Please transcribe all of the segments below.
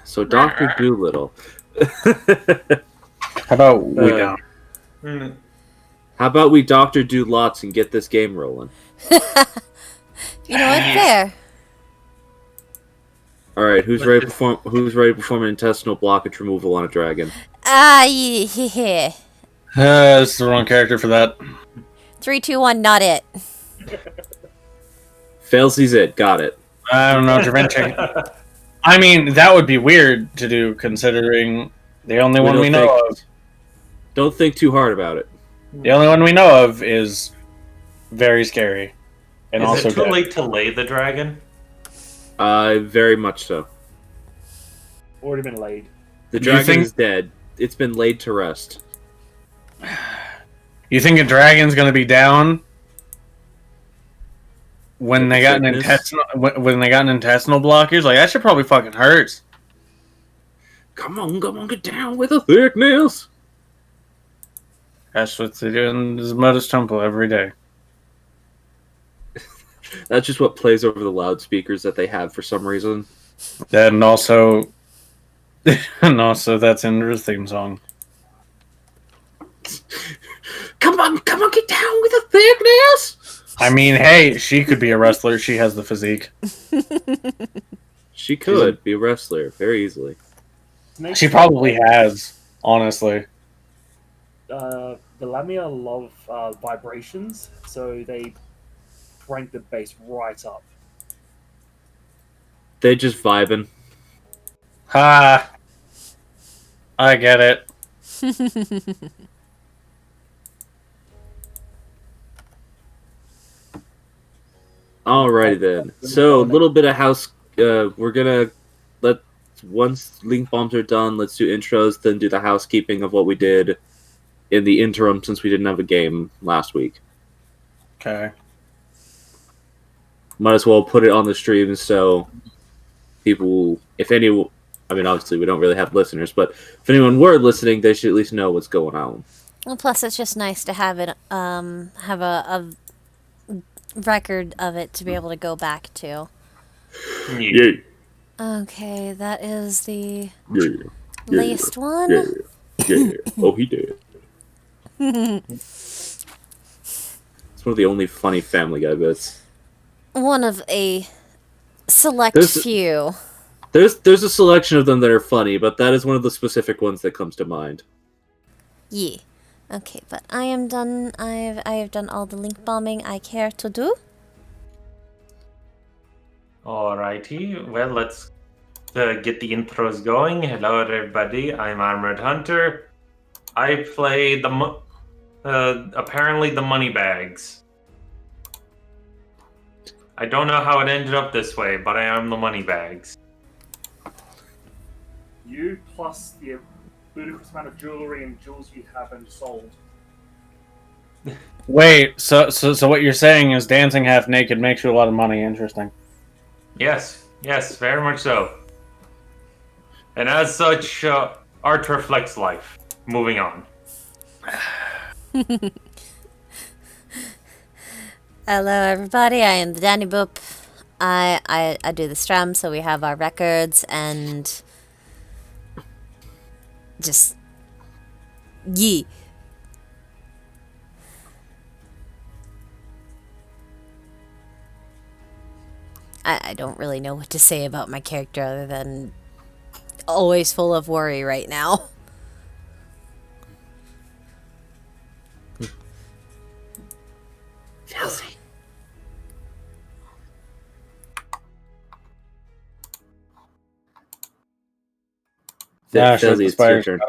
So Dr. Doolittle. How about we don't? How about we Dr. Do lots and get this game rolling? You know what? Fair. All right, who's ready to perform an intestinal blockage removal on a dragon? Yeah. That's the wrong character for that. 3, 2, 1, not it. Failsy's it. Got it. I don't know, Dravenchi. I mean, that would be weird to do, considering the only one we know of. Don't think too hard about it. The only one we know of is very scary. And Is also it too dead. late to lay the dragon? Very much so. Already been laid. The dragon is dead. It's been laid to rest. You think a dragon's gonna be down when they got an intestinal blockage? Like, that shit probably fucking hurts. Come on, get down with the thickness. That's what they do in the Modus Temple every day. That's just what plays over the loudspeakers that they have for some reason. And also that's in the theme song. Come on, get down with the thickness. I mean, hey, she could be a wrestler. She has the physique. She could be a wrestler very easily. She probably has, honestly. The Lamia love vibrations, so they crank the bass right up. They're just vibing. Ha! I get it. Alrighty then. So, a little bit of house. We're gonna once link bombs are done, let's do intros, then do the housekeeping of what we did in the interim since we didn't have a game last week. Okay. Might as well put it on the stream so people, if any, I mean, obviously we don't really have listeners, but if anyone were listening, they should at least know what's going on. Well, plus it's just nice to have it, have a record of it to be able to go back to. Yeah. Okay, that is the latest one. Yeah. Oh, he did. It's one of the only funny Family Guy bits. One of a select few. There's a selection of them that are funny, but that is one of the specific ones that comes to mind. Yeah. Okay, but I am done. I have done all the link bombing I care to do. Alrighty, well, let's get the intros going. Hello, everybody. I'm Armored Hunter. I play apparently the Moneybags. I don't know how it ended up this way, but I am the Moneybags. You plus the ludicrous amount of jewelry and jewels you haven't sold. Wait, so what you're saying is dancing half naked makes you a lot of money. Interesting. Yes, very much so. And as such, art reflects life. Moving on. Hello, everybody. I am the Danny Boop. I do the strum, so we have our records and just yee. I don't really know what to say about my character other than always full of worry right now. Chelsea. Chelsea, it's your turn.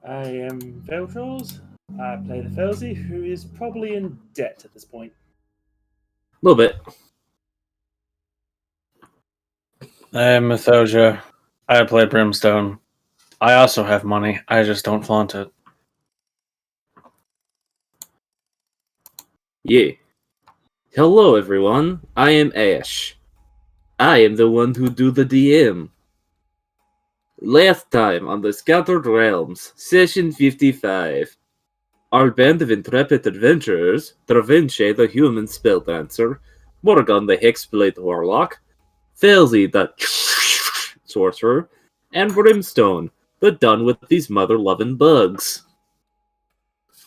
I am Veltros. I play the Felzy, who is probably in debt at this point. A little bit. I am Mythosia. I play Brimstone. I also have money. I just don't flaunt it. Yeah. Hello, everyone. I am Ash. I am the one who do the DM. Last time on the Scattered Realms, Session 55. Our band of intrepid adventurers, Dravenche the human spelldancer, Morgan the hexblade warlock, Failsy, the sorcerer, and Brimstone, the done with these mother-loving bugs.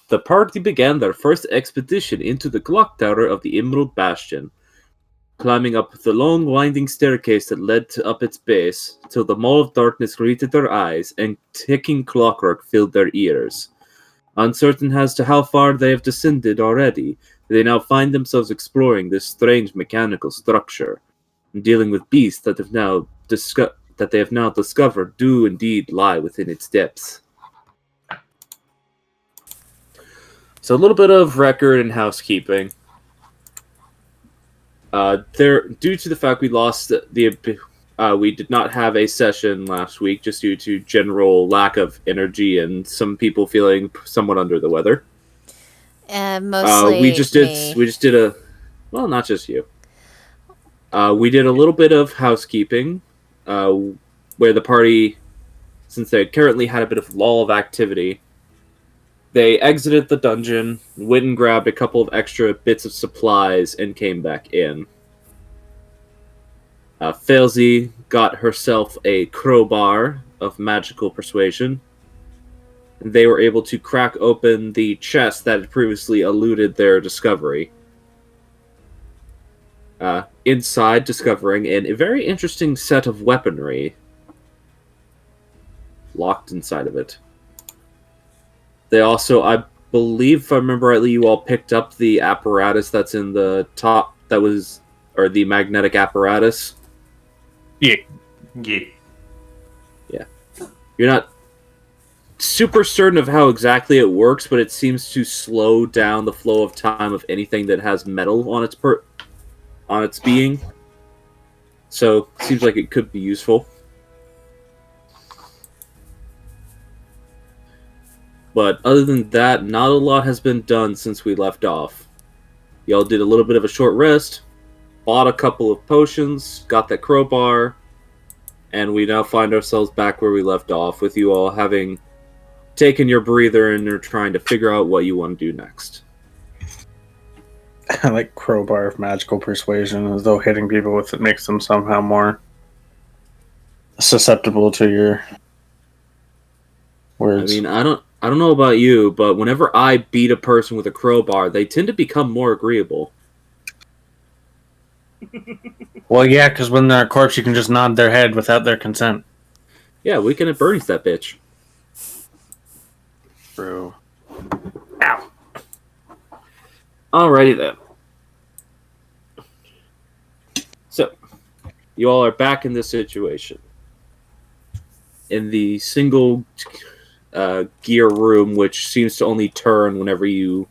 The party began their first expedition into the clock tower of the Emerald Bastion, climbing up the long winding staircase that led to up its base, till the maw of darkness greeted their eyes and ticking clockwork filled their ears. Uncertain as to how far they have descended already, they now find themselves exploring this strange mechanical structure, and dealing with beasts that they have now discovered do indeed lie within its depths. So a little bit of record and housekeeping. Due to the fact we lost we did not have a session last week just due to general lack of energy and some people feeling somewhat under the weather. Mostly we just did a, well, not just you. We did a little bit of housekeeping, where the party, since they currently had a bit of lull of activity, they exited the dungeon, went and grabbed a couple of extra bits of supplies, and came back in. Failsy got herself a crowbar of magical persuasion. They were able to crack open the chest that had previously eluded their discovery. Inside, discovering a very interesting set of weaponry locked inside of it. They also, I believe, if I remember rightly, you all picked up the apparatus that's in the top, or the magnetic apparatus. Yeah. You're not super certain of how exactly it works, but it seems to slow down the flow of time of anything that has metal on its being. So, it seems like it could be useful. But other than that, not a lot has been done since we left off. Y'all did a little bit of a short rest, bought a couple of potions, got that crowbar, and we now find ourselves back where we left off, with you all having taken your breather and are trying to figure out what you want to do next. I like crowbar of magical persuasion, as though hitting people with it makes them somehow more susceptible to your words. I mean, I don't know about you, but whenever I beat a person with a crowbar, they tend to become more agreeable. Well, yeah, because when they're a corpse, you can just nod their head without their consent. Yeah, Weekend at Bernie's that bitch. True. Ow. Alrighty then. So, you all are back in this situation. In the single gear room, which seems to only turn whenever you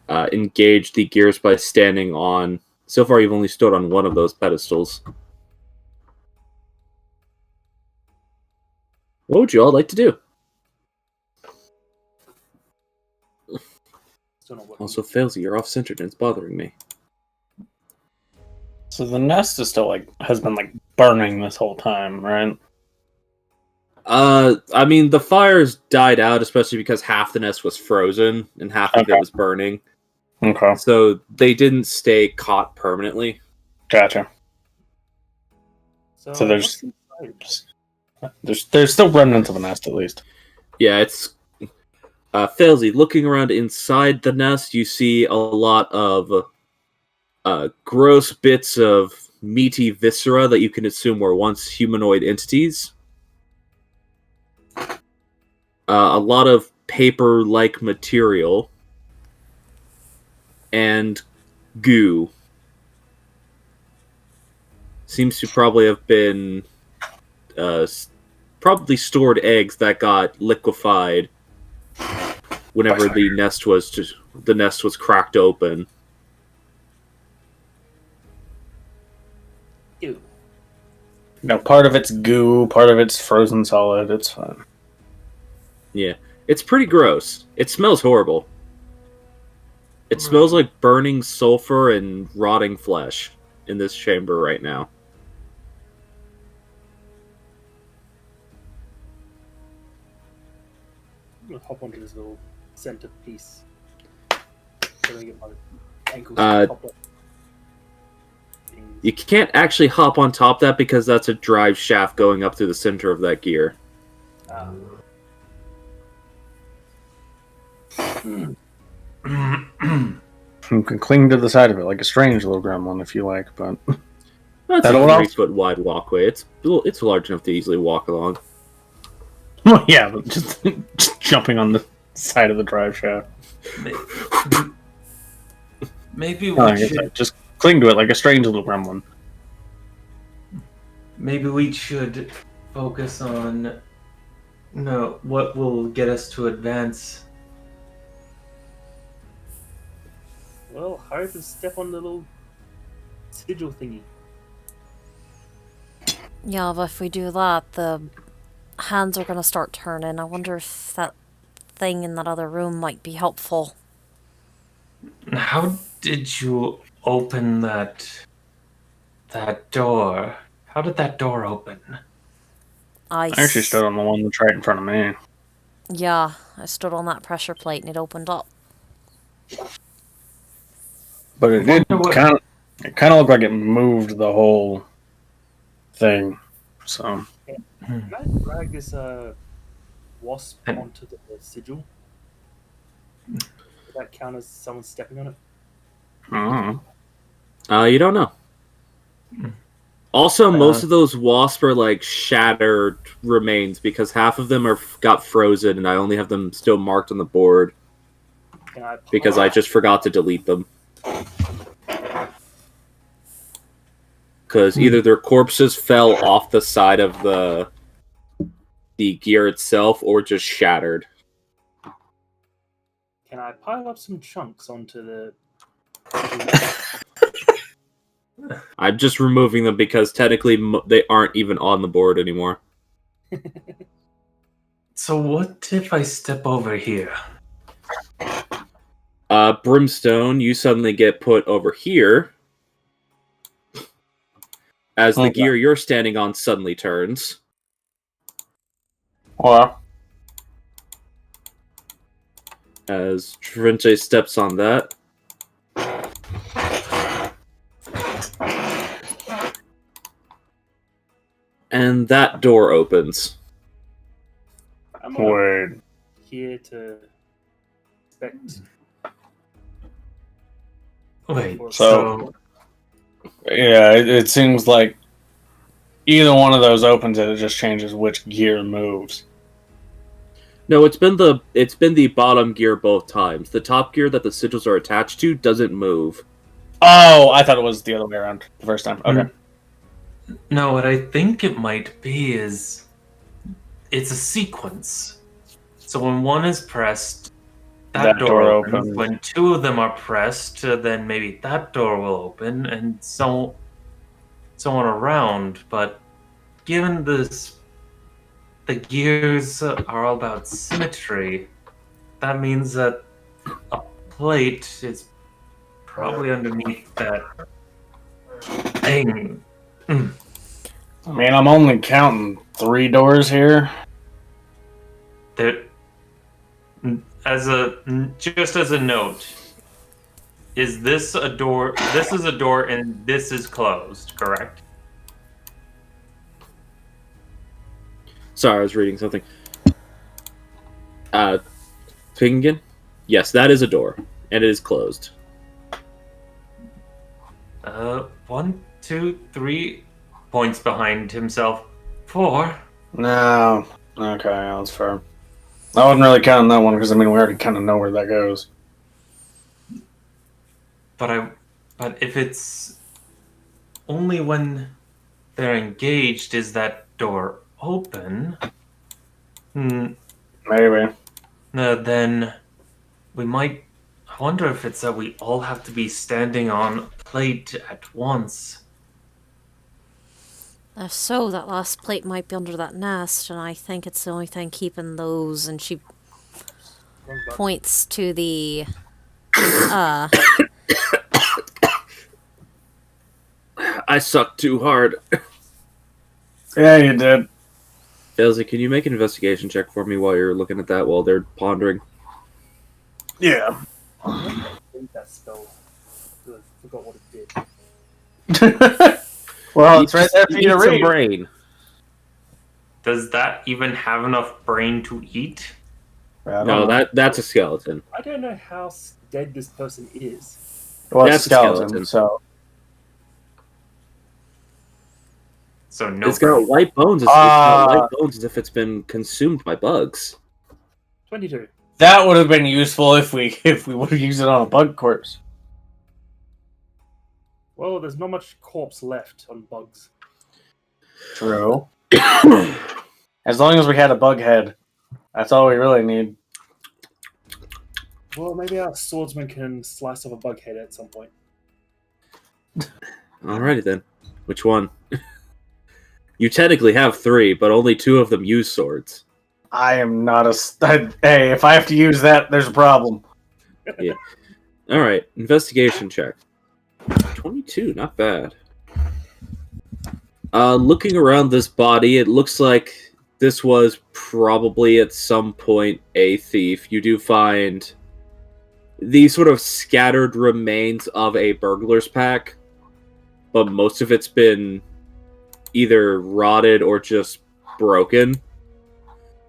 engage the gears by standing on. So far, you've only stood on one of those pedestals. What would you all like to do? Also, Failsy, you're off-centered and it's bothering me. So the nest is still has been burning this whole time, right? I mean, the fires died out, especially because half the nest was frozen and half of it was burning. Okay. So they didn't stay caught permanently. Gotcha. So what's there's still remnants of a nest at least. Yeah, it's Failsy, looking around inside the nest, you see a lot of gross bits of meaty viscera that you can assume were once humanoid entities. A lot of paper-like material. And goo. Seems to probably have been probably stored eggs that got liquefied whenever the nest was cracked open. Ew. Now, part of it's goo, part of it's frozen solid. It's fine. Yeah, it's pretty gross. It smells horrible. It smells like burning sulfur and rotting flesh in this chamber right now. I'm gonna hop onto this little centerpiece. So I get my ankles pop up. You can't actually hop on top of that because that's a drive shaft going up through the center of that gear. You can cling to the side of it like a strange little gremlin if you like, but That's That a what else? 3-foot wide walkway. It's large enough to easily walk along. well, yeah, but just jumping on the side of the drive shaft. Maybe Oh, I we guess should. I just cling to it like a strange little gremlin. Maybe we should focus on what will get us to advance. Well, hurry up and step on the little sigil thingy. Yeah, but if we do that, the hands are going to start turning. I wonder if that thing in that other room might be helpful. How did you open that door? How did that door open? I actually stood on the one that's right in front of me. Yeah, I stood on that pressure plate and it opened up. But it did Wonder what- kind of looked like it moved the whole thing. So Can I drag this wasp onto the sigil? Would that count as someone stepping on it? I don't know. You don't know. Also, most of those wasps are like shattered remains because half of them got frozen, and I only have them still marked on the board Can I because I just forgot to delete them. Because either their corpses fell off the side of the gear itself, or just shattered. Can I pile up some chunks onto the I'm just removing them because technically they aren't even on the board anymore. So what if I step over here? Brimstone, you suddenly get put over here as the Okay. gear you're standing on suddenly turns. Well, As Trinche steps on that. And that door opens. I'm gonna wait. here to inspect. Wait, So- Yeah, it seems like either one of those opens it just changes which gear moves. No, it's been the bottom gear both times. The top gear that the sigils are attached to doesn't move. Oh, I thought it was the other way around the first time. Okay. No, what I think it might be is it's a sequence. So when one is pressed, that door opens. When two of them are pressed, then maybe that door will open, and so on around. But given this, the gears are all about symmetry. That means that a plate is probably underneath that thing. I mean, I'm only counting 3 doors here. There, just as a note, is this a door? This is a door, and this is closed. Correct. Sorry, I was reading something. Speaking again? Yes, that is a door, and it is closed. 1, 2, 3 points behind himself. 4. No. Okay, that's fair. I wasn't really counting that one because, I mean, we already kind of know where that goes. But if it's only when they're engaged is that door open, Maybe. then we might. I wonder if it's that we all have to be standing on a plate at once. If so, that last plate might be under that nest, and I think it's the only thing keeping those. And she points to the I sucked too hard. Yeah, you did. Elsie, can you make an investigation check for me while you're looking at that while they're pondering? Yeah. I think that spell. I forgot what it did. Well, it's right there for you to Eat some read. brain. Does that even have enough brain to eat? I don't No, know. that's a skeleton. I don't know how dead this person is. Well, That's it's a skeleton, skeleton. so... So no It's got brain. white bones. It's got white bones as if it's been consumed by bugs. 22. That would have been useful if we would have used it on a bug corpse. Well, there's not much corpse left on bugs. True. As long as we had a bug head, that's all we really need. Well, maybe our swordsman can slice off a bug head at some point. Alrighty then. Which one? You technically have 3, but only 2 of them use swords. I am not a... Hey, if I have to use that, there's a problem. Alright, investigation check. 22, not bad. Looking around this body, it looks like this was probably at some point a thief. You do find the sort of scattered remains of a burglar's pack, but most of it's been either rotted or just broken.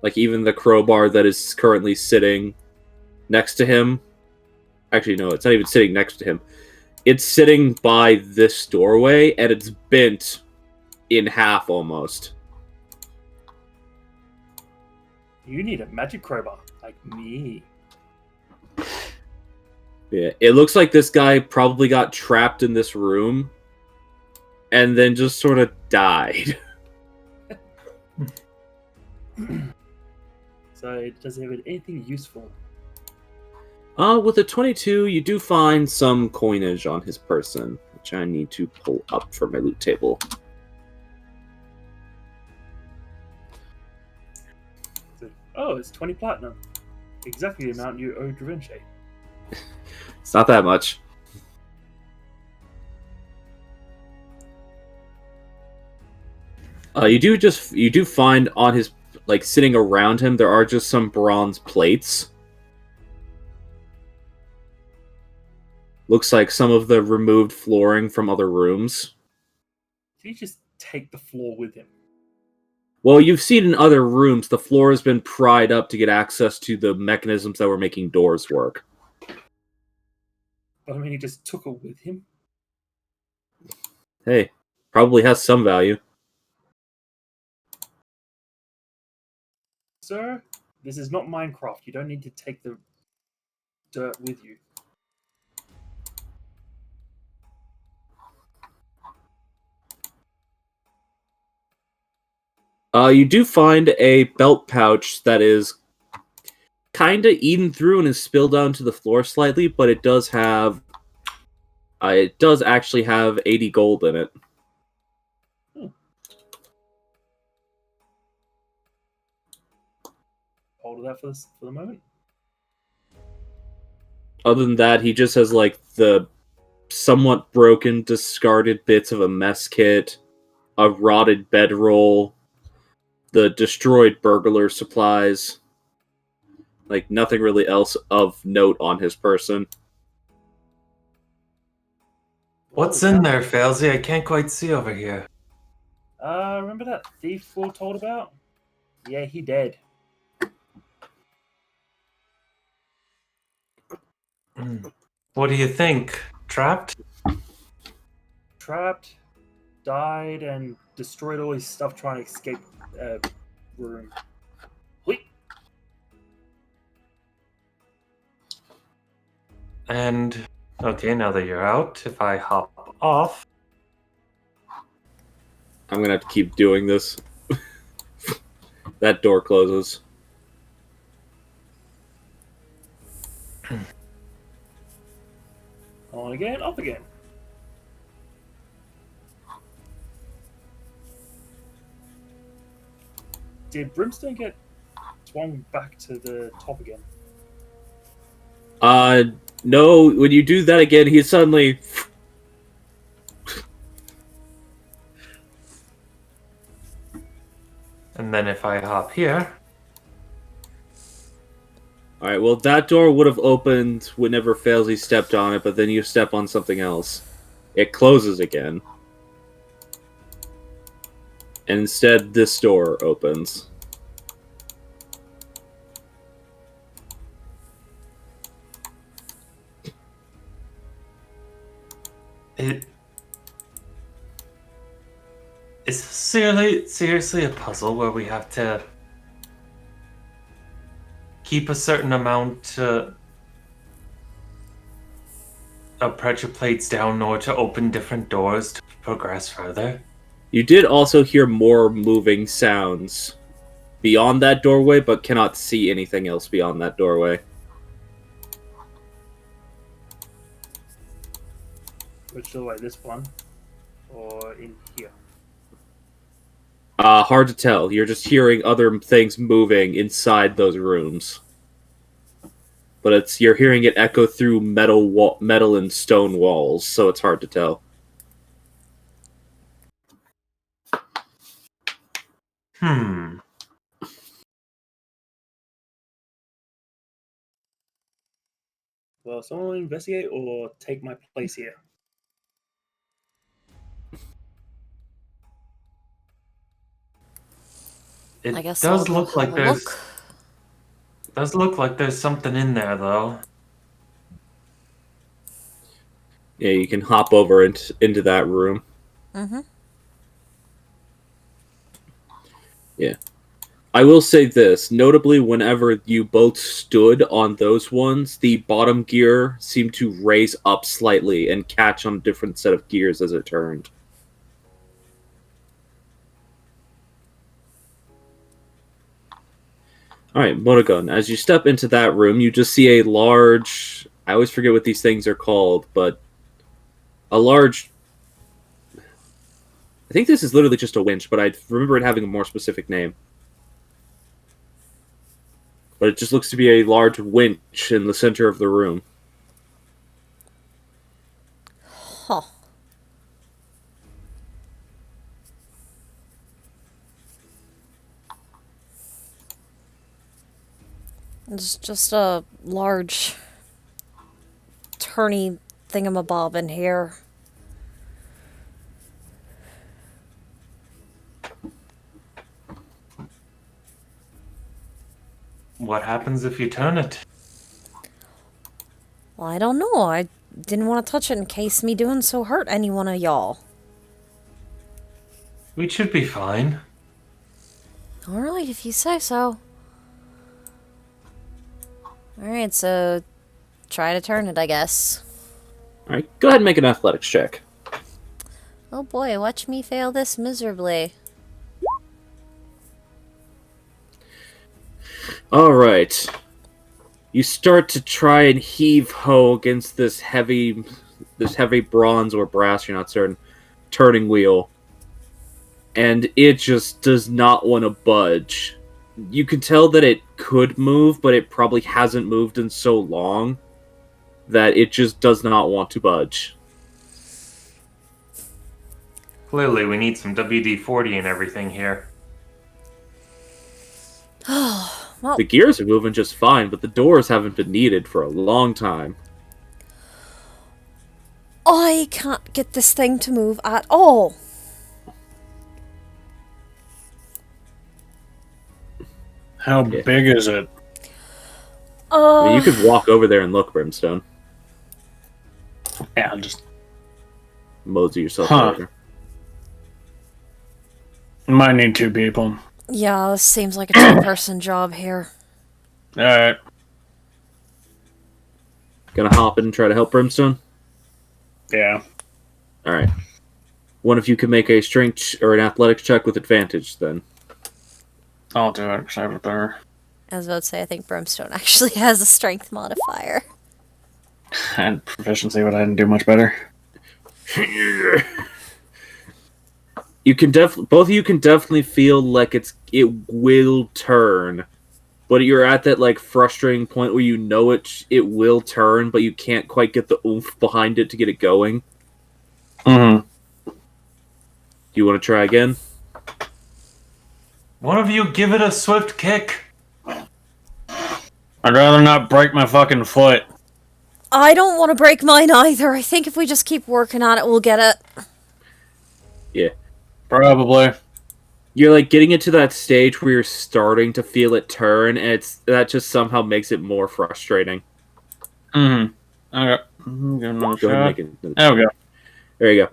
Like even the crowbar that is currently sitting next to him. Actually, no, it's not even sitting next to him. It's sitting by this doorway, and it's bent in half almost. You need a magic crowbar, like me. Yeah, it looks like this guy probably got trapped in this room and then just sort of died. So, does it have anything useful? With a 22, you do find some coinage on his person, which I need to pull up from my loot table. So, oh, it's 20 platinum. Exactly the amount you owe Da Vinci. It's not that much. You do find on his, like, sitting around him, there are just some bronze plates. Looks like some of the removed flooring from other rooms. Did he just take the floor with him? Well, you've seen in other rooms, the floor has been pried up to get access to the mechanisms that were making doors work. But I mean, he just took it with him. Hey, probably has some value. Sir, this is not Minecraft. You don't need to take the dirt with you. You do find a belt pouch that is kind of eaten through and is spilled onto the floor slightly, but it does have... it does actually have 80 gold in it. Hold that for the moment. Other than that, he just has, like, the somewhat broken, discarded bits of a mess kit, a rotted bedroll, the destroyed burglar supplies. Like, nothing really else of note on his person. What's in there, Failsy? I can't quite see over here. Remember that thief we were told about? Yeah, he dead. What do you think? Trapped? Trapped, died, and destroyed all his stuff trying to escape room. Wait. And, okay, now that you're out, if I hop off... I'm gonna have to keep doing this. That door closes. On again, up again. Did Brimstone get swung back to the top again? No, when you do that again, he suddenly... And then if I hop here... Alright, well, that door would have opened whenever Failsy stepped on it, but then you step on something else. It closes again. And instead, this door opens. Is seriously a puzzle where we have to keep a certain amount of pressure plates down in order to open different doors to progress further? You did also hear more moving sounds beyond that doorway, but cannot see anything else beyond that doorway. Which doorway? This one? Or in here? Hard to tell. You're just hearing other things moving inside those rooms. But you're hearing it echo through metal and stone walls, so it's hard to tell. Well, someone will investigate or take my place here. I guess does I'll look go like have a there's look. does look like there's something in there though. Yeah, you can hop over into that room. Mm-hmm. Yeah. I will say this, notably whenever you both stood on those ones, the bottom gear seemed to raise up slightly and catch on a different set of gears as it turned. Alright, Motogun, as you step into that room, you just see a large... I always forget what these things are called, but... a large... I think this is literally just a winch, but I remember it having a more specific name. But it just looks to be a large winch in the center of the room. Huh. It's just a large turny thingamabob in here. What happens if you turn it? Well, I don't know. I didn't want to touch it in case me doing so hurt any one of y'all. We should be fine. Alright, if you say so. Alright, so try to turn it, I guess. Alright, go ahead and make an athletics check. Oh boy, watch me fail this miserably. Alright. You start to try and heave-ho against this heavy bronze or brass, you're not certain, turning wheel. And it just does not want to budge. You can tell that it could move, but it probably hasn't moved in so long that it just does not want to budge. Clearly, we need some WD-40 and everything here. Well, The gears are moving just fine, but the doors haven't been needed for a long time. I can't get this thing to move at all. How Yeah. big is it? I mean, you could walk over there and look, Brimstone. Yeah, just Mosey yourself Huh. over. might need two people. Yeah, this seems like a two-person job here. Alright. Gonna hop in and try to help Brimstone? Yeah. Alright. One of you can make a strength or an athletics check with advantage, then. I'll do it because I have a better. I was about to say, I think Brimstone actually has a strength modifier. I had proficiency, but I didn't do much better. You can both of you can definitely feel like it will turn, but you're at that like frustrating point where you know it will turn, but you can't quite get the oomph behind it to get it going. Mm-hmm. You want to try again? One of you give it a swift kick. I'd rather not break my fucking foot. I don't want to break mine either. I think if we just keep working on it, we'll get it. Yeah. Probably. You're like getting into that stage where you're starting to feel it turn, and that just somehow makes it more frustrating. Mm-hmm. Okay. Give another Go ahead and shot. make it. There we go. There you go.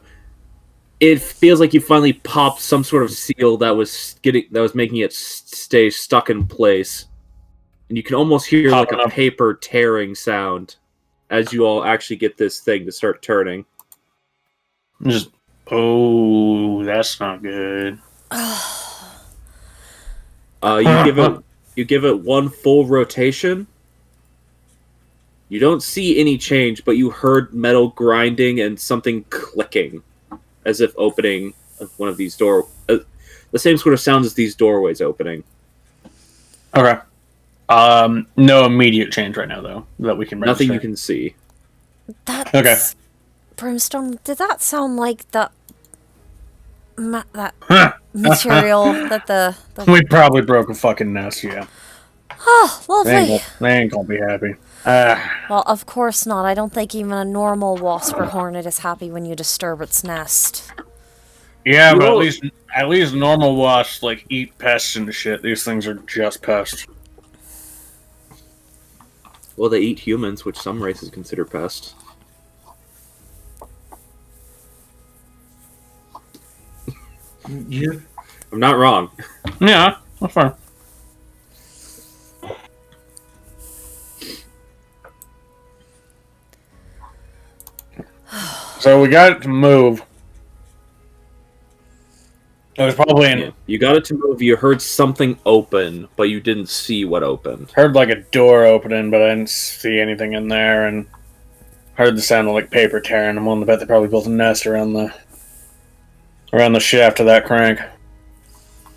It feels like you finally popped some sort of seal that was making it stay stuck in place, and you can almost hear like Popping a up. paper tearing sound as you all actually get this thing to start turning. Just that's not good. You give it one full rotation. You don't see any change, but you heard metal grinding and something clicking, as if opening one of these the same sort of sound as these doorways opening. Okay. No immediate change right now, though, that we can register. Nothing you can see. That's... Okay. Brimstone, did that sound like that Huh. material that the... We probably broke a fucking nest, yeah. Oh, lovely. They ain't gonna be happy. Well, of course not. I don't think even a normal wasp or hornet is happy when you disturb its nest. Yeah, You but know- at least normal wasps like eat pests and shit. These things are just pests. Well, they eat humans, which some races consider pests. You I'm not wrong. Yeah, that's fine. So we got it to move. It was probably Yeah. You got it to move. You heard something open, but you didn't see what opened. heard like a door opening, but I didn't see anything in there, and heard the sound of like paper tearing. I'm willing to bet they probably built a nest around the shaft of that crank.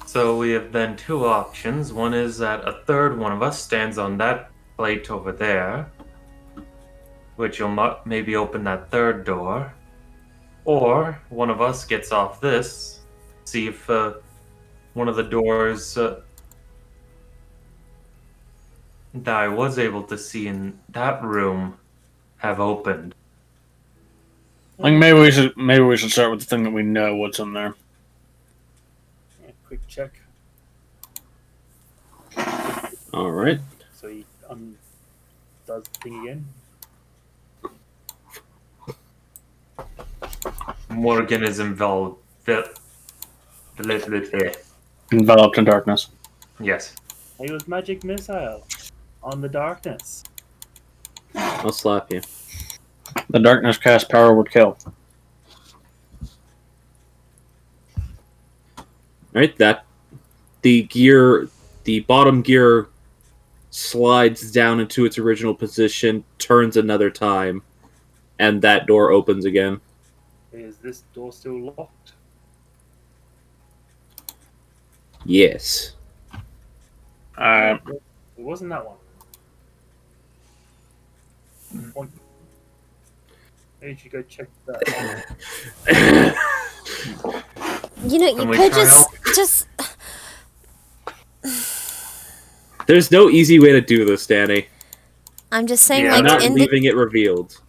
So we have then two options. One is that a third one of us stands on that plate over there, which will maybe open that third door. Or one of us gets off this, see if one of the doors that I was able to see in that room have opened. I think maybe we should start with the thing that we know what's in there. Yeah, quick check. All right. So he does the thing again. Morgan is involved. Enveloped in darkness. Yes. He was magic missile on the darkness. I'll slap you. The darkness cast power would kill. Right, that the bottom gear slides down into its original position, turns another time, and that door opens again. Is this door still locked? Yes. It wasn't that one. Maybe you should go check that. You know, you Can we could try just... There's no easy way to do this, Danny. I'm just saying, Yeah, I'm like, not in the... leaving it revealed.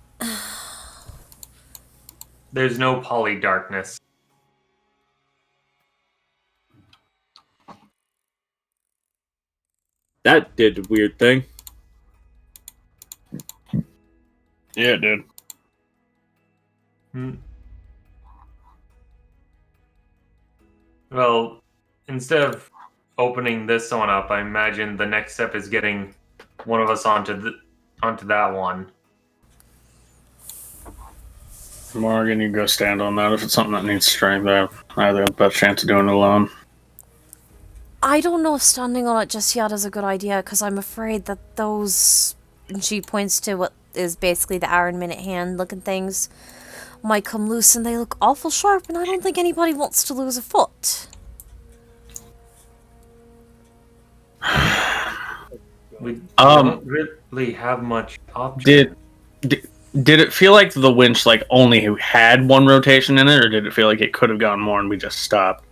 There's no poly darkness. That did a weird thing. Yeah, it did. Well, instead of opening this one up, I imagine the next step is getting one of us onto that one. Morgan, you go stand on that. If it's something that needs strength, I have the best chance of doing it alone. I don't know if standing on it just yet is a good idea, because I'm afraid that those... And she points to what is basically the hour and minute hand looking things might come loose, and they look awful sharp, and I don't think anybody wants to lose a foot. We don't really have much option. Did it feel like the winch like only had one rotation in it, or did it feel like it could have gone more and we just stopped?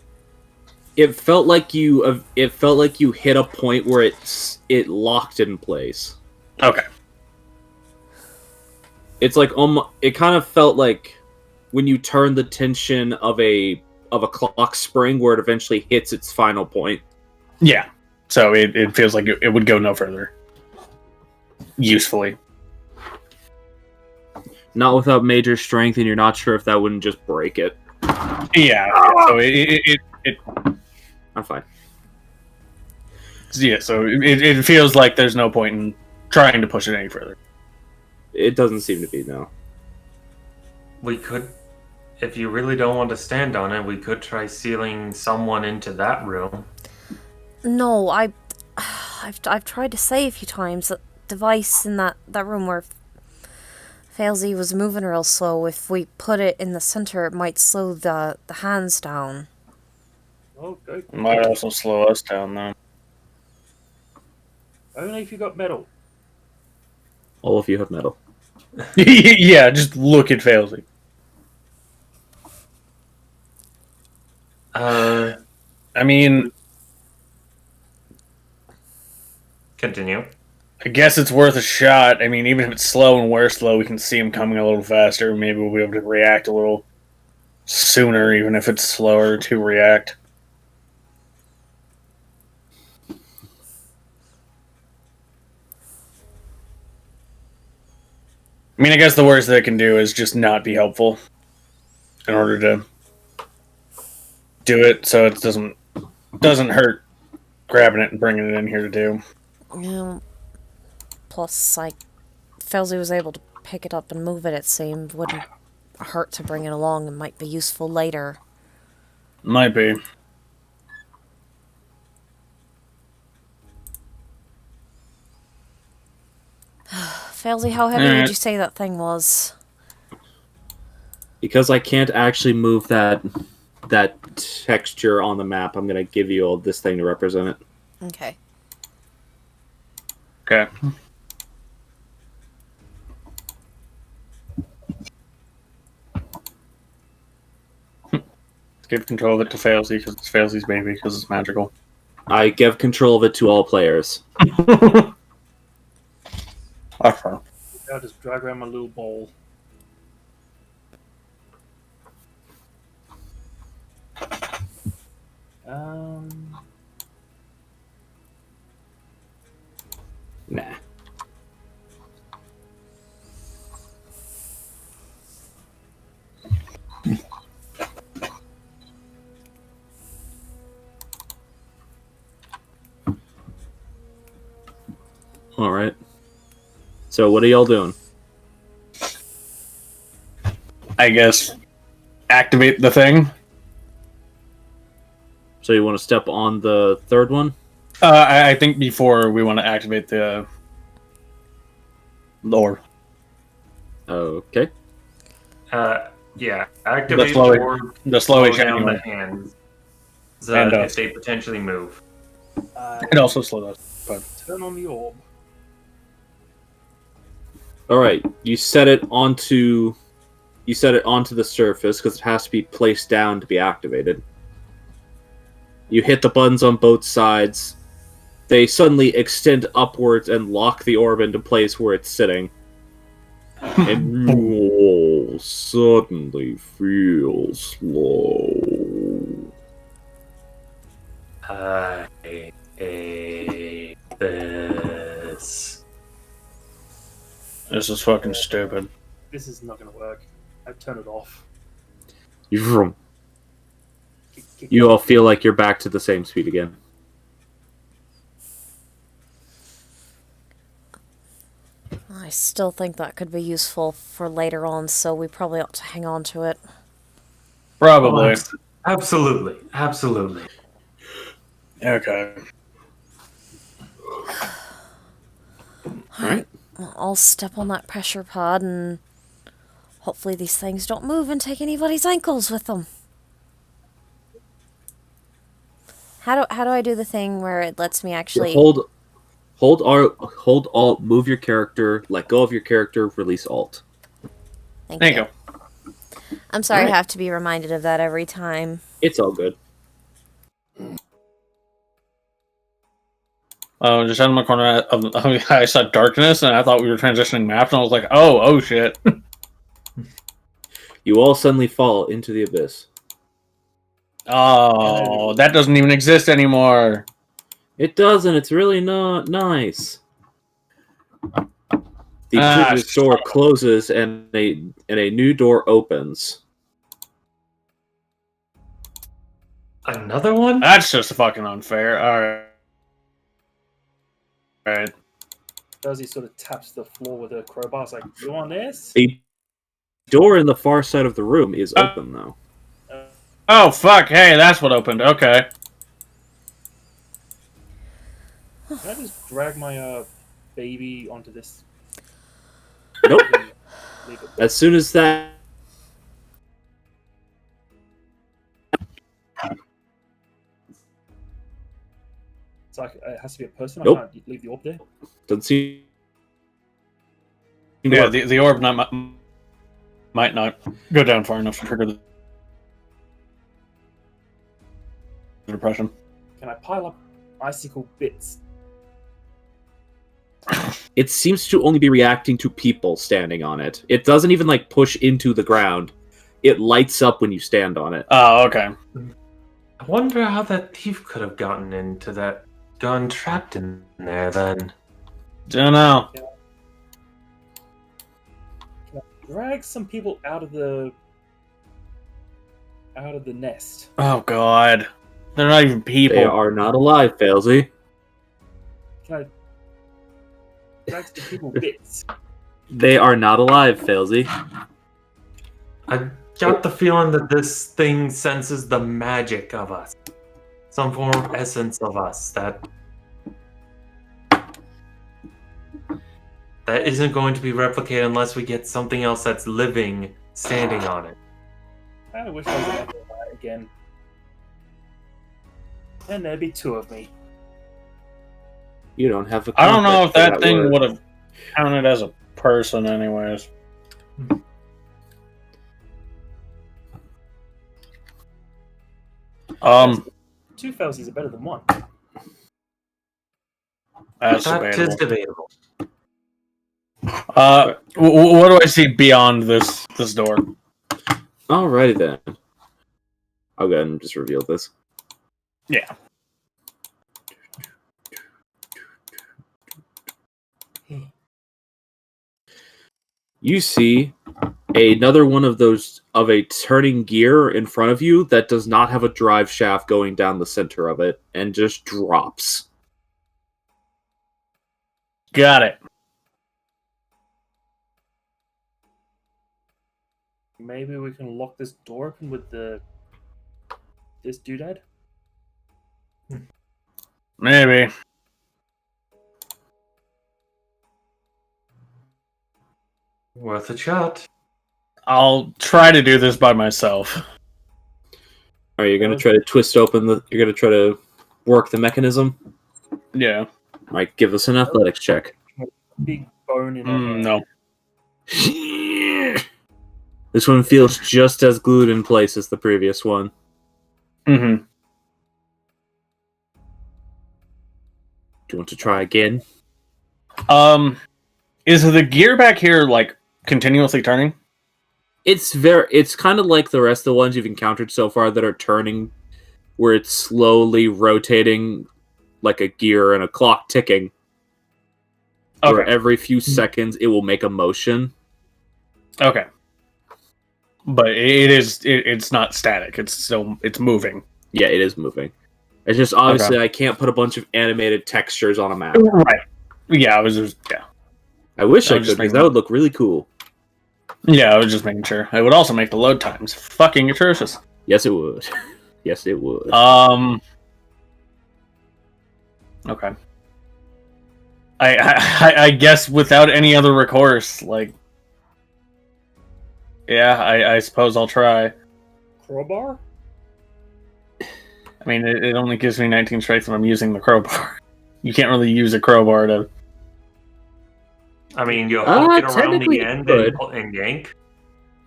It felt like you hit a point where it locked in place. Okay. It's like it kind of felt like when you turn the tension of a a clock spring where it eventually hits its final point. Yeah. So it feels like it would go no further. Usefully. Not without major strength, and you're not sure if that wouldn't just break it. Yeah. So it I'm fine. yeah. So it feels like there's no point in trying to push it any further. It doesn't seem to be, no. We could, if you really don't want to stand on it, we could try sealing someone into that room. No, I've tried to say a few times that device in that room where Failsy was moving real slow. If we put it in the center, it might slow the hands down. Okay. Might also slow us down, though. Only if you got metal. All of you have metal. Yeah, just look at Failsy. Uh, I mean, continue. I guess it's worth a shot. I mean, even if it's slow and we're slow, we can see him coming a little faster. Maybe we'll be able to react a little sooner, even if it's slower to react. I mean, I guess the worst they can do is just not be helpful in order to do it, so it doesn't hurt grabbing it and bringing it in here to do. Yeah. Plus, like, Failsy was able to pick it up and move it, it seemed. Wouldn't hurt to bring it along and might be useful later. Might be. Failsy, how heavy would you say that thing was? Because I can't actually move that texture on the map, I'm going to give you all this thing to represent it. Okay. Okay. Give control of it to Failsy because it's Failsy's baby because it's magical. I give control of it to all players. Awesome. I'll just drag around my little ball. Nah. Alright. So what are y'all doing? I guess activate the thing. So you want to step on the third one? I think before we want to activate the lore. Okay. Yeah. Activate slow it- or The slow slow H down anyway. the hands. And If they potentially move. It also slows us. But Turn on the orb. Alright. You set it onto the surface because it has to be placed down to be activated. You hit the buttons on both sides. They suddenly extend upwards and lock the orb into place where it's sitting. And you all suddenly feel slow. I hate this. this is fucking stupid. This is not going to work. I've turned it off. You all feel like you're back to the same speed again. I still think that could be useful for later on, so we probably ought to hang on to it. Probably. Absolutely. Absolutely. Okay. Alright. Well, I'll step on that pressure pod and hopefully these things don't move and take anybody's ankles with them. How do I do the thing where it lets me actually Hold Alt, move your character, let go of your character, release Alt. Thank There you go. I'm sorry Alright. I have to be reminded of that every time. It's all good. Just out of my corner, I saw darkness, and I thought we were transitioning maps, and I was like, oh shit. You all suddenly fall into the abyss. Oh, that doesn't even exist anymore. It doesn't. It's really not nice. The previous door closes and a new door opens. Another one? That's just fucking unfair. Alright. Dozy sort of taps the floor with her crowbar. It's like, you want this? The door in the far side of the room is open, though. Oh, fuck. Hey, that's what opened. Okay. Can I just drag my baby onto this? Nope. Leave it. As soon as that... So it has to be a person? Nope. I can't leave the orb there? Doesn't seem... Yeah, the orb might not go down far enough to trigger the depression. Can I pile up icicle bits? It seems to only be reacting to people standing on it. It doesn't even, like, push into the ground. It lights up when you stand on it. Oh, okay. I wonder how that thief could have gotten trapped in there then. Don't know. Can I drag some people out of the nest? Oh, God. They're not even people. They are not alive, Failsy. Can I drag some people bits? They are not alive, Failsy. I got the feeling that this thing senses the magic of us. Some form of essence of us that isn't going to be replicated unless we get something else that's living standing on it. I wish I was able to do that again. And there'd be two of me. You don't have a I don't know if context for that thing word. would have counted as a person anyways. Two Felsies are better than one. That's That is debatable. debatable. What do I see beyond this door? Alrighty then. I'll go ahead and just reveal this. Yeah. You see another one of those of a turning gear in front of you that does not have a drive shaft going down the center of it and just drops. Got it. Maybe we can lock this door open with this doodad? Maybe. Worth a shot. I'll try to do this by myself. Are you going to try to twist open the... You're going to try to work the mechanism? Yeah. Might give us an athletics check. Big bone in her hand. No. This one feels just as glued in place as the previous one. Mm-hmm. Do you want to try again? Is the gear back here, like, continuously turning? It's kind of like the rest of the ones you've encountered so far that are turning, where it's slowly rotating like a gear and a clock ticking. Okay. Where every few seconds it will make a motion. Okay. But it's not static. It's moving. Yeah, it is moving. It's just obviously I can't put a bunch of animated textures on a map. Right. Yeah, I wish I was just could, because making- that would look really cool. Yeah, I was just making sure. It would also make the load times fucking atrocious. Yes, it would. Yes, it would. Okay. I guess without any other recourse, like, yeah, I suppose I'll try. Crowbar? I mean, it only gives me 19 strength when I'm using the crowbar. You can't really use a crowbar to... I mean, you hook it around technically the end you could. and yank.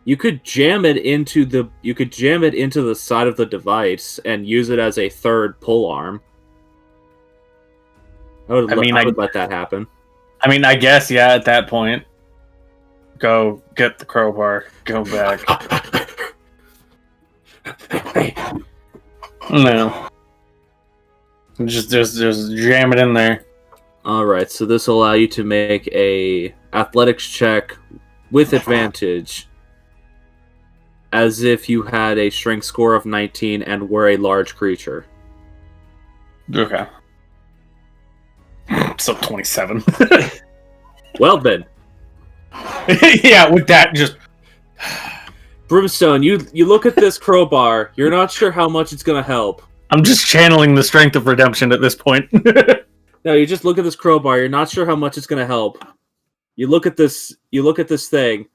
You could jam it into the side of the device and use it as a third pull arm. I would let that happen. I mean, I guess, yeah, at that point. Go get the crowbar. Go back. No. Just jam it in there. Alright, so this will allow you to make a athletics check with advantage, as if you had a strength score of 19 and were a large creature. Okay. So 27. Well then, Yeah, with that, just... Brimstone, you look at this crowbar, you're not sure how much it's gonna help. I'm just channeling the strength of redemption at this point. No, you just look at this crowbar, you're not sure how much it's gonna help. You look at this thing.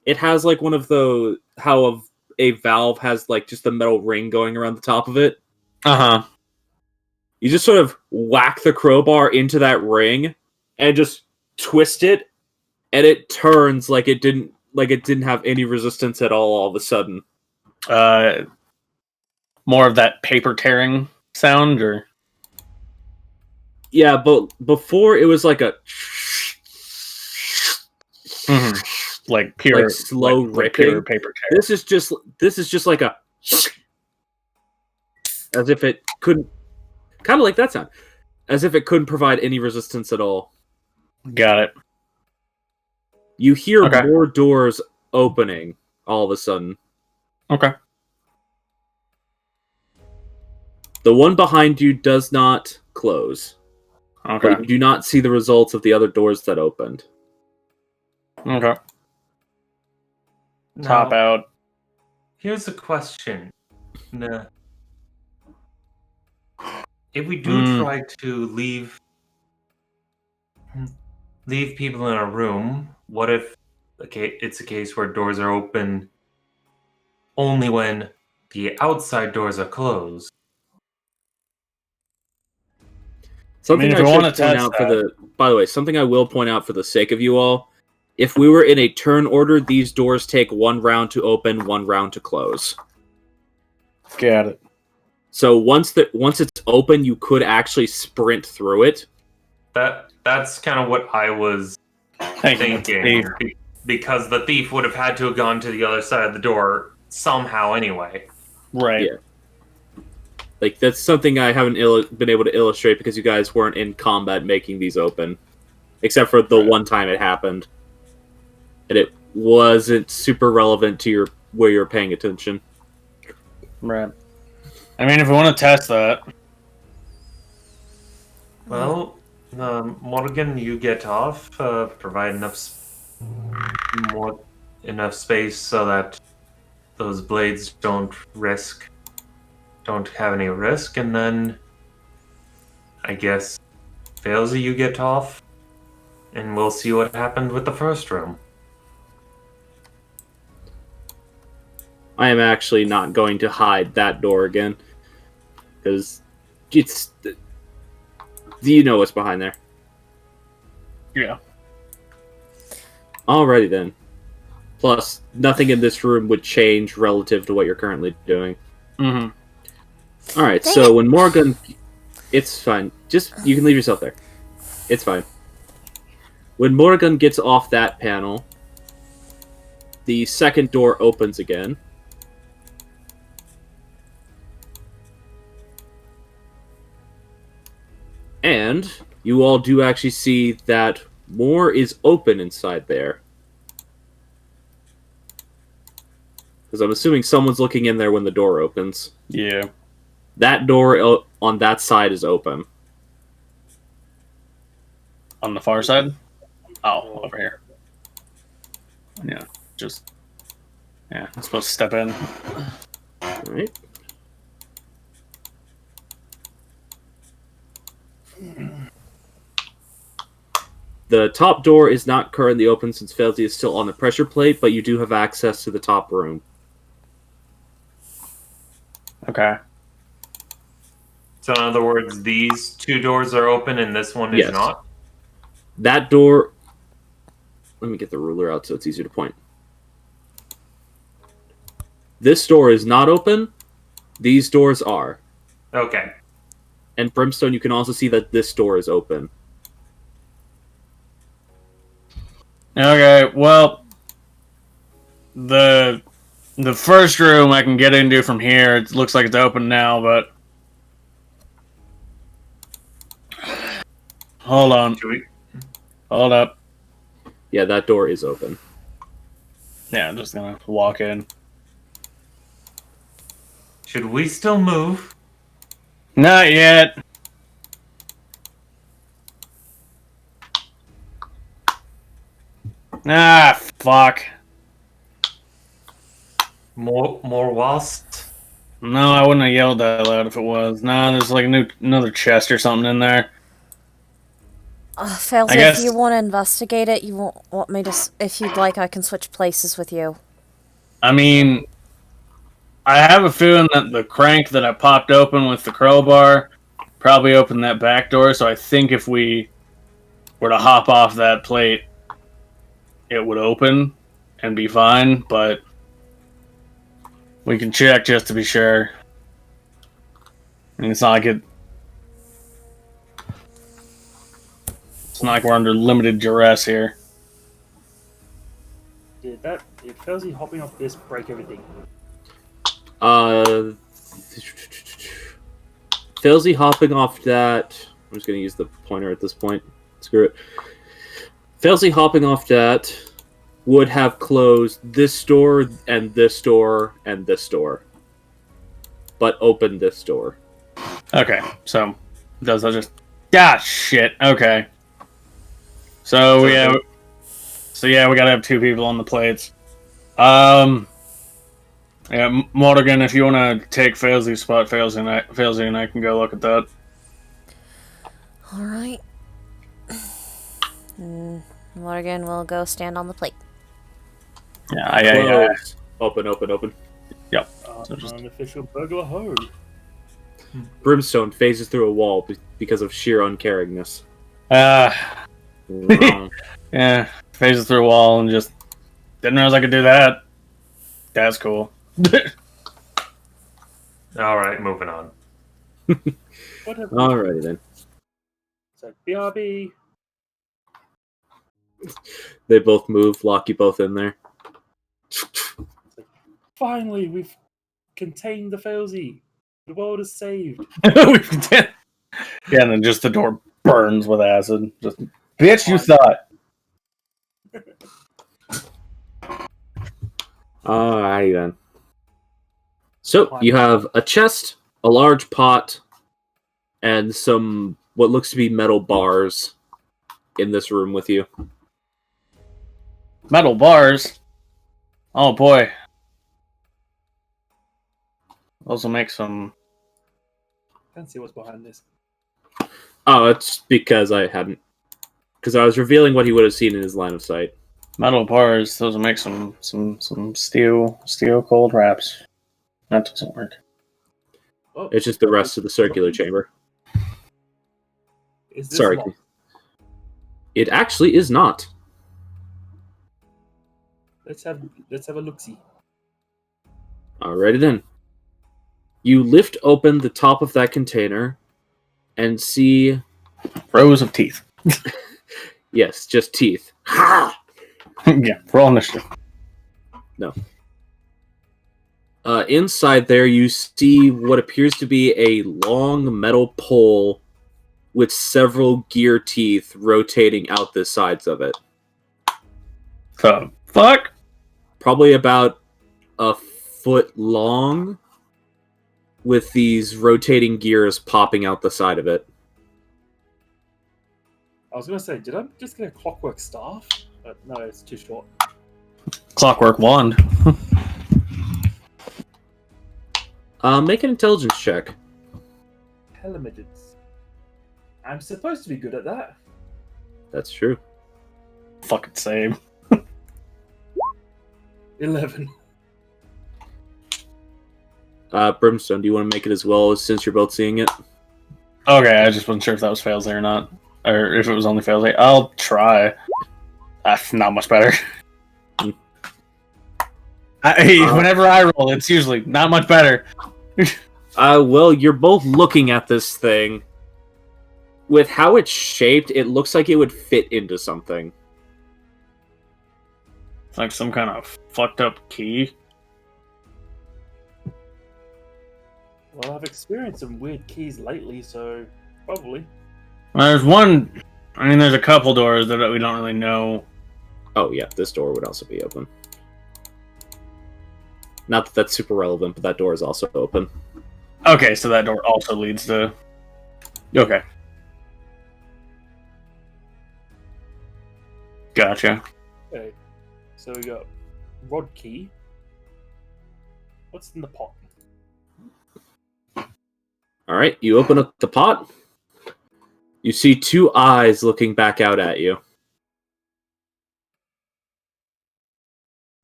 It has like one of the how a valve has like just a metal ring going around the top of it. Uh-huh. You just sort of whack the crowbar into that ring and just twist it, and it turns like it didn't have any resistance at all of a sudden. More of that paper tearing sound, or... Yeah, but before it was like a like pure, like slow like ripping. pure paper tear. This is just like a as if it couldn't, kind of like that sound, as if it couldn't provide any resistance at all. Got it. You hear Okay. more doors opening all of a sudden. Okay. The one behind you does not close. Okay. But you do not see the results of the other doors that opened. Okay. Top Now, out. Here's a question. Nah. If we do try to leave people in a room, what if it's a case where doors are open only when the outside doors are closed? Something if I you should wanna point test out that- by the way, something I will point out for the sake of you all. If we were in a turn order, these doors take 1 round to open, 1 round to close. Got it. So once it's open, you could actually sprint through it. That's kind of what I was thinking. Because the thief would have had to have gone to the other side of the door somehow anyway. Right. Yeah. Like, that's something I haven't been able to illustrate because you guys weren't in combat making these open. Except for the one time it happened. And it wasn't super relevant to where you're paying attention. Right. I mean, if we want to test that. Well, Morgan, you get off. Provide enough space so that those blades don't have any risk, and then I guess Failsy, you get off, and we'll see what happened with the first room. I am actually not going to hide that door again. Because it's... Do you know what's behind there? Yeah. Alrighty then. Plus, nothing in this room would change relative to what you're currently doing. Mm-hmm. Alright, so when Morgan... It's fine. You can leave yourself there. It's fine. When Morgan gets off that panel, the second door opens again. And you all do actually see that more is open inside there. Because I'm assuming someone's looking in there when the door opens. Yeah. That door on that side is open. On the far side? Oh, over here. Yeah, I'm supposed to step in. Alright. The top door is not currently open since Failsy is still on the pressure plate, but you do have access to the top room. Okay. So in other words, these two doors are open and this one is Yes. not? That door... Let me get the ruler out so it's easier to point. This door is not open. These doors are. Okay. And Brimstone, you can also see that this door is open. Okay, well, the first room I can get into from here, it looks like it's open now, but Hold on. Should we? Hold up. Yeah, that door is open. Yeah, I'm just gonna walk in. Should we still move? Not yet. Ah, fuck. More whilst? No, I wouldn't have yelled that loud if it was. No, there's like another chest or something in there. Failsy, I guess- if you want to investigate it, you won't want me to... If you'd like, I can switch places with you. I mean, I have a feeling that the crank that I popped open with the crowbar probably opened that back door, so I think if we were to hop off that plate, it would open and be fine, but we can check just to be sure. I mean, it's not like we're under limited duress here. Did Felzy hopping off this break everything? Felzy hopping off that. I'm just going to use the pointer at this point. Screw it. Felzy hopping off that would have closed this door and this door and this door, but opened this door. Okay, so does that just... Ah, shit. Okay. So we gotta have two people on the plates. Yeah, Morgan, if you want to take Failsy's spot, Failsy and I can go look at that. Alright. Morgan will go stand on the plate. Yeah. Open. Yep. Unofficial burglar hoe. Brimstone phases through a wall because of sheer uncaringness. Yeah, phases through a wall and just didn't realize I could do that. That's cool. All right, moving on. Whatever. Alrighty then. So BRB. They both move, lock you both in there. Finally, we've contained the Felzy. The world is saved. Yeah, and then just the door burns with acid. Just, bitch, you thought. Alrighty then. So, you have a chest, a large pot, and some what looks to be metal bars in this room with you. Metal bars? Oh boy. Those will make some... Can't see what's behind this. Oh, it's because I hadn't. Because I was revealing what he would have seen in his line of sight. Metal bars, those will make some steel cold wraps. That doesn't work. Oh, It's just the rest of the circular chamber. is this Sorry. locked? It actually is not. Let's have a look-see. Alrighty then. You lift open the top of that container and see... Rows of teeth. Yes, just teeth. Ha! Yeah, roll initiative. No. Inside there, you see what appears to be a long metal pole with several gear teeth rotating out the sides of it. The fuck? Probably about a foot long, with these rotating gears popping out the side of it. I was gonna say, did I just get a clockwork staff? But no, it's too short. Clockwork wand. Make an intelligence check. Telemidgets. I'm supposed to be good at that. That's true. Fucking same. 11. Brimstone, do you want to make it as well, since you're both seeing it? Okay, I just wasn't sure if that was Failsy or not. Or if it was only Failsy. I'll try. Not much better. Whenever I roll, it's usually not much better. Well, you're both looking at this thing. With how it's shaped, it looks like it would fit into something. It's like some kind of fucked up key. Well, I've experienced some weird keys lately, so probably. Well, there's one I mean, there's a couple doors that we don't really know. Oh yeah, this door would also be open. Not that that's super relevant, but that door is also open. Okay, so that door also leads to... Okay. Gotcha. Okay. So we got rod key. What's in the pot? Alright, you open up the pot. You see two eyes looking back out at you.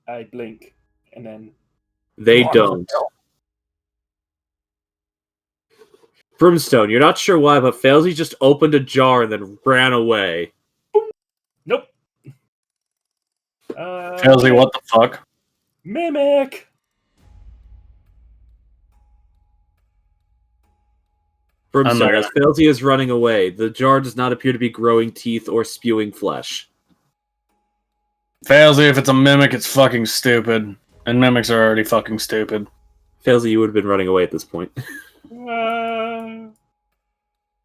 I blink, and then They don't. Brimstone, you're not sure why, but Failsy just opened a jar and then ran away. Nope. Failsy, what the fuck? Mimic. Brimstone, as Failsy is running away, the jar does not appear to be growing teeth or spewing flesh. Failsy, if it's a mimic, it's fucking stupid. And mimics are already fucking stupid. Failsy, you would have been running away at this point.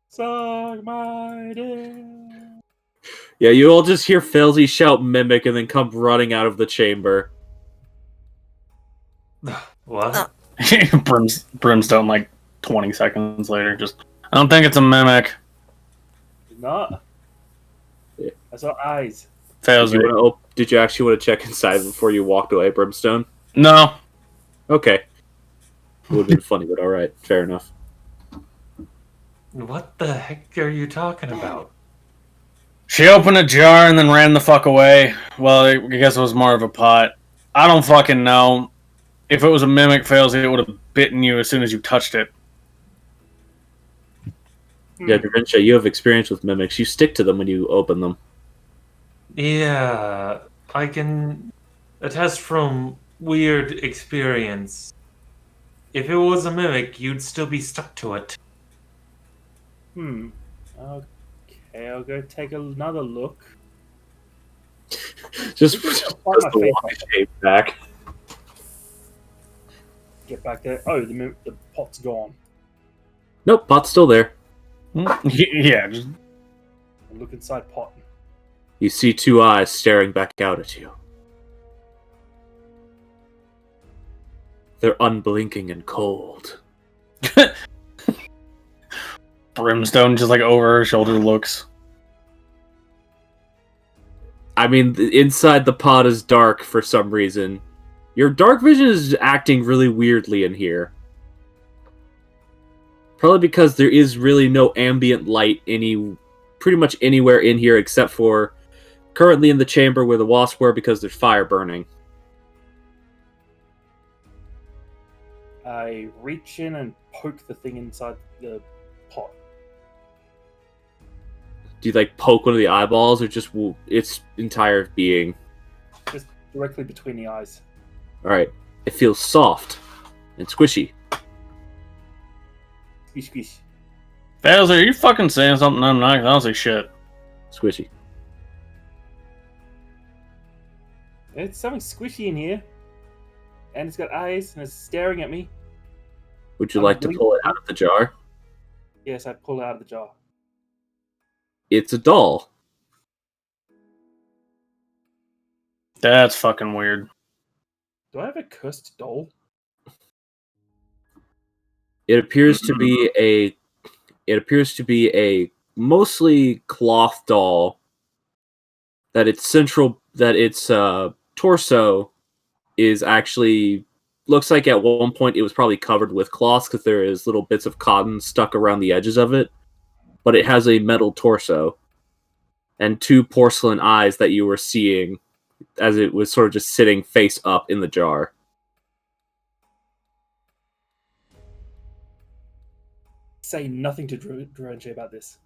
Suck my dick. Yeah, you all just hear Failsy shout mimic and then come running out of the chamber. What? Brimstone, like, 20 seconds later, just... I don't think it's a mimic. Not. Yeah. I saw eyes. Failsy. Did you actually want to check inside before you walked away, Brimstone? No. Okay. It would have been funny, but alright. Fair enough. What the heck are you talking about? She opened a jar and then ran the fuck away. Well, I guess it was more of a pot. I don't fucking know. If it was a mimic, Failsy, it would have bitten you as soon as you touched it. Yeah, Da Vinci, you have experience with mimics. You stick to them when you open them. Yeah, I can attest from weird experience. If it was a mimic, you'd still be stuck to it. Okay, I'll go take another look. just my the face walk shape back. Get back there. Oh, the pot's gone. Nope, pot's still there. Yeah, just... Look inside pot. You see two eyes staring back out at you. They're unblinking and cold. Brimstone just like over her shoulder looks. I mean, inside the pot is dark for some reason. Your dark vision is acting really weirdly in here. Probably because there is really no ambient light pretty much anywhere in here except for currently in the chamber where the wasps were because there's fire burning. I reach in and poke the thing inside the pot. Do you like poke one of the eyeballs or just its entire being? Just directly between the eyes. Alright. It feels soft and squishy. Squish, squish. Failsy, are you fucking saying something I'm not? I don't say shit. Squishy. It's something squishy in here. And it's got eyes and it's staring at me. Would you like to pull it out of the jar? Yes, I pull it out of the jar. It's a doll. That's fucking weird. Do I have a cursed doll? It appears to be a mostly cloth doll that its torso is actually looks like at one point it was probably covered with cloth because there is little bits of cotton stuck around the edges of it, but it has a metal torso and two porcelain eyes that you were seeing as it was sort of just sitting face up in the jar. Say nothing to Duranche about this.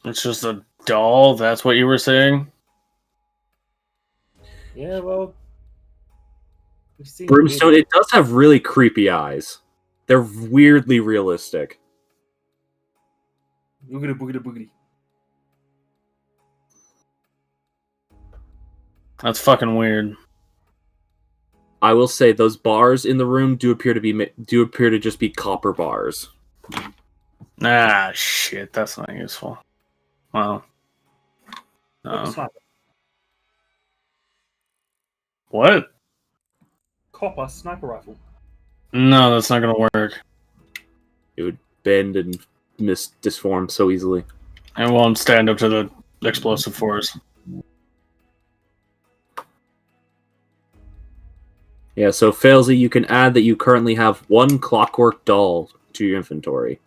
It's just a doll? That's what you were saying? Yeah, well... We've seen Brimstone, it does have really creepy eyes. They're weirdly realistic. Boogity, boogity, boogity. That's fucking weird. I will say those bars in the room do appear to just be copper bars. Ah, shit, that's not useful. Well. Sniper. What? Copper sniper rifle. No, that's not gonna work. It would bend and disform so easily. It won't stand up to the explosive force. Yeah, so Failsy, you can add that you currently have 1 clockwork doll to your inventory.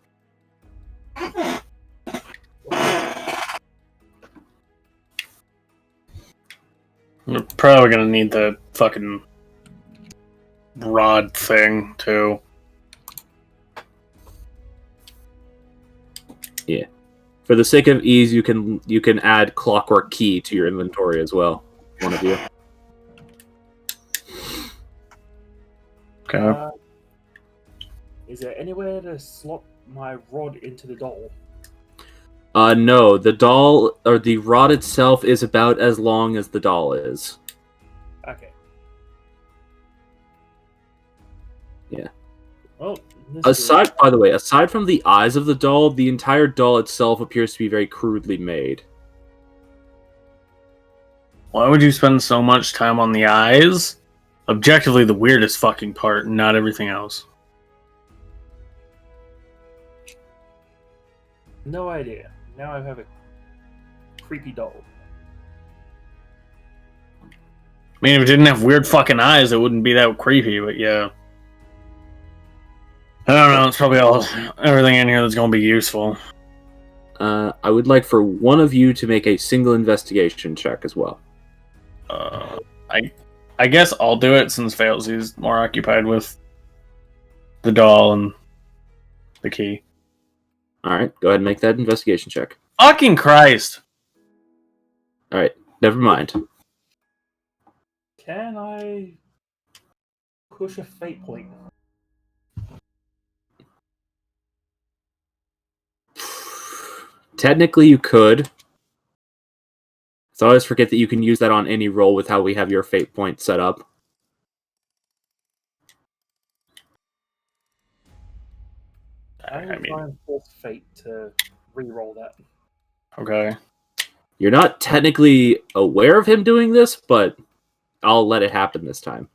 We're probably gonna need the fucking rod thing too. Yeah. For the sake of ease, you can add clockwork key to your inventory as well. One of you. Okay. Is there anywhere to slot my rod into the doll? No, the doll or the rod itself is about as long as the doll is. Okay. Yeah. Well, By the way, aside from the eyes of the doll, the entire doll itself appears to be very crudely made. Why would you spend so much time on the eyes? Objectively, the weirdest fucking part, not everything else. No idea. Now I have a creepy doll. I mean, if it didn't have weird fucking eyes, it wouldn't be that creepy, but yeah. I don't know, it's probably everything in here that's gonna be useful. I would like for one of you to make a single investigation check as well. I guess I'll do it since Failsy's more occupied with the doll and the key. Alright, go ahead and make that investigation check. Fucking Christ! Alright, never mind. Can I push a fate point? Technically, you could. So I always forget that you can use that on any roll with how we have your fate point set up. I will try and force fate to re-roll that. Okay. You're not technically aware of him doing this, but I'll let it happen this time.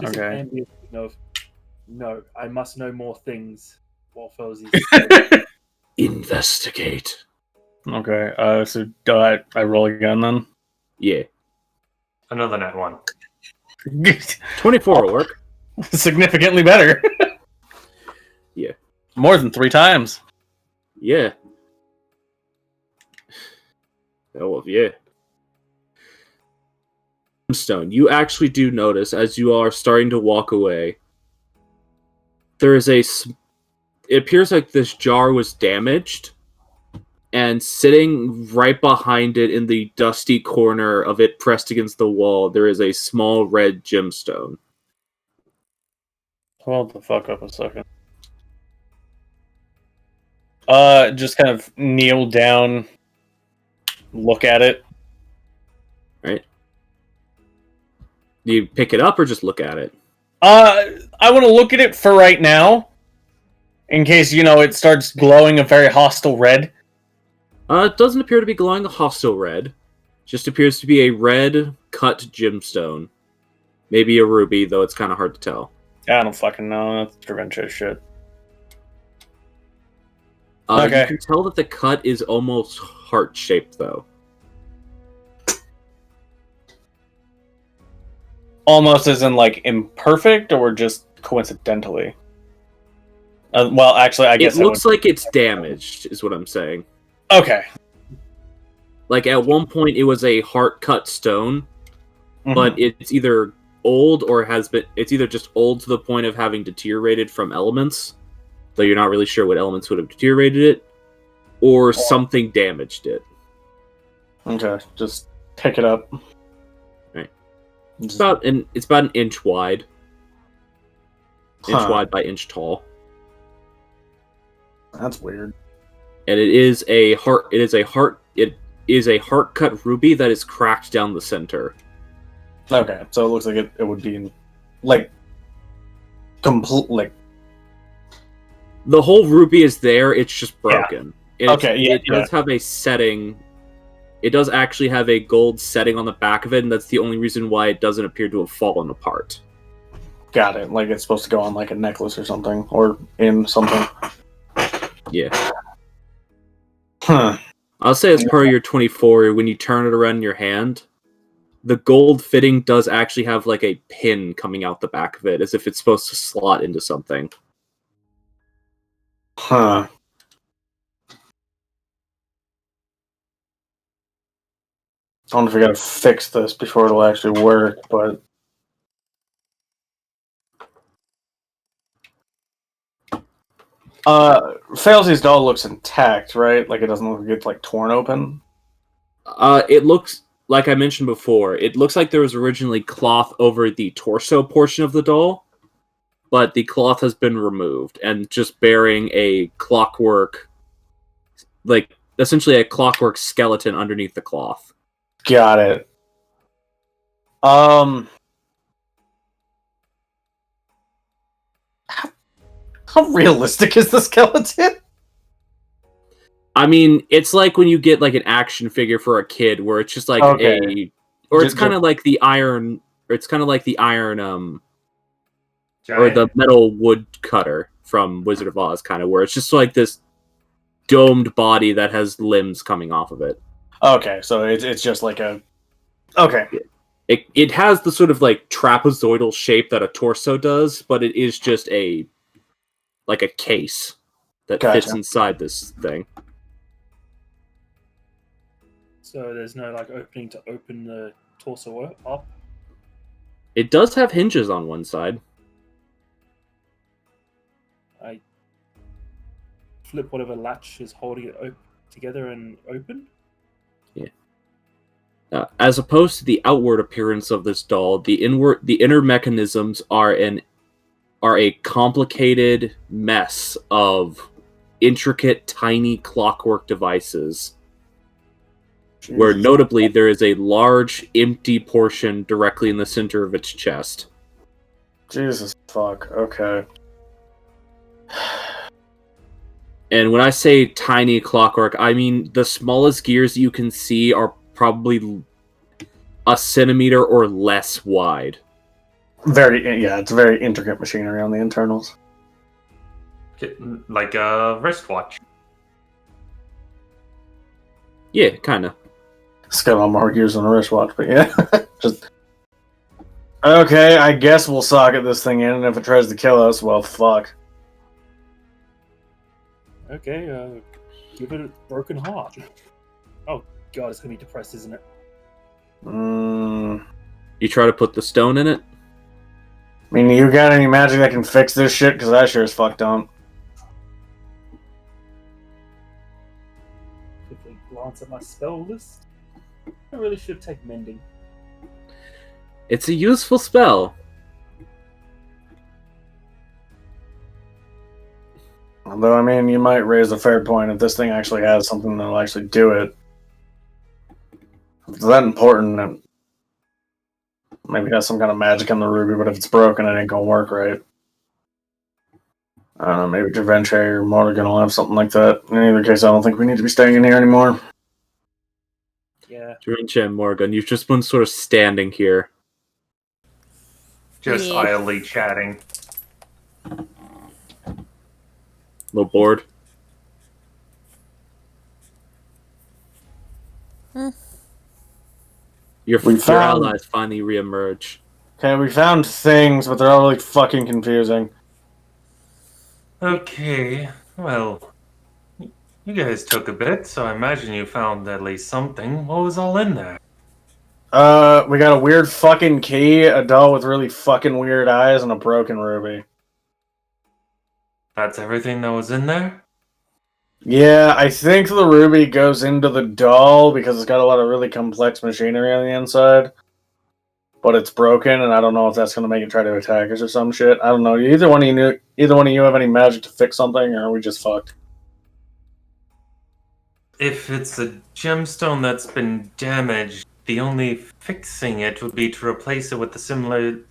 Just Okay. an ambient thing of, no, I must know more things while Fozzy's Investigate. Okay, so do I roll again then? Yeah. Another net one. 24 will work. Significantly better. Yeah. More than 3 times. Yeah. Oh, yeah. Gemstone, you actually do notice as you are starting to walk away, there is it appears like this jar was damaged, and sitting right behind it in the dusty corner of it pressed against the wall, there is a small red gemstone. Hold the fuck up a second. Just kind of kneel down, look at it. Right? Do you pick it up or just look at it? I want to look at it for right now, in case, it starts glowing a very hostile red. It doesn't appear to be glowing a hostile red. Just appears to be a red cut gemstone. Maybe a ruby, though it's kind of hard to tell. I don't fucking know. That's Treventure shit. Okay. You can tell that the cut is almost heart-shaped, though. Almost as in, imperfect, or just coincidentally? Well, actually, I guess it looks like it's damaged, is what I'm saying. Okay. Like, at one point, it was a heart-cut stone, but it's either old or it's either just old to the point of having deteriorated from elements, though you're not really sure what elements would have deteriorated it, or something damaged it. Okay, just pick it up. Right. It's about an inch wide. Inch wide by inch tall. That's weird. And it is a heart cut ruby that is cracked down the center. Okay, so it looks like it would be The whole ruby is there, it's just broken. Okay, it does have a setting. It does actually have a gold setting on the back of it, and that's the only reason why it doesn't appear to have fallen apart. Got it. Like it's supposed to go on like a necklace or something, or in something. Yeah. Huh. I'll say as part of your 24, when you turn it around in your hand, the gold fitting does actually have like a pin coming out the back of it, as if it's supposed to slot into something. Huh. I wonder if we gotta fix this before it'll actually work, but... Failsy's doll looks intact, right? Like it doesn't look like it's like torn open? It looks, like I mentioned before, it looks like there was originally cloth over the torso portion of the doll, but the cloth has been removed and just bearing a clockwork, like, essentially a clockwork skeleton underneath the cloth. Got it. How realistic is the skeleton? I mean, it's like when you get like an action figure for a kid, where it's just like it's kind of like the iron, or it's kind of like the iron, or the metal woodcutter from Wizard of Oz, kind of, where it's just like this domed body that has limbs coming off of it. Okay, so it's just like a... Okay. It has the sort of like trapezoidal shape that a torso does, but it is just a case that fits inside this thing. So there's no like opening to open the torso up? It does have hinges on one side. I flip whatever latch is holding it together and open? Yeah. As opposed to the outward appearance of this doll, the inner mechanisms are a complicated mess of intricate, tiny clockwork devices. Jesus. Where notably there is a large, empty portion directly in the center of its chest. Jesus fuck. Okay. And when I say tiny clockwork, I mean the smallest gears you can see are probably a centimeter or less wide. It's very intricate machinery on the internals. Like a wristwatch. Yeah, kind of. It's got a lot more gears than a wristwatch, but yeah. Just... Okay, I guess we'll socket this thing in, and if it tries to kill us, well, fuck. Okay, give it a broken heart. Oh god, it's gonna be depressed, isn't it? You try to put the stone in it? I mean, you got any magic that can fix this shit? Because I sure as fuck don't. Quickly glance at my spell list. I really should take mending. It's a useful spell. Although, I mean, you might raise a fair point if this thing actually has something that'll actually do it. If it's that important, then maybe it has some kind of magic on the ruby, but if it's broken, it ain't gonna work right. I don't know, maybe Javentre or Morgan will have something like that. In either case, I don't think we need to be staying in here anymore. Yeah. Javentre and Morgan, you've just been sort of standing here. Just idly chatting. A little bored. Your allies finally reemerge. Okay, we found things, but they're all really fucking confusing. Okay, well, you guys took a bit, so I imagine you found at least something. What was all in there? We got a weird fucking key, a doll with really fucking weird eyes, and a broken ruby. That's everything that was in there? Yeah, I think the ruby goes into the doll because it's got a lot of really complex machinery on the inside. But it's broken, and I don't know if that's going to make it try to attack us or some shit. I don't know. Either one of you have any magic to fix something, or are we just fucked? If it's a gemstone that's been damaged, the only fixing it would be to replace it with a similarly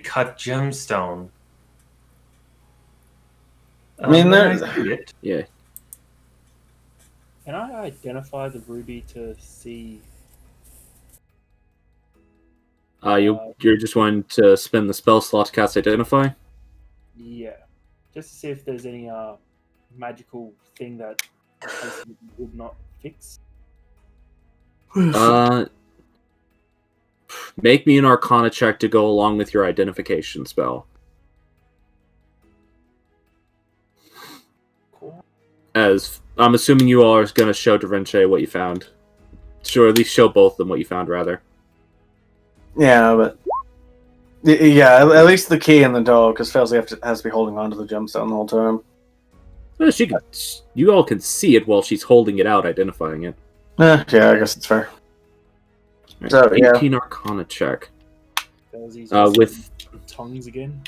cut gemstone. I mean, may I there- see it? Yeah. Can I identify the ruby to see? You're just wanting to spend the spell slot to cast Identify? Yeah, just to see if there's any magical thing that placement would not fix. Make me an Arcana check to go along with your identification spell. Cool. As I'm assuming you all are going to show Da Vinci what you found. Sure, at least show both of them what you found, rather. yeah, but yeah, at least the key and the door, because Felsi has to be holding on to the gemstone the whole time. Well, you all can see it while she's holding it out, identifying it. Yeah, I guess it's fair. Right, So, yeah. 18 Arcana check. With With tongues again.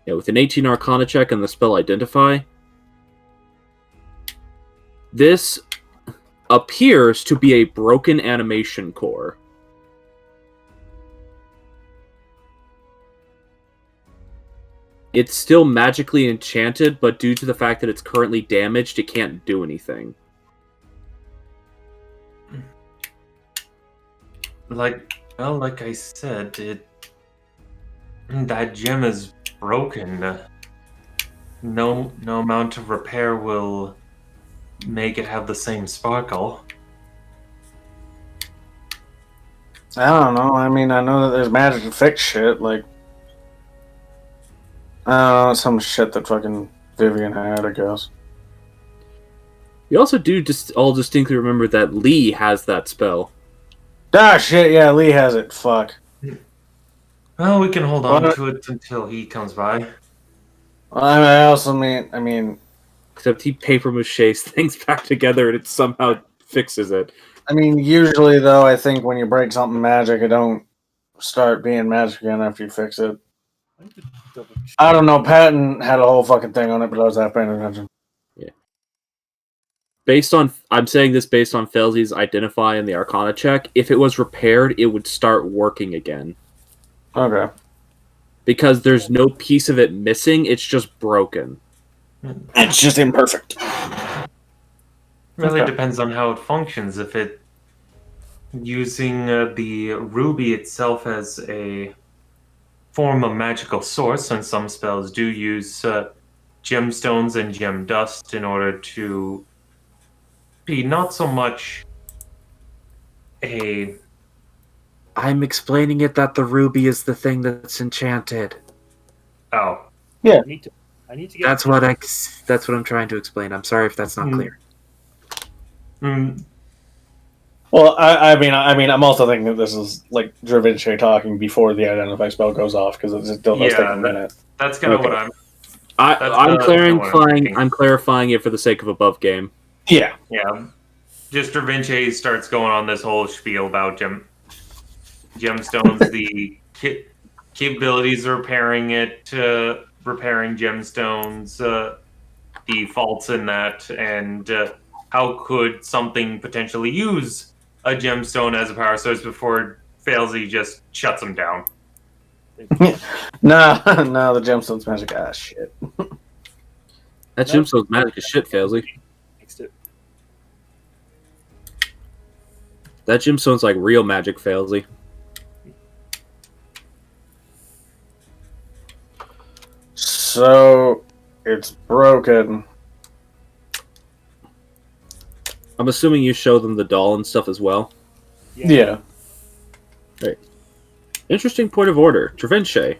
with an 18 Arcana check and the spell Identify, this appears to be a broken animation core. It's still magically enchanted, but due to the fact that it's currently damaged, it can't do anything. Like I said, that gem is broken. No amount of repair will make it have the same sparkle. I don't know. I mean, I know that there's magic to fix shit, like I don't know, some shit that fucking Vivian had, I guess. You also do just all distinctly remember that Lee has that spell. Ah, shit, yeah, Lee has it. Fuck. Well, we can hold on What? to it until he comes by. I also mean, Except he paper maches things back together and it somehow fixes it. usually though, I think when you break something magic, it don't start being magic again after you fix it. I need to double check. I don't know. Patton had a whole fucking thing on it, but I was half paying attention. I'm saying this based on Felsi's Identify and the Arcana check. If it was repaired, it would start working again. Okay. Because there's no piece of it missing, it's just broken. It's just imperfect. Really Okay. depends on how it functions. If it using the ruby itself as a form of magical source, and some spells do use gemstones and gem dust in order to be not so much a I'm explaining it that the ruby is the thing that's enchanted. oh I need to get. That's what I'm trying to explain. I'm sorry if that's not clear. Well, I mean, I'm also thinking that this is like Da Vinci talking before the identify spell goes off because it still does take a minute. that's kind of Okay. what I'm I'm what I'm thinking. clarifying it for the sake of above game. Yeah. Just Da Vinci starts going on this whole spiel about gemstones, the capabilities of repairing it, repairing gemstones, the faults in that, and how could something potentially use a gemstone as a power source before Failsy just shuts him down. No, the gemstone's magic. Ah, shit. That gemstone's magic as shit, Failsy. Fixed it. That gemstone's like real magic, Failsy. So it's broken. I'm assuming you show them the doll and stuff as well. Yeah. Interesting point of order. Da Vinci.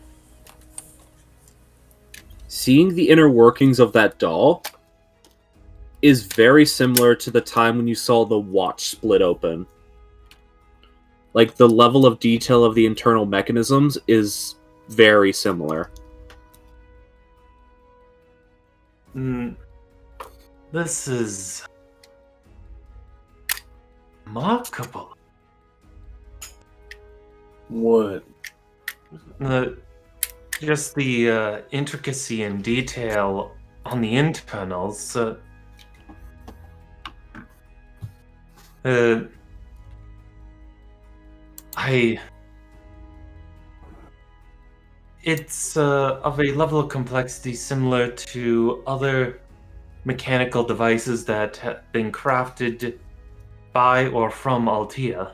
Seeing the inner workings of that doll is very similar to the time when you saw the watch split open. Like, the level of detail of the internal mechanisms is very similar. This is remarkable. What? Just the intricacy and detail on the internals. It's of a level of complexity similar to other mechanical devices that have been crafted by or from Altea.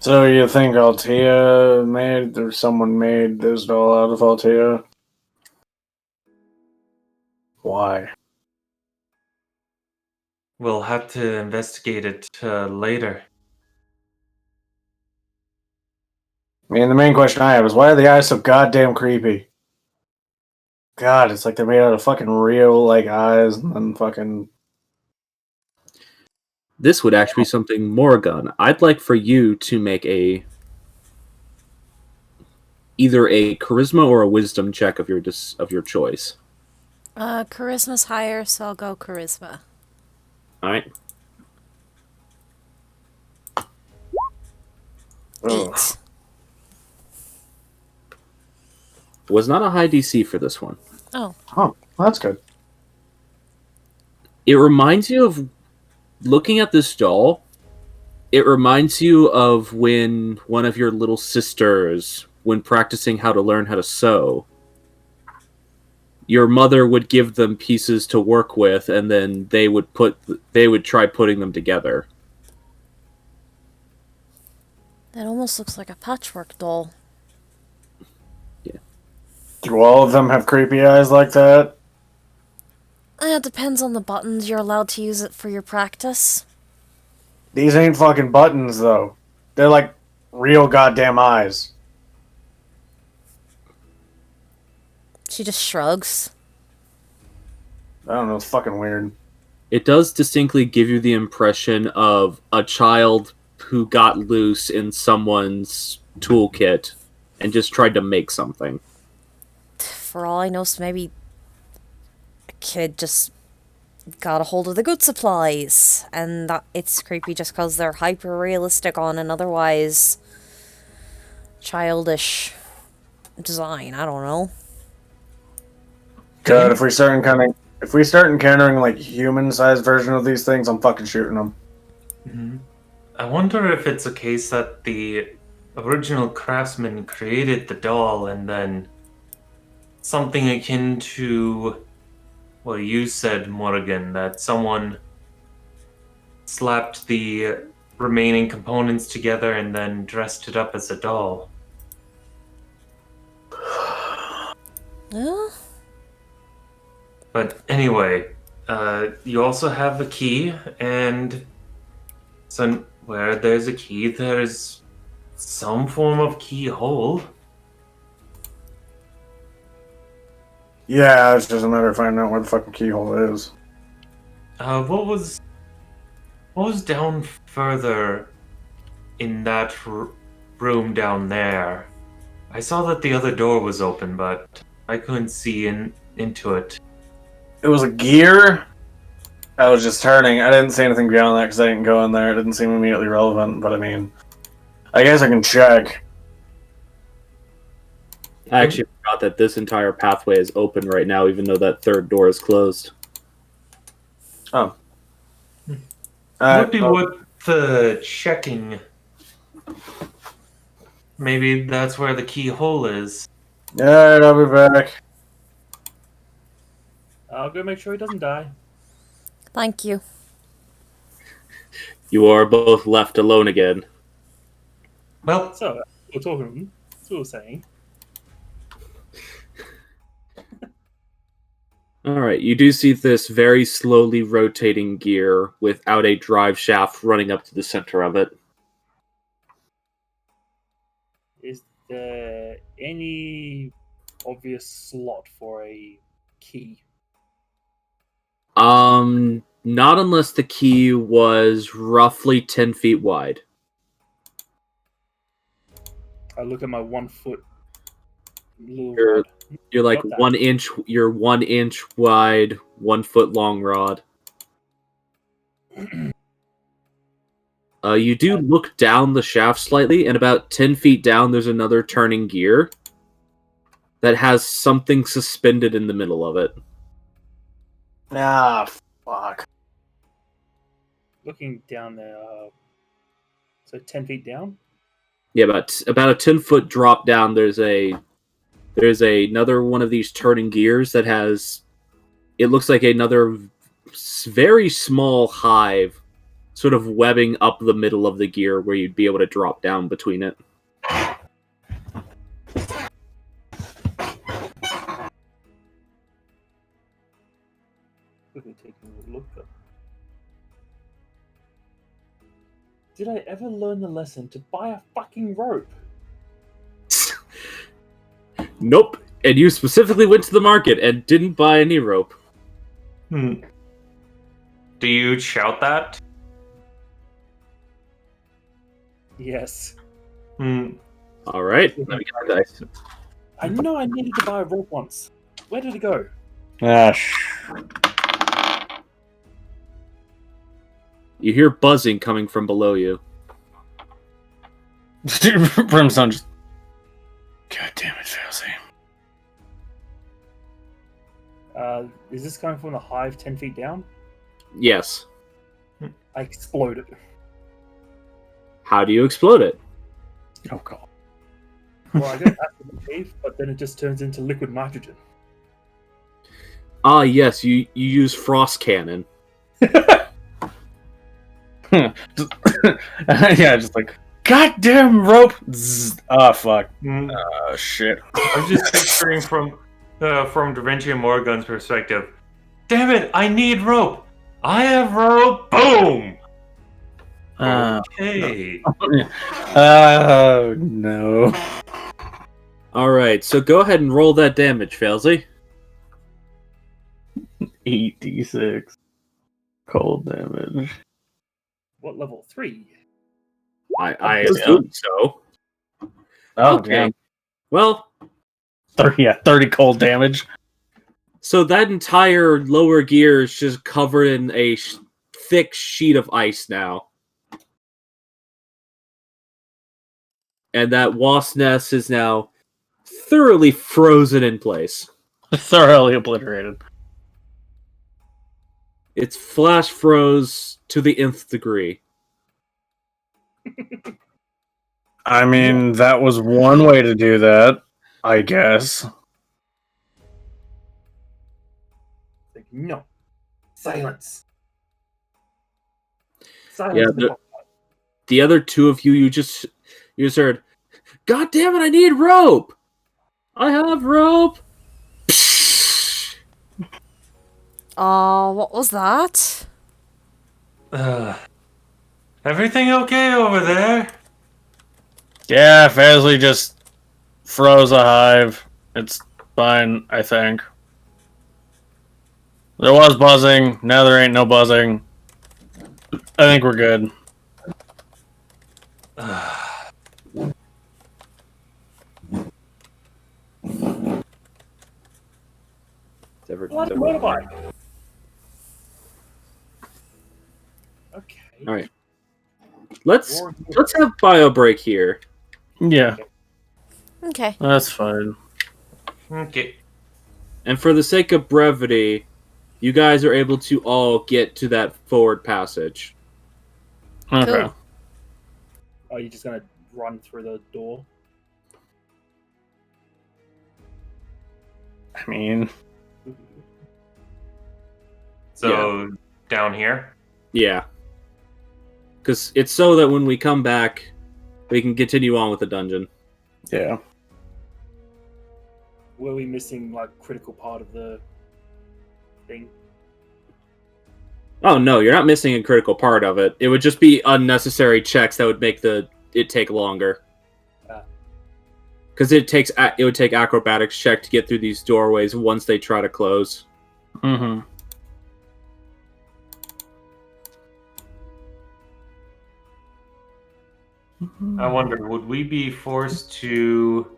So you think Altea made, or someone made this doll out of Altea? Why? We'll have to investigate it later. I mean, the main question I have is why are the eyes so goddamn creepy? God, it's like they're made out of fucking real, like, eyes and then fucking... This would actually be something Morgan. I'd like for you to make either a charisma or a wisdom check of your choice. Charisma's higher, so I'll go charisma. All right. 8. Was not a high DC for this one. Oh. Oh, that's good. It reminds you of looking at this doll. It reminds you of when one of your little sisters, when practicing how to learn how to sew, your mother would give them pieces to work with, and then they would try putting them together. That almost looks like a patchwork doll. Do all of them have creepy eyes like that? It depends on the buttons. You're allowed to use it for your practice. These ain't fucking buttons, though. They're like real goddamn eyes. She just shrugs. I don't know, it's fucking weird. It does distinctly give you the impression of a child who got loose in someone's toolkit and just tried to make something. For all I know, so maybe a kid just got a hold of the good supplies, and that it's creepy just because they're hyper realistic on an otherwise childish design. I don't know. God, if we start encountering like human-sized version of these things, I'm fucking shooting them. Mm-hmm. I wonder if it's a case that the original craftsman created the doll and then something akin to what you said, Morgan, that someone slapped the remaining components together and then dressed it up as a doll. Yeah? But anyway, you also have a key, and so where there's a key, there's some form of keyhole. Yeah, it's just a matter of finding out where the fucking keyhole is. What was down further in that room down there? I saw that the other door was open, but I couldn't see into it. It was a gear. I was just turning. I didn't see anything beyond that because I didn't go in there. It didn't seem immediately relevant, but I mean, I guess I can check. I actually forgot that this entire pathway is open right now, even though that third door is closed. Oh. Would be worth checking. Maybe that's where the keyhole is. Alright, I'll be back. I'll go make sure he doesn't die. Thank you. You are both left alone again. Well, So, we're talking. That's what we're saying. Alright, you do see this very slowly rotating gear without a drive shaft running up to the center of it. Is there any obvious slot for a key? Not unless the key was roughly 10 feet wide. I look at my 1 foot little You're- rod. You're like Got that. 1 inch, you're 1 inch wide, 1 foot long rod. You do look down the shaft slightly, and about 10 feet down, there's another turning gear that has something suspended in the middle of it. Ah, fuck. Looking down there. So 10 feet down? Yeah, about a 10-foot drop down. There's another one of these turning gears that has. It looks like another very small hive, sort of webbing up the middle of the gear where you'd be able to drop down between it. Quickly taking a look up. Did I ever learn the lesson to buy a fucking rope? Nope. And you specifically went to the market and didn't buy any rope. Do you shout that? Yes. All right. Let me get the dice. I know I needed to buy a rope once. Where did it go? You hear buzzing coming from below you. Brimstone just... God damn it, Falsey. Is this coming from the hive 10 feet down? Yes. I exploded. How do you explode it? Oh, God. Well, I got acid wave, but then it just turns into liquid nitrogen. Ah, yes. You use frost cannon. Yeah, just like, goddamn rope. Zzz. Oh, fuck. Oh, shit. I'm just picturing from Da Vinci and Morgan's perspective. Damn it! I need rope. I have rope. Boom. Okay. Oh, no. All right. So go ahead and roll that damage, Falsey. 8d6 cold damage. What level? 3? I assume so. Oh, Okay. damn. Well, 30 cold damage. so that entire lower gear is just covered in a thick sheet of ice now. And that wasp nest is now thoroughly frozen in place. Thoroughly obliterated. It's flash froze to the nth degree. I mean, that was one way to do that, I guess. Like, no. Silence. Yeah, the other two of you just heard, God damn it, I need rope! I have rope! Oh, what was that? Everything okay over there? Yeah, Fazley just froze a hive. It's fine, I think. There was buzzing. Now there ain't no buzzing. I think we're good. Bloody motorbike. Okay. All right. Let's have bio break here. Yeah, Okay. that's fine. Okay. And for the sake of brevity, you guys are able to all get to that forward passage. Okay. Cool. Are you just gonna run through the door? I mean, So down here. Yeah. Because it's so that when we come back, we can continue on with the dungeon. yeah. Were we missing like critical part of the thing? Oh no, you're not missing a critical part of it. It would just be unnecessary checks that would make it take longer. Because it would take Acrobatics Check to get through these doorways once they try to close. Mm-hmm. I wonder, would we be forced to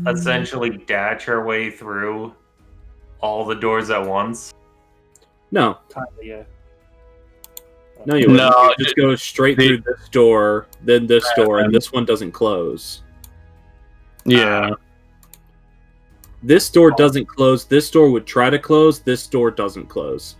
essentially dash our way through all the doors at once? No. Kinda, yeah. No, you wouldn't. No, You just go straight through this door, then this door, and this one doesn't close. Yeah. This door doesn't close. This door would try to close. This door doesn't close.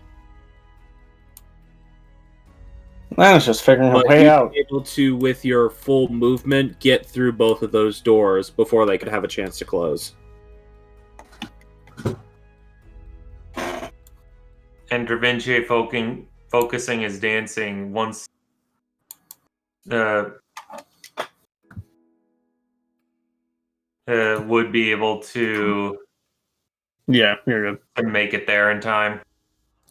That's just figuring a But way you'd out. be able to, with your full movement, get through both of those doors before they could have a chance to close. And Da Vinci focusing his dancing once would be able to Yeah, you're good. make it there in time.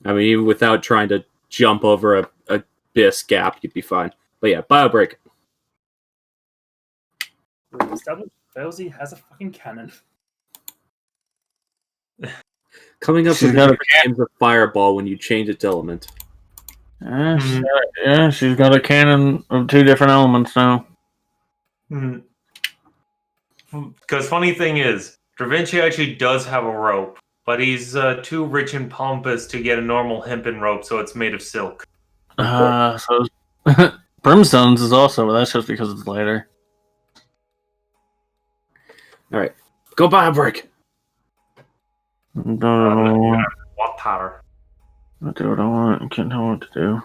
I mean, even without trying to jump over a abyss gap, you'd be fine. But yeah, bio break. We've established Failsy has a fucking cannon. Coming up She's with got the a different names of fireball when you change its element. Yeah, she's got a cannon of 2 different elements now. Because funny thing is, Da Vinci actually does have a rope, but he's too rich and pompous to get a normal hempen rope, so it's made of silk. So Brimstone's is also, but that's just because it's later. Alright. Go bio break! What powder? I do what I want. I can't tell what to do.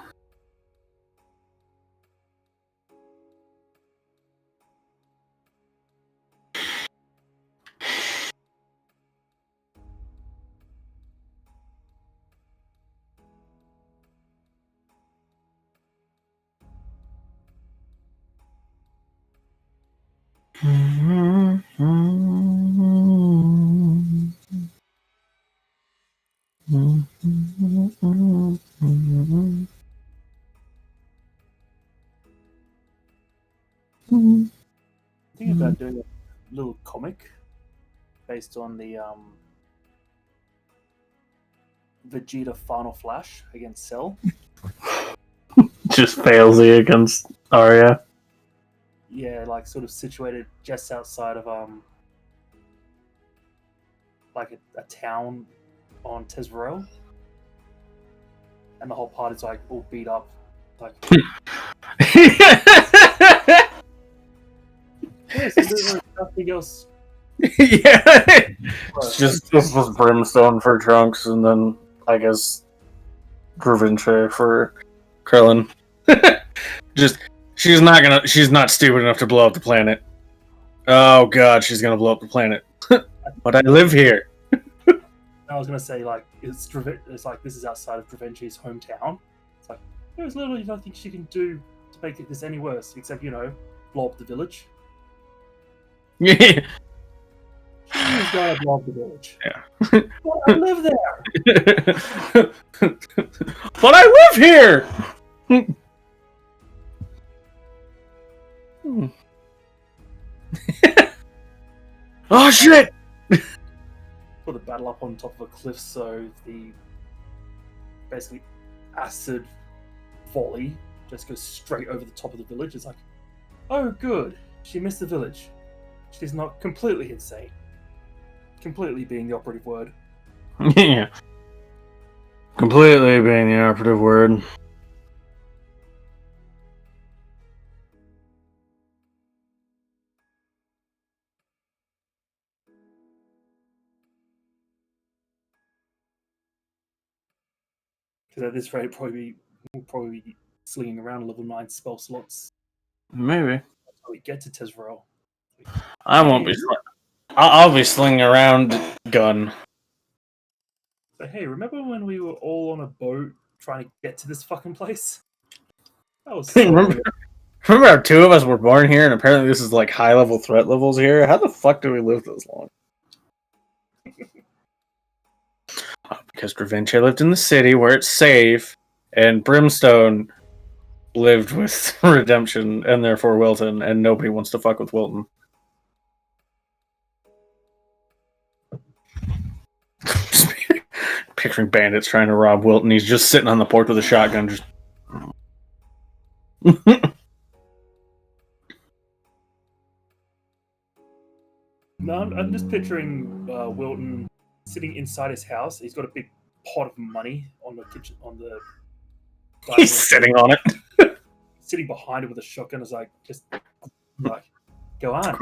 Thinking about doing a little comic based on the Vegeta Final Flash against Cell. Just Failsy against Arya. Yeah, like sort of situated just outside of like a town on Tesverell. And the whole party's like all beat up. Like yes, there's nothing else. Yeah. It's just this was Brimstone for Trunks, and then I guess Gravinche for Krillin. Just she's not stupid enough to blow up the planet. Oh god, she's gonna blow up the planet. But I live here. I was gonna say like it's like this is outside of Dravenchi's hometown. It's like there's literally nothing she can do to make this any worse, except blow up the village. Yeah. She's gonna blow up the village. Yeah. Well, I live there. But I live here. Oh shit! Put the battle up on top of a cliff, so the basically acid volley just goes straight over the top of the village. It's like, oh good, she missed the village. She's not completely insane. Completely being the operative word. Yeah. Completely being the operative word. Because at this rate, we'll probably be slinging around level 9 spell slots Maybe. until we get to Tesverell. I won't be. I'll be slinging around gun. So hey, remember when we were all on a boat trying to get to this fucking place? That was so Remember how 2 of us were born here, and apparently this is like high level threat levels here. How the fuck do we live this long? Because Gravinche lived in the city where it's safe, and Brimstone lived with Redemption and therefore Wilton, and nobody wants to fuck with Wilton. Picturing bandits trying to rob Wilton. He's just sitting on the porch with a shotgun. Just. No, I'm just picturing Wilton sitting inside his house. He's got a big pot of money on the kitchen, on the. He's sitting on it. Sitting behind it with a shotgun. Is like just like, go on.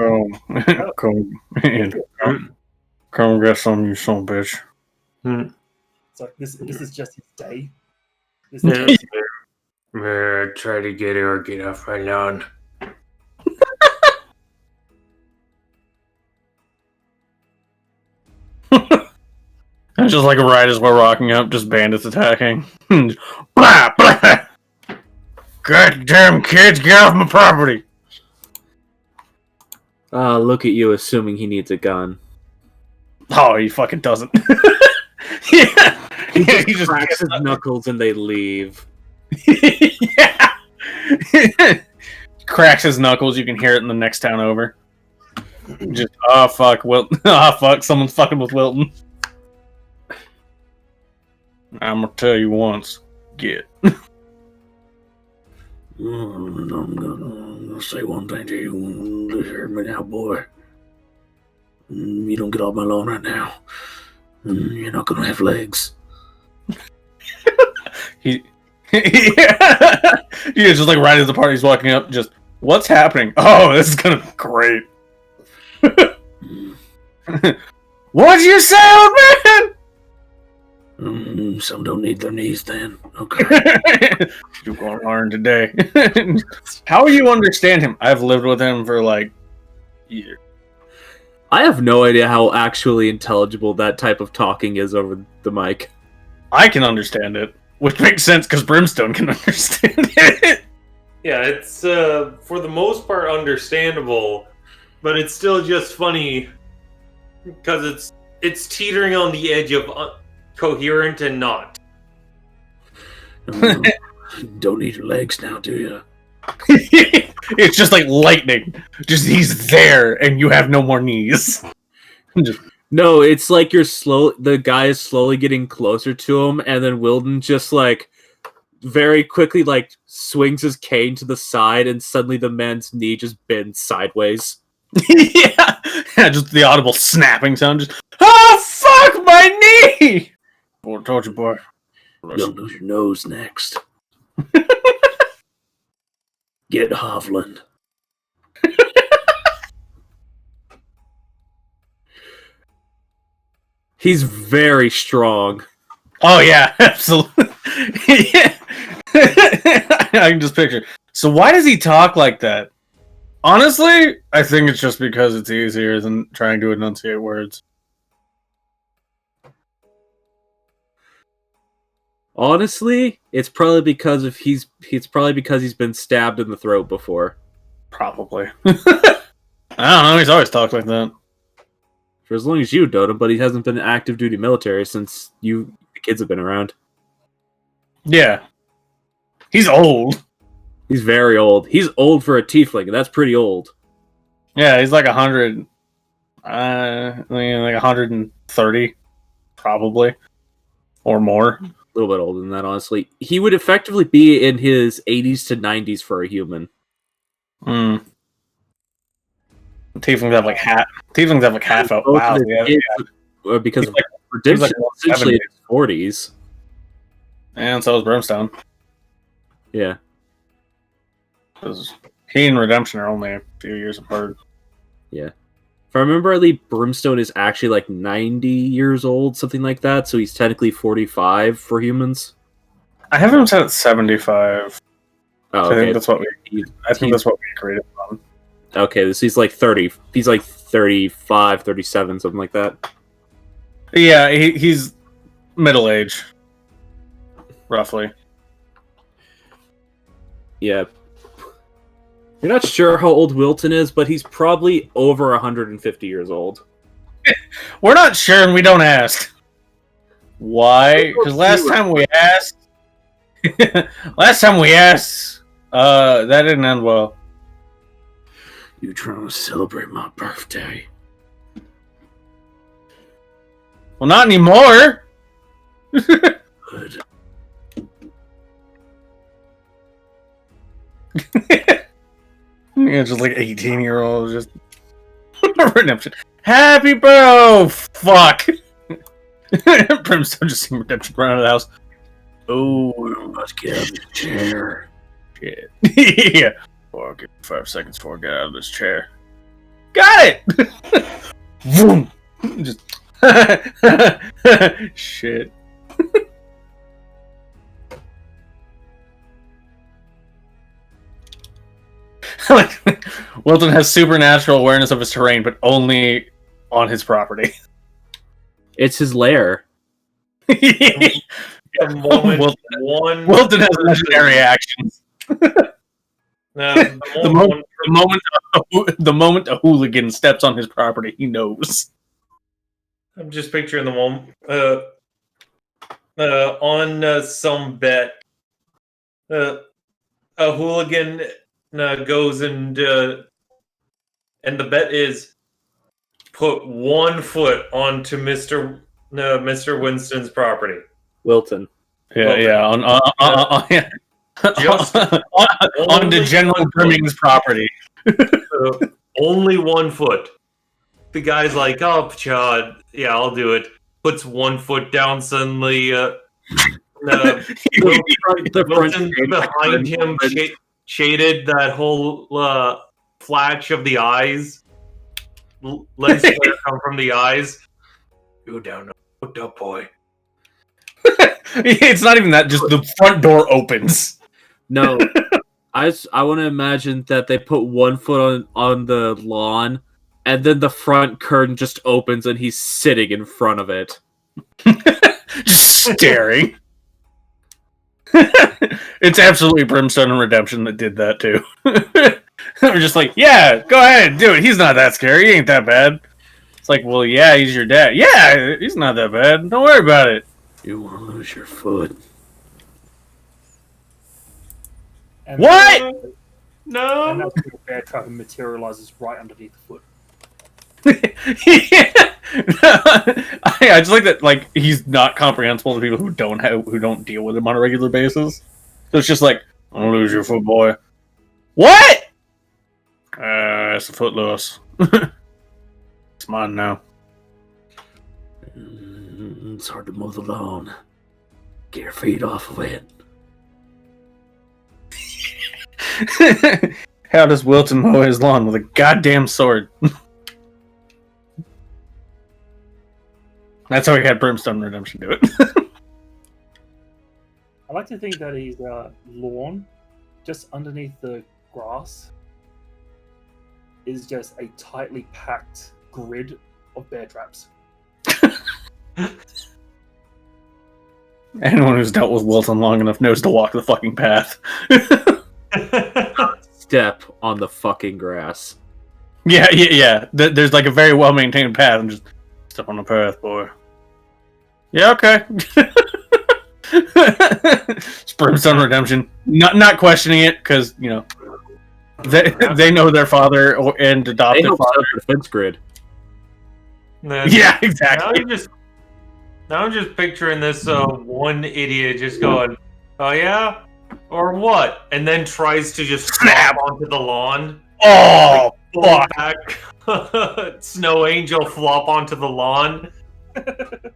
Come get some, you son of a bitch. It's like this is just his day. This Yeah. Try to get her, get off my lawn. And just like right as we're walking up, just bandits attacking. Blah, blah. Goddamn kids, get off my property! Look at you assuming he needs a gun. Oh, he fucking doesn't. Yeah. He Yeah, just cracks his knuckles and they leave. Yeah. Cracks his knuckles, you can hear it in the next town over. Just, oh fuck, Wilton. Oh fuck, someone's fucking with Wilton. I'm gonna tell you once. Get. I'm gonna say one thing to you. Hear me now, boy. You don't get off my lawn right now. You're not gonna have legs. Yeah, just like right as the party's walking up, just, what's happening? Oh, this is gonna be great. What'd you say, old man? Some don't need their knees then. Okay. You're going to learn today. How do you understand him? I've lived with him for like years. I have no idea how actually intelligible that type of talking is over the mic. I can understand it, which makes sense because Brimstone can understand it. Yeah, it's for the most part understandable, but it's still just funny because it's teetering on the edge of coherent and not. Don't need your legs now, do you? It's just like lightning. Just he's there, and you have no more knees. Just, No, it's like the guy is slowly getting closer to him, and then Wilden just like very quickly like swings his cane to the side, and suddenly the man's knee just bends sideways. yeah, just the audible snapping sound. Just, oh fuck my knee! Boy, told you, boy. You'll lose your nose next. Get Hovland. He's very strong. Oh yeah, absolutely. Yeah. I can just picture. So why does he talk like that? Honestly, I think it's just because it's easier than trying to enunciate words. Honestly, it's probably because he's been stabbed in the throat before. Probably. I don't know. He's always talked like that. For as long as you've known him, but he hasn't been in active duty military since the kids have been around. Yeah. He's old. He's very old. He's old for a tiefling, and that's pretty old. Yeah, he's like 100. Like 130, probably, or more. A little bit older than that, honestly. He would effectively be in his 80s to 90s for a human. Hmm. Tieflings have like half. Tieflings have like half a. Both Wow. of his Yeah, kids, because He's like- redemption like is essentially 70. in his 40s. and so is Brimstone. Yeah. Because he and Redemption are only a few years apart. If I remember rightly, Brimstone is actually like 90 years old, something like that, so he's technically 45 for humans. I have him set at 75. Oh, I okay. think that's what we. I think that's what we agreed upon. Okay, so he's like 30. He's like 35, 37, something like that. Yeah, he's middle age, roughly. Yeah. You're not sure how old Wilton is, but he's probably over 150 years old. We're not sure, and we don't ask. Why? Because last time we asked, that didn't end well. You trying to celebrate my birthday? Well, not anymore. Good. Yeah, just like 18-year-old, just Redemption. Happy bro! Fuck. Brimstone just seen Redemption run out of the house. Oh, Let's get out of this chair. shit. Yeah. Well, I'll give you 5 seconds before I get out of this chair. Got it! Vroom! Just. Shit. Like, Wilton has supernatural awareness of his terrain, but only on his property. It's his lair. The moment Wilton has legendary actions. the moment a hooligan steps on his property, he knows. I'm just picturing the moment on some bet. A hooligan goes and the bet is put 1 foot onto Mr. Winston's property. Wilton. Yeah. Just onto General Brimming's property. Only 1 foot. The guy's like, "Oh, Chad, yeah, I'll do it." Puts 1 foot down. Suddenly, Wilson behind him shaded that whole flash of the eyes. Lens flare come from the eyes. Go down, hooked up, boy. It's not even that; just the front door opens. No, I want to imagine that they put 1 foot on the lawn, and then the front curtain just opens, and he's sitting in front of it, just staring. It's absolutely Brimstone and Redemption that did that too. They're just like, yeah, go ahead, do it. He's not that scary. He ain't that bad. It's like, well, yeah, he's your dad. Yeah, he's not that bad. Don't worry about it. You want to lose your foot. And What? No. And that's when the bear trap materializes right underneath the foot. I just like that. Like, he's not comprehensible to people who don't deal with him on a regular basis. So it's just like, "Don't lose your foot, boy." What? It's a foot loss. It's mine now. It's hard to mow the lawn. Get your feet off of it. How does Wilton mow his lawn with a goddamn sword? That's how he had Brimstone Redemption do it. I like to think that his lawn, just underneath the grass, is just a tightly packed grid of bear traps. Anyone who's dealt with Wilton long enough knows to walk the fucking path. Step on the fucking grass. Yeah. There's like a very well maintained path, and just step on the path, boy. Yeah, okay. It's Brimstone Redemption. Not questioning it, because, you know, they know their father and adopted They help father. set the defense grid. Yeah, exactly. Now I'm just picturing this one idiot just going, "Oh yeah, or what?" and then tries to just snap onto the lawn. Oh, fuck. Back. Snow Angel flop onto the lawn. Call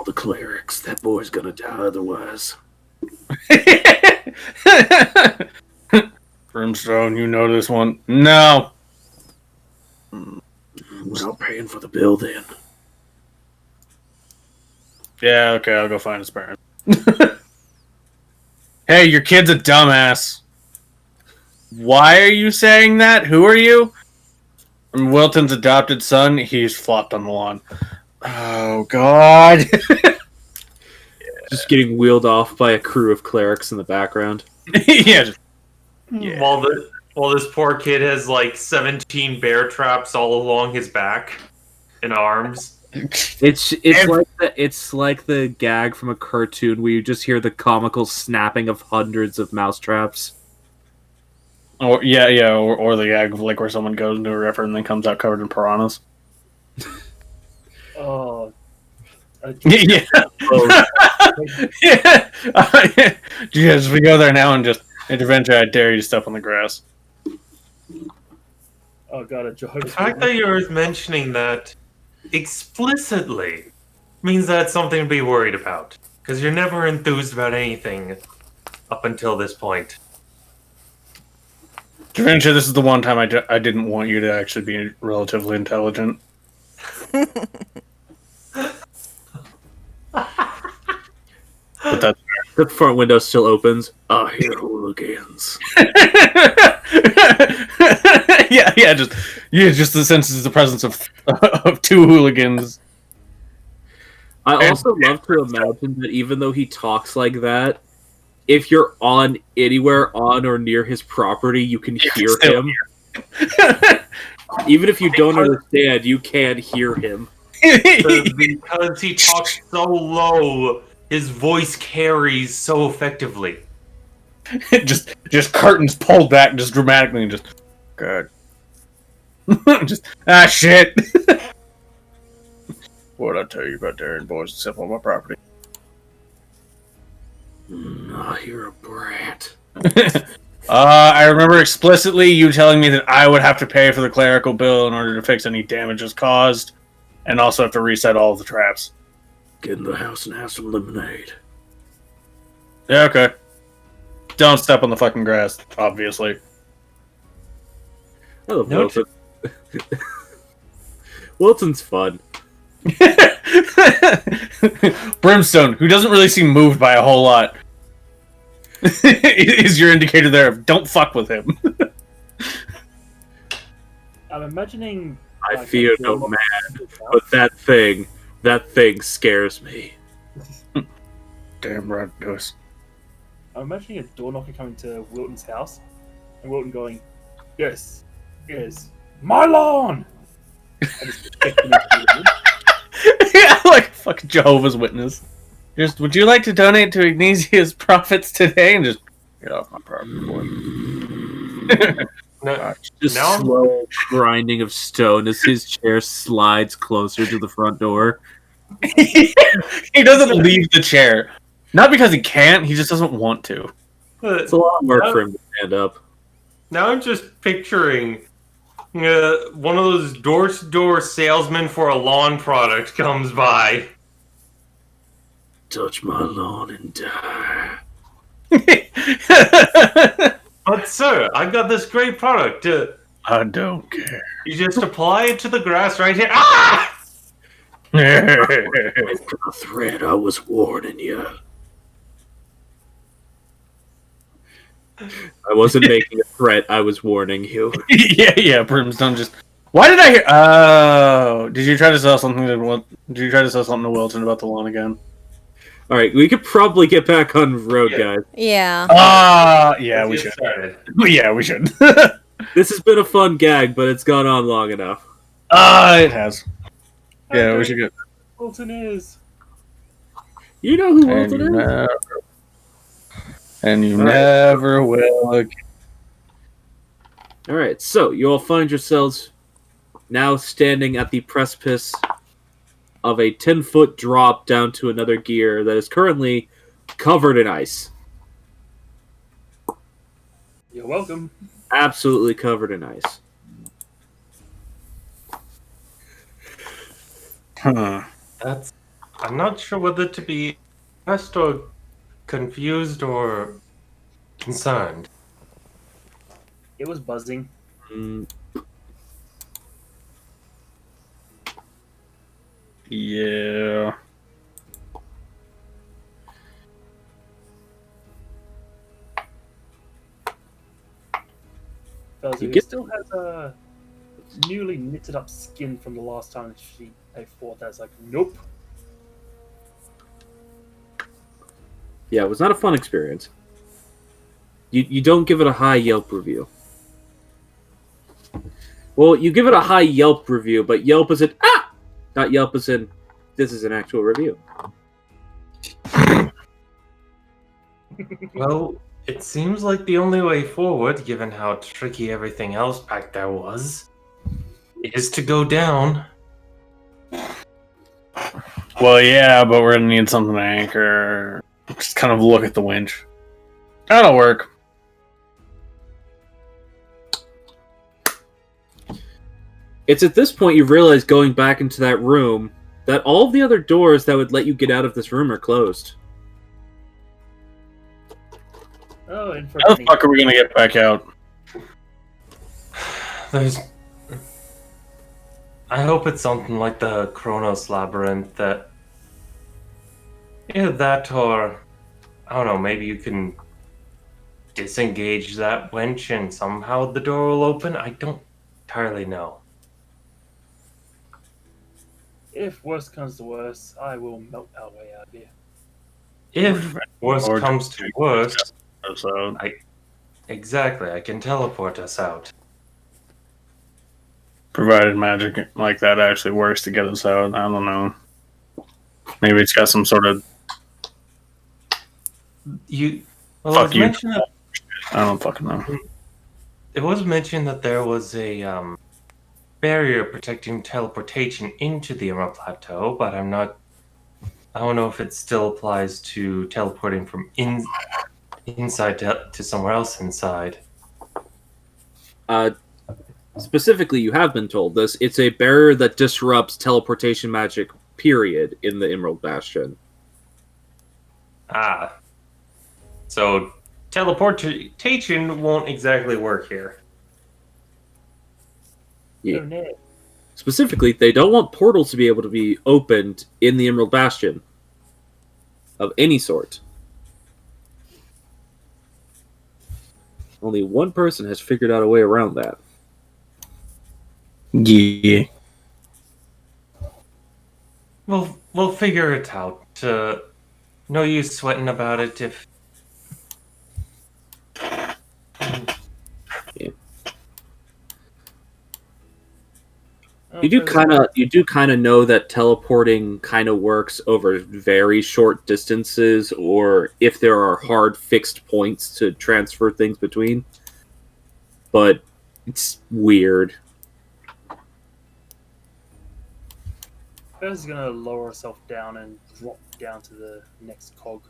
the clerics. That boy's gonna die otherwise. Brimstone, you know this one? No. We're not paying for the bill then. Yeah, okay, I'll go find his parents. Hey, your kid's a dumbass. Why are you saying that? Who are you? I'm Wilton's adopted son. He's flopped on the lawn. Oh, God. Just getting wheeled off by a crew of clerics in the background. Yeah. While this poor kid has like 17 bear traps all along his back and arms. It's like the gag from a cartoon where you just hear the comical snapping of hundreds of mousetraps. Or the gag of like where someone goes into a river and then comes out covered in piranhas. Oh. Yeah. Yes, we go there now and just intervention. I dare you to step on the grass. Oh god, a Jehovah's The fact that you're mentioning that explicitly means that's something to be worried about. Because you're never enthused about anything up until this point. Javincha, this is the one time I didn't want you to actually be relatively intelligent. But that's fair. The front window still opens. I hear hooligans. yeah, just the senses the presence of two hooligans. I also love to imagine that even though he talks like that, if you're on anywhere on or near his property, you can hear him. Even if you don't understand, you can hear him. Because he talks so low, his voice carries so effectively. just curtains pulled back just dramatically and just good. Just shit. What'd I tell you about daring boys to step on my property? I hear a brat. I remember explicitly you telling me that I would have to pay for the clerical bill in order to fix any damages caused, and also have to reset all of the traps. Get in the house and have some lemonade. Yeah, okay. Don't step on the fucking grass, obviously. I love Wilton. Wilton's fun. Brimstone, who doesn't really seem moved by a whole lot, is your indicator there of don't fuck with him. I'm imagining. I fear no man, but that thing scares me. Damn right it does. I'm imagining a door knocker coming to Wilton's house, and Wilton going, "Yes, my lawn." And just kicking into the room. Yeah, like fucking Jehovah's Witness. Just, would you like to donate to Ignatius profits today? And just get off my property, boy. Just slow grinding of stone as his chair slides closer to the front door. He doesn't leave the chair. Not because he can't, he just doesn't want to. It's a lot of work for him to stand up. Now I'm just picturing one of those door-to-door salesmen for a lawn product comes by. Touch my lawn and die. But sir, I got this great product. I don't care. You just apply it to the grass right here. Ah! A threat, I was warning you. I wasn't making a threat, I was warning you. yeah, Brimstone just... Why did I hear... Oh, did you try to sell something to Wilton about the lawn again? Alright, we could probably get back on the road, guys. Yeah. Yeah, we should. Yeah, we should. This has been a fun gag, but it's gone on long enough. It has. Yeah, we should get... Wilton is. You know who Wilton is? And you never will again. Alright, so you all find yourselves now standing at the precipice of a 10-foot drop down to another gear that is currently covered in ice. You're welcome. Absolutely covered in ice. Huh. I'm not sure whether to be impressed or confused or concerned. It was buzzing. Yeah. He still has a newly knitted up skin from the last time they fought. That's like, nope. Yeah, it was not a fun experience. You don't give it a high Yelp review. Well, you give it a high Yelp review, but Yelp is in not Yelp is in this is an actual review. Well, it seems like the only way forward, given how tricky everything else back there was, is to go down. Well, yeah, but we're gonna need something to anchor. Just kind of look at the winch. That'll work. It's at this point you realize going back into that room that all of the other doors that would let you get out of this room are closed. Oh, and for How the fuck are we gonna get back out? I hope it's something like the Kronos Labyrinth that... Yeah, that or... I don't know, maybe you can disengage that winch and somehow the door will open? I don't entirely know. If worse comes to worse, I will melt our way out of here. If worse Or comes to worse, So exactly, I can teleport us out. provided magic like that actually works to get us out, I don't know. Maybe it's got some sort of You well, fuck you. I don't fucking know. it was mentioned that there was a barrier protecting teleportation into the Emerald Plateau, but I don't know if it still applies to teleporting from inside to somewhere else inside. Specifically, you have been told this. It's a barrier that disrupts teleportation magic, period, in the Emerald Bastion. Ah. So teleportation won't exactly work here. Yeah. Oh, no. Specifically, they don't want portals to be able to be opened in the Emerald Bastion of any sort. Only one person has figured out a way around that. Yeah. We'll figure it out. No use sweating about it if. You do kind of know that teleporting kind of works over very short distances, or if there are hard fixed points to transfer things between. But it's weird. Fez is gonna lower herself down and drop down to the next cog.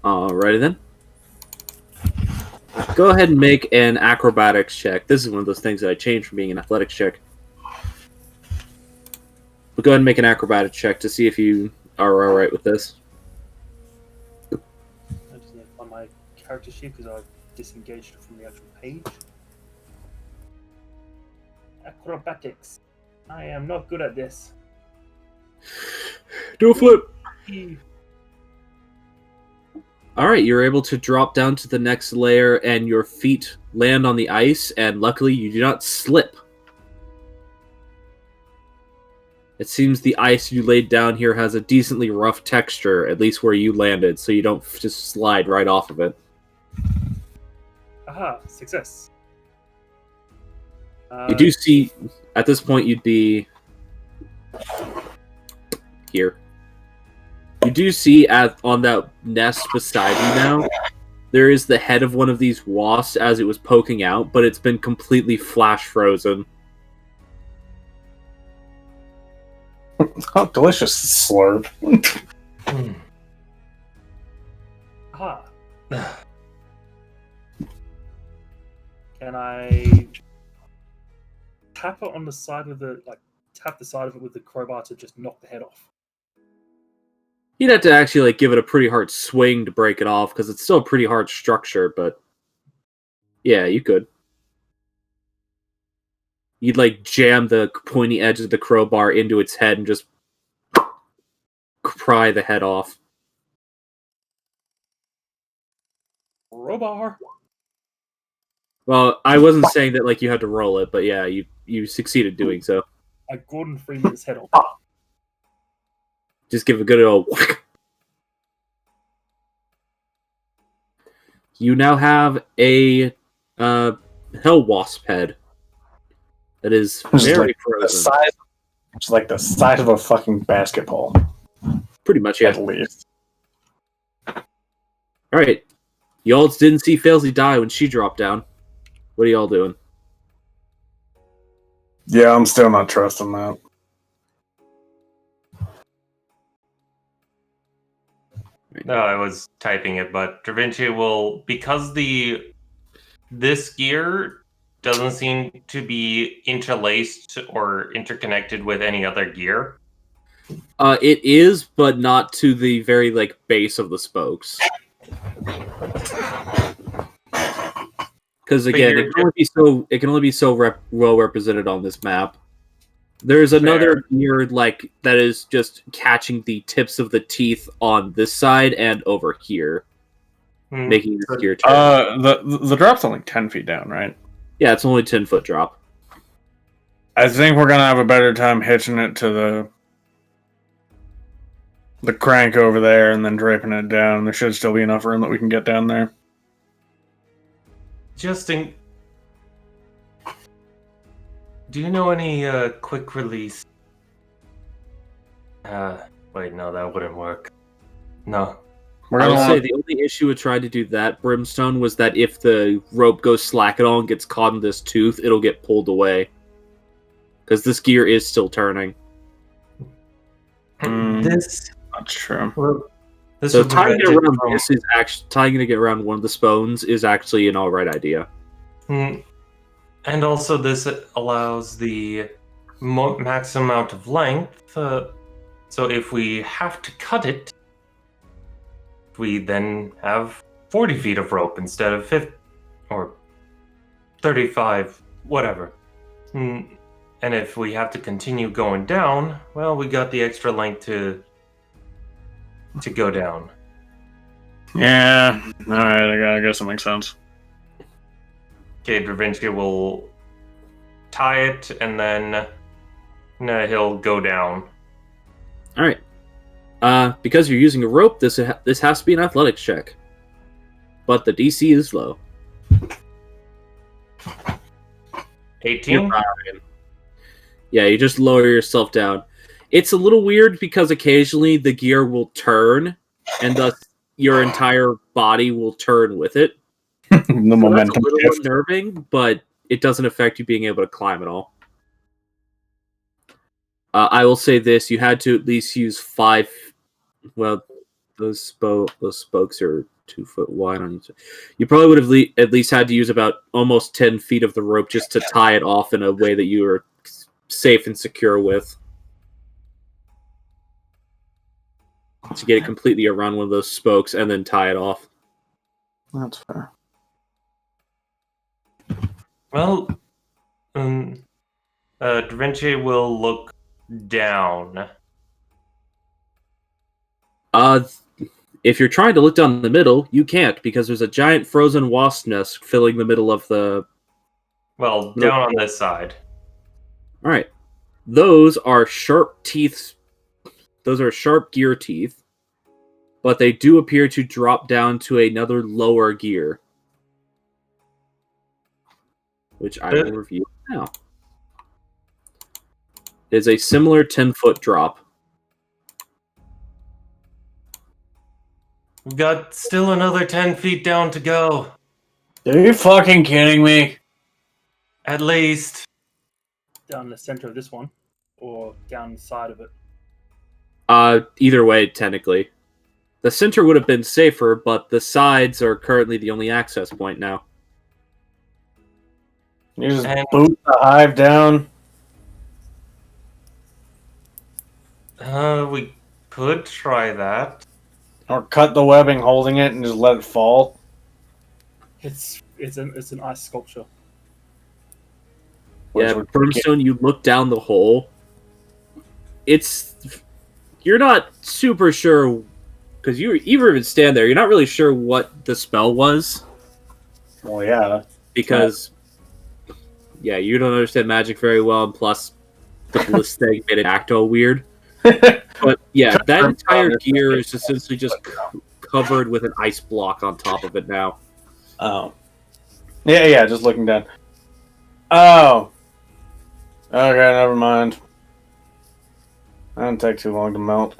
Alrighty then. Go ahead and make an acrobatics check. This is one of those things that I changed from being an athletics check. But go ahead and make an acrobatics check to see if you are alright with this. I just need to find my character sheet because I've disengaged it from the actual page. Acrobatics. I am not good at this. Do a flip! Alright, you're able to drop down to the next layer and your feet land on the ice, and luckily you do not slip. It seems the ice you laid down here has a decently rough texture, at least where you landed, so you don't just slide right off of it. Aha, success. You do see, at this point you'd be here. You do see on that nest beside you now, there is the head of one of these wasps as it was poking out, but it's been completely flash frozen. Oh, delicious slurp. Aha. Can I tap it on the side with tap the side of it with the crowbar to just knock the head off? You'd have to actually give it a pretty hard swing to break it off, because it's still a pretty hard structure, but yeah, you could. You'd jam the pointy edge of the crowbar into its head and just pry the head off. Crowbar. Well, I wasn't saying that you had to roll it, but yeah, you succeeded doing so. I Gordon Freeman's head off. Just give a good old whack. You now have a hell wasp head that is very frozen. It's like the size of a fucking basketball. Pretty much, yeah. At least. Alright. Y'all didn't see Failsy die when she dropped down. What are y'all doing? Yeah, I'm still not trusting that. No, I was typing it, but Da Vinci will, because this gear doesn't seem to be interlaced or interconnected with any other gear. It is, but not to the very base of the spokes. Because again, it can only be so well represented on this map. There's another gear like that is just catching the tips of the teeth on this side and over here, making this gear turn. The drop's only 10 feet down, right? Yeah, it's only 10-foot drop. I think we're gonna have a better time hitching it to the crank over there and then draping it down. There should still be enough room that we can get down there. Do you know any quick release? Wait, no, that wouldn't work. No. I would say the only issue with trying to do that, Brimstone, was that if the rope goes slack at all and gets caught in this tooth, it'll get pulled away. Because this gear is still turning. That's true. So tying it around this is actually tying it around one of the spones is actually an alright idea. And also, this allows the maximum amount of length. So if we have to cut it, we then have 40 feet of rope instead of 50 or 35, whatever. And if we have to continue going down, well, we got the extra length to go down. Yeah, alright, I guess that makes sense. Okay, Da Vinci will tie it, and then he'll go down. Alright. Because you're using a rope, this has to be an athletics check. But the DC is low. 18? Yeah, you just lower yourself down. It's a little weird because occasionally the gear will turn, and thus your entire body will turn with it. The momentum that's a little unnerving, but it doesn't affect you being able to climb at all. I will say this: you had to at least use 5. Well, those spokes are 2 foot wide on each. You probably would have at least had to use about almost 10 feet of the rope just to tie it off in a way that you were safe and secure with. To get it completely around one of those spokes and then tie it off. That's fair. Well, Da Vinci will look down. If you're trying to look down the middle, you can't because there's a giant frozen wasp nest filling the middle of the... Well, down on this side. Alright. Those are sharp teeth. Those are sharp gear teeth. But they do appear to drop down to another lower gear. Which I will review now. It is a similar 10-foot drop. We've got still another 10 feet down to go. Are you fucking kidding me? At least. Down the center of this one, or down the side of it? Either way, technically. The center would have been safer, but the sides are currently the only access point now. You just boot the hive down? We could try that. Or cut the webbing holding it and just let it fall? It's an ice sculpture. Yeah, Brimstone, you look down the hole. You're not super sure, because you even stand there, you're not really sure what the spell was. Well, yeah. Because, yeah, you don't understand magic very well, and plus, the bliss thing made it act all weird. But, yeah, that entire gear is essentially just covered with an ice block on top of it now. Oh. Yeah, just looking down. Oh. Okay, never mind. That didn't take too long to melt.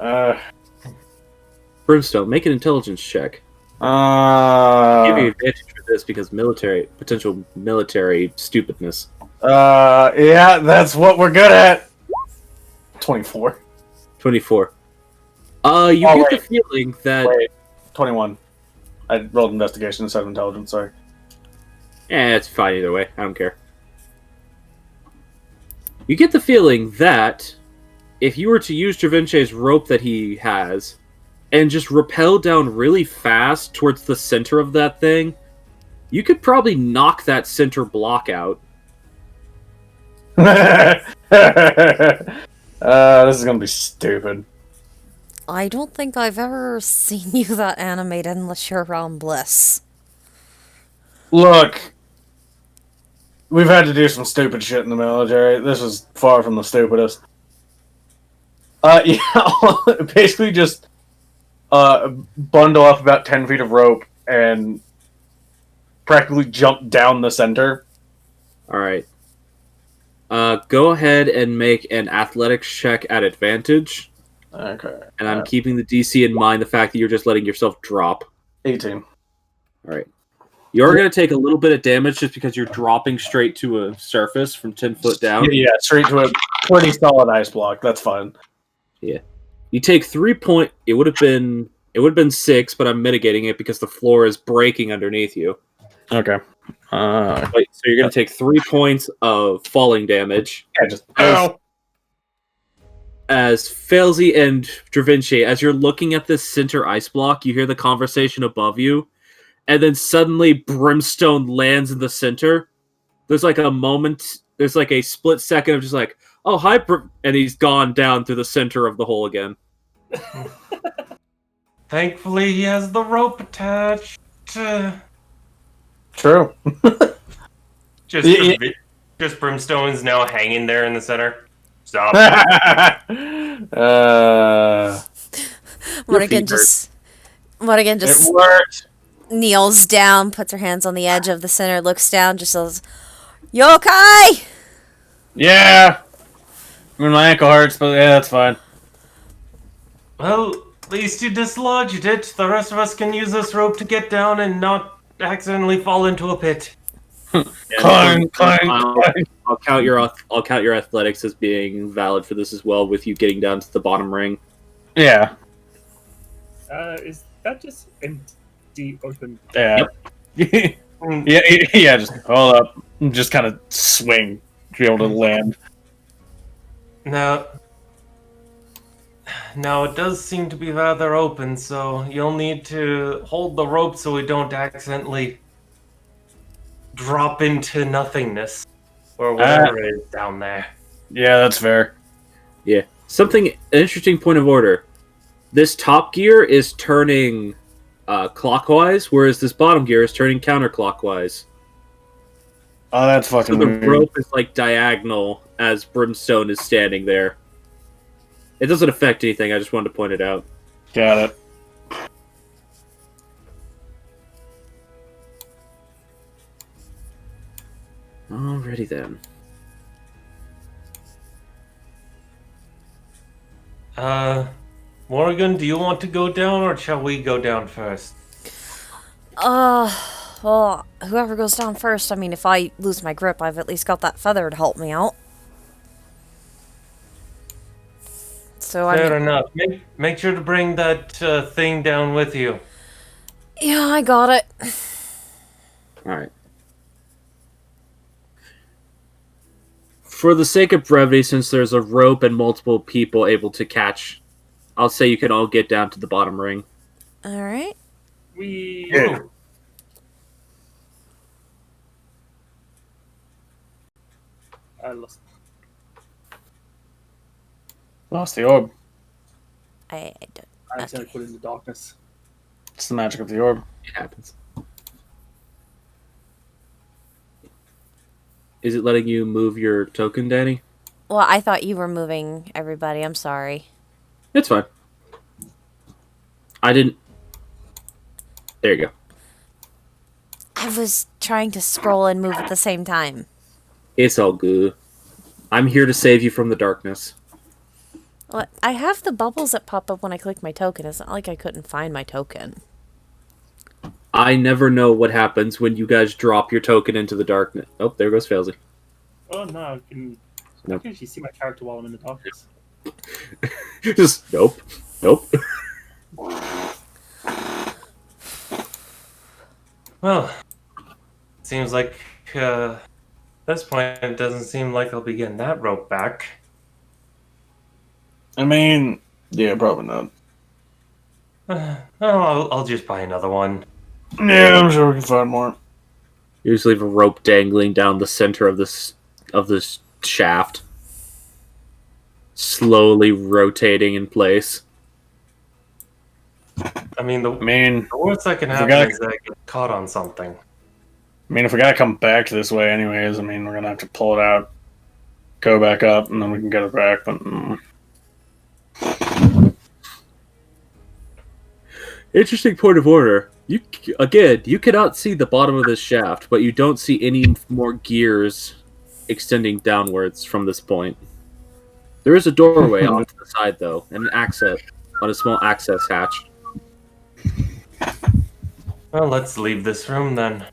Brimstone, make an intelligence check. I'll give you advantage for this because potential military stupidness. Yeah, that's what we're good at. 24. 24. You get the feeling that... Wait, 21. I rolled investigation instead of intelligence, sorry. It's fine either way. I don't care. You get the feeling that if you were to use Da Vinci's rope that he has and just rappel down really fast towards the center of that thing, you could probably knock that center block out. This is gonna be stupid. I don't think I've ever seen you that animated unless you're around Bliss. Look, we've had to do some stupid shit in the military. This is far from the stupidest. Basically just bundle off about 10 feet of rope and practically jump down the center. Alright. Go ahead and make an athletics check at advantage. Okay. And I'm keeping the DC in mind, the fact that you're just letting yourself drop. 18. Alright. You're going to take a little bit of damage just because you're dropping straight to a surface from 10 foot down. Yeah, straight to a pretty solid ice block. That's fine. Yeah. You take 3 points. It would have been 6, but I'm mitigating it because the floor is breaking underneath you. Okay. So you're going to take 3 points of falling damage. Yeah, just As Failsy and Dravinci, as you're looking at this center ice block, you hear the conversation above you, and then suddenly Brimstone lands in the center. There's like a moment, there's like a split second of just like, oh, hi, and he's gone down through the center of the hole again. Thankfully, he has the rope attached. True. Just Brimstone's now hanging there in the center. Stop. Morrigan just It worked. kneels down, puts her hands on the edge of the center, looks down, just says, "You okay?" Yeah. I mean, my ankle hurts, but yeah, that's fine. Well, at least you dislodged it. The rest of us can use this rope to get down and not accidentally fall into a pit. Climb. I'll count your athletics as being valid for this as well, with you getting down to the bottom ring. Yeah. Is that just empty open? Yeah. yeah, just hold up. Just kind of swing to be able to land. Now, it does seem to be rather open, so you'll need to hold the rope so we don't accidentally drop into nothingness or whatever it is down there. Yeah, that's fair. Yeah. An interesting point of order. This top gear is turning clockwise, whereas this bottom gear is turning counterclockwise. Oh, that's fucking So the weird. rope is like diagonal as Brimstone is standing there. It doesn't affect anything, I just wanted to point it out. Got it. Alrighty then. Morgan, do you want to go down or shall we go down first? Well, whoever goes down first, I mean, if I lose my grip, I've at least got that feather to help me out. So Fair enough. Make sure to bring that thing down with you. Yeah, I got it. Alright. For the sake of brevity, since there's a rope and multiple people able to catch, I'll say you can all get down to the bottom ring. Alright. Yeah. I lost. Lost the orb. I don't. I accidentally Okay. put it in the darkness. It's the magic of the orb. It happens. Is it letting you move your token, Danny? Well, I thought you were moving everybody. I'm sorry. It's fine. I didn't... There you go. I was trying to scroll and move at the same time. It's all good. I'm here to save you from the darkness. What? I have the bubbles that pop up when I click my token. It's not like I couldn't find my token. I never know what happens when you guys drop your token into the darkness. Oh, there goes Failsy. Oh no, I can actually see my character while I'm in the darkness. Just, nope. Well, seems like at this point it doesn't seem like I'll be getting that rope back. I mean, yeah, probably not. I'll just buy another one. Yeah, I'm sure we can find more. You just leave a rope dangling down the center of this shaft, slowly rotating in place. I mean, the worst that can if we happen gotta- is that I get caught on something. I mean, if we gotta come back this way anyways, I mean, we're gonna have to pull it out, go back up, and then we can get it back, but... Interesting point of order. You cannot see the bottom of this shaft, but you don't see any more gears extending downwards from this point. There is a doorway off to the side, though, and an access on a small access hatch. Well, let's leave this room then.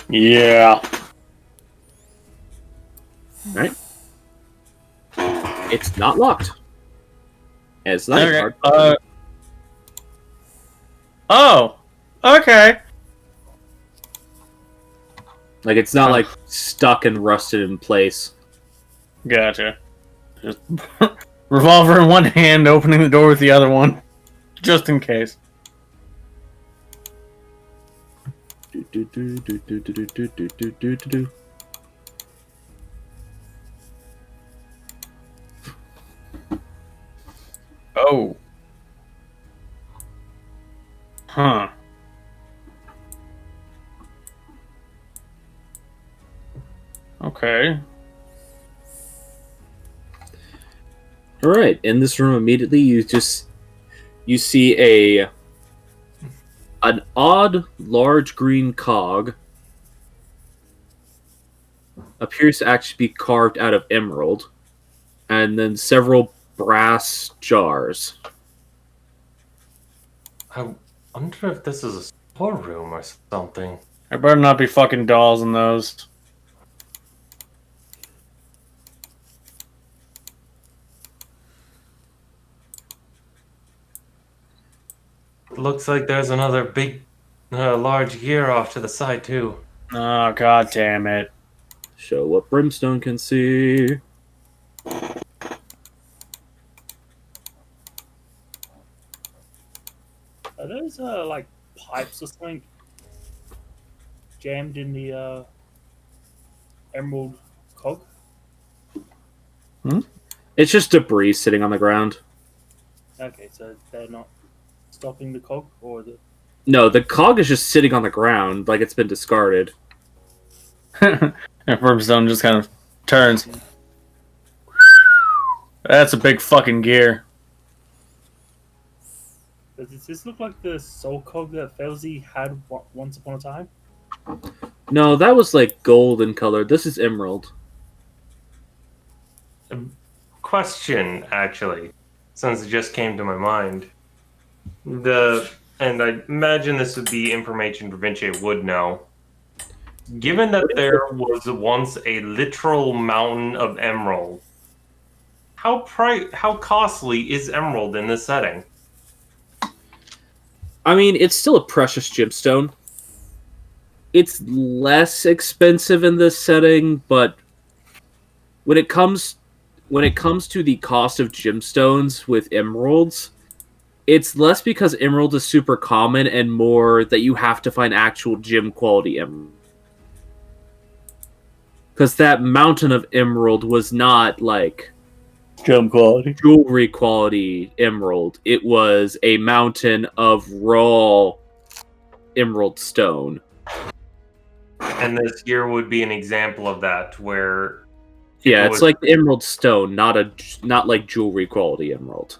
Yeah. Right? It's not locked. And it's not Okay. hard. Oh! Okay! Like, it's not, like, stuck and rusted in place. Gotcha. Just revolver in one hand, opening the door with the other one. Just in case. Oh. Huh. Okay. Alright, in this room immediately you see an odd large green cog appears to actually be carved out of emerald, and then several brass jars. I wonder if this is a storeroom or something. There better not be fucking dolls in those. Looks like there's another big, large gear off to the side too. Oh, god damn it. Show what Brimstone can see. Are those like pipes or something jammed in the emerald cog? It's just debris sitting on the ground. Okay, so they're not stopping the cog, or the No, the cog is just sitting on the ground like it's been discarded. And Brimstone just kind of turns. That's a big fucking gear. Does this look like the soul cog that Felzy had once upon a time? No, that was like gold in color. This is emerald. Question, actually, since it just came to my mind. And I imagine this would be information Provincia would know. Given that there was once a literal mountain of emerald, how costly is emerald in this setting? I mean, it's still a precious gemstone. It's less expensive in this setting, but when it comes to the cost of gemstones with emeralds, it's less because emerald is super common and more that you have to find actual gem quality emerald. Because that mountain of emerald was not like Gem quality. jewelry quality emerald. It was a mountain of raw emerald stone. And this gear would be an example of that, where Yeah, people it's would- like the emerald stone, not like jewelry quality emerald.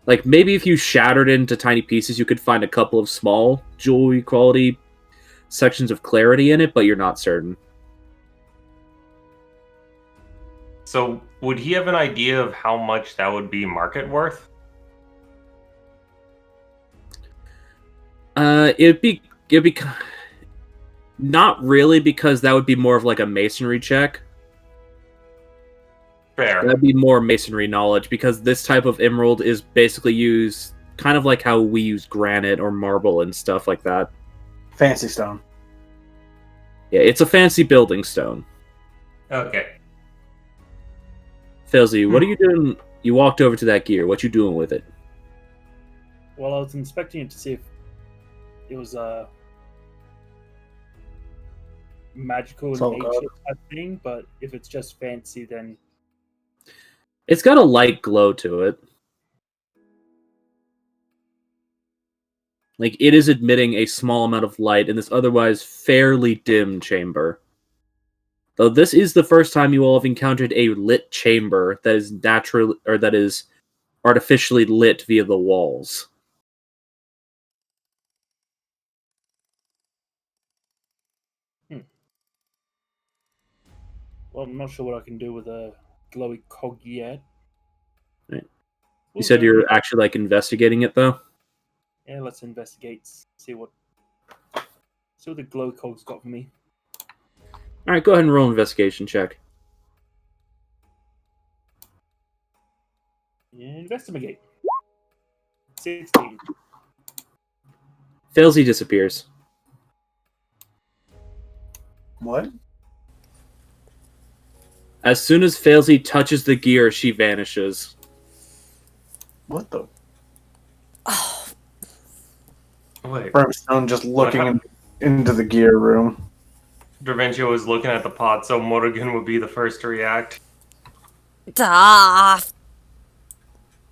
Like maybe if you shattered it into tiny pieces, you could find a couple of small jewelry quality sections of clarity in it, but you're not certain. So, would he have an idea of how much that would be market worth? It'd be not really, because that would be more of like a masonry check. Fair. That'd be more masonry knowledge, because this type of emerald is basically used kind of like how we use granite or marble and stuff like that. Fancy stone. Yeah, it's a fancy building stone. Okay. Felzy, what are you doing? You walked over to that gear. What you doing with it? Well, I was inspecting it to see if it was magical So nature good. type thing, but if it's just fancy, then It's got a light glow to it. Like, it is emitting a small amount of light in this otherwise fairly dim chamber. Though this is the first time you all have encountered a lit chamber that is natural or that is artificially lit via the walls. well, I'm not sure what I can do with a glowy cog yet. Right. You We'll said go. you're actually like investigating it though? Yeah, let's investigate. See what the glow cog's got for me. Alright, go ahead and roll an investigation check. Investigate. 16. Failsy disappears. What? As soon as Failsy touches the gear, she vanishes. What the? Wait, Brimstone just looking into the gear room. Derventio was looking at the pot, so Morrigan would be the first to react. Ah,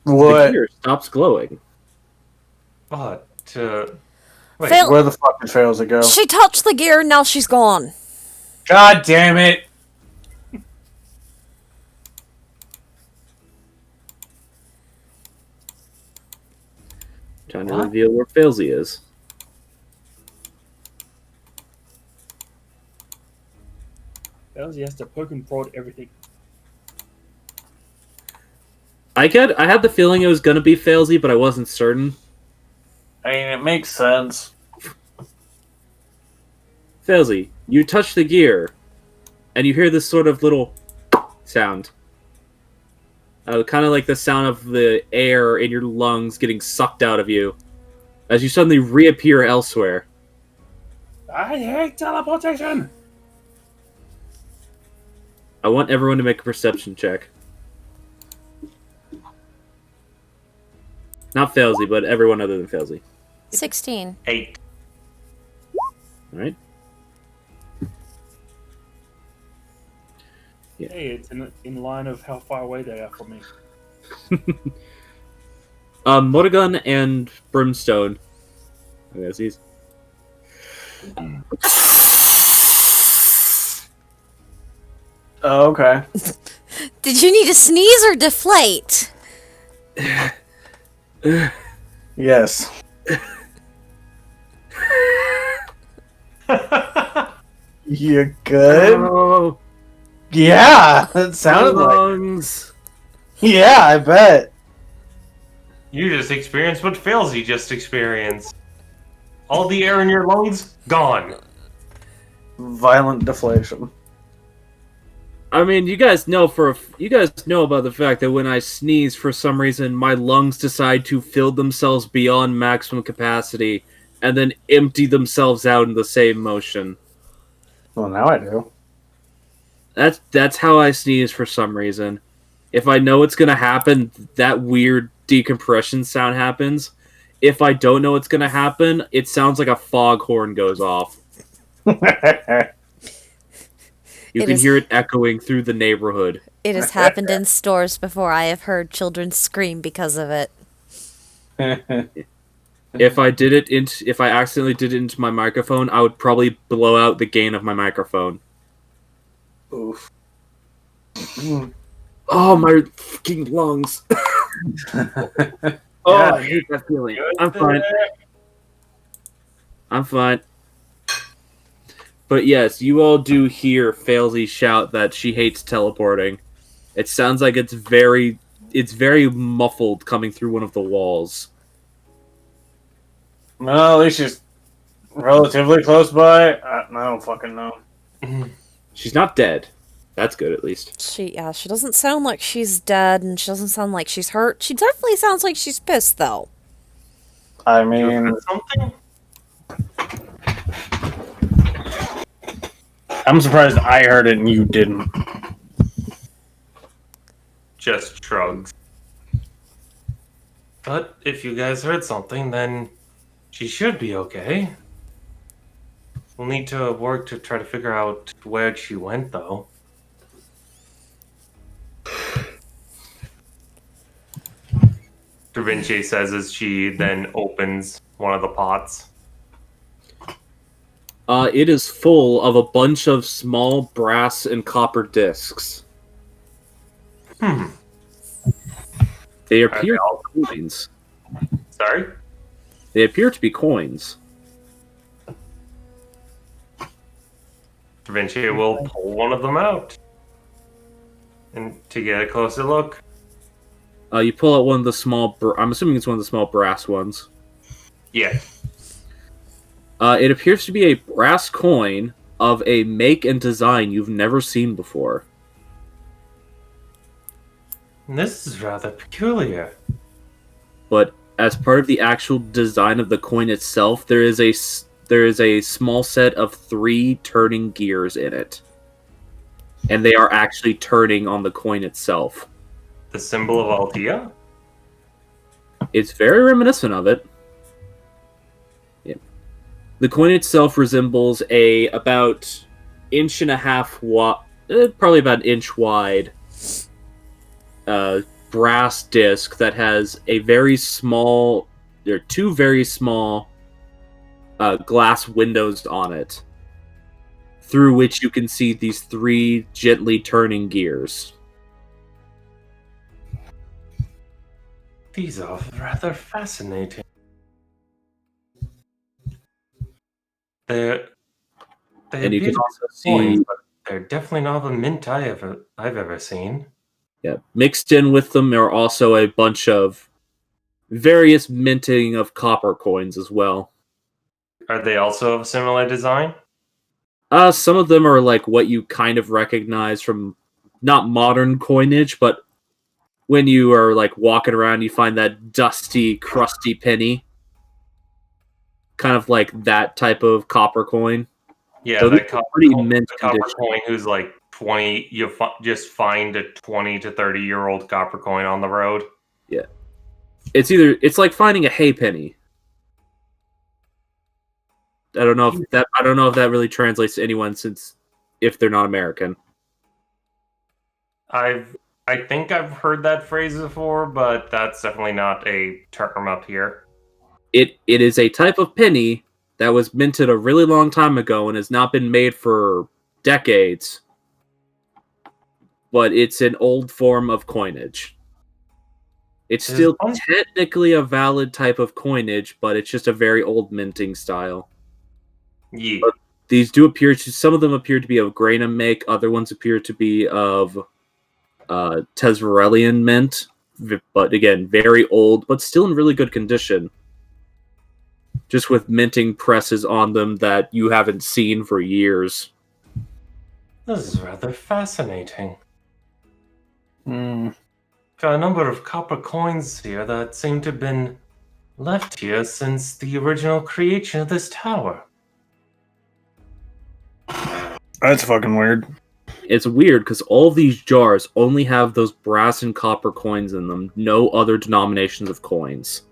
The What? gear stops glowing. But, wait, Fail- Where the fuck did Fails it go? she touched the gear and now she's gone. God damn it! Trying to reveal where Failsy is. He has to poke and prod everything. I had the feeling it was gonna be Failsy, but I wasn't certain. I mean, it makes sense. Failsy, you touch the gear, and you hear this sort of little sound. Kind of like the sound of the air in your lungs getting sucked out of you, as you suddenly reappear elsewhere. I hate teleportation! I want everyone to make a perception check. Not Failsy, but everyone other than Failsy. 16. 8. Alright? Hey, it's in line of how far away they are from me. Morrigan and Brimstone. I guess he's. Oh, okay. Did you need to sneeze or deflate? Yes. You good? Oh, Yeah, it sounded like. lungs. Yeah, I bet. You just experienced what Failsy just experienced. All the air in your lungs, gone. Violent deflation. I mean, you guys know about the fact that when I sneeze, for some reason, my lungs decide to fill themselves beyond maximum capacity, and then empty themselves out in the same motion. Well, now I do. That's how I sneeze for some reason. If I know it's gonna happen, that weird decompression sound happens. If I don't know what's gonna happen, it sounds like a foghorn goes off. You It can is- hear it echoing through the neighborhood. It has happened in stores before. I have heard children scream because of it. If I accidentally did it into my microphone, I would probably blow out the gain of my microphone. Oof. Oh, my fucking lungs. Oh, I hate that feeling. I'm fine. I'm fine. But yes, you all do hear Failsy shout that she hates teleporting. It sounds like it's very muffled coming through one of the walls. Well, at least she's relatively close by. I don't fucking know. She's not dead. That's good, at least. She doesn't sound like she's dead, and she doesn't sound like she's hurt. She definitely sounds like she's pissed, though. I You mean, heard something? I'm surprised I heard it and you didn't. Just shrugs. But if you guys heard something, then she should be okay. We'll need to work to try to figure out where she went, though. Da Vinci says as she then opens one of the pots. It is full of a bunch of small brass and copper discs. They appear to be coins. Sorry? They appear to be coins. Da Vinci will pull one of them out. And to get a closer look. You pull out one of the small... I'm assuming it's one of the small brass ones. Yeah. It appears to be a brass coin of a make and design you've never seen before. This is rather peculiar. But as part of the actual design of the coin itself, there is a small set of 3 turning gears in it. And they are actually turning on the coin itself. The symbol of Altea? It's very reminiscent of it. Yeah. The coin itself resembles a about inch and a half probably about an inch wide brass disc that has a very small. There are 2 very small glass windows on it, through which you can see these 3 gently turning gears. These are rather fascinating. They're And you can also coins, see, but they're definitely not the mint I've ever seen. yeah, mixed in with them are also a bunch of various minting of copper coins as well. Are they also of similar design? Some of them are like what you kind of recognize from not modern coinage, but when you are like walking around, you find that dusty, crusty penny. Kind of like that type of copper coin. Yeah, So the these are copper, pretty mint the copper condition. coin who's like 20, just find a 20 to 30-year-old copper coin on the road. Yeah. It's like finding a hay penny. I don't know if that really translates to anyone if they're not American. I think I've heard that phrase before, but that's definitely not a term up here. It is a type of penny that was minted a really long time ago and has not been made for decades. But it's an old form of coinage. It's still technically a valid type of coinage, but it's just a very old minting style. Yeah. But some of them appear to be of Grainham make, other ones appear to be of Tesvarelian mint, but again, very old, but still in really good condition. Just with minting presses on them that you haven't seen for years. This is rather fascinating. Mm. Got a number of copper coins here that seem to have been left here since the original creation of this tower. That's fucking weird. It's weird because all these jars only have those brass and copper coins in them, no other denominations of coins.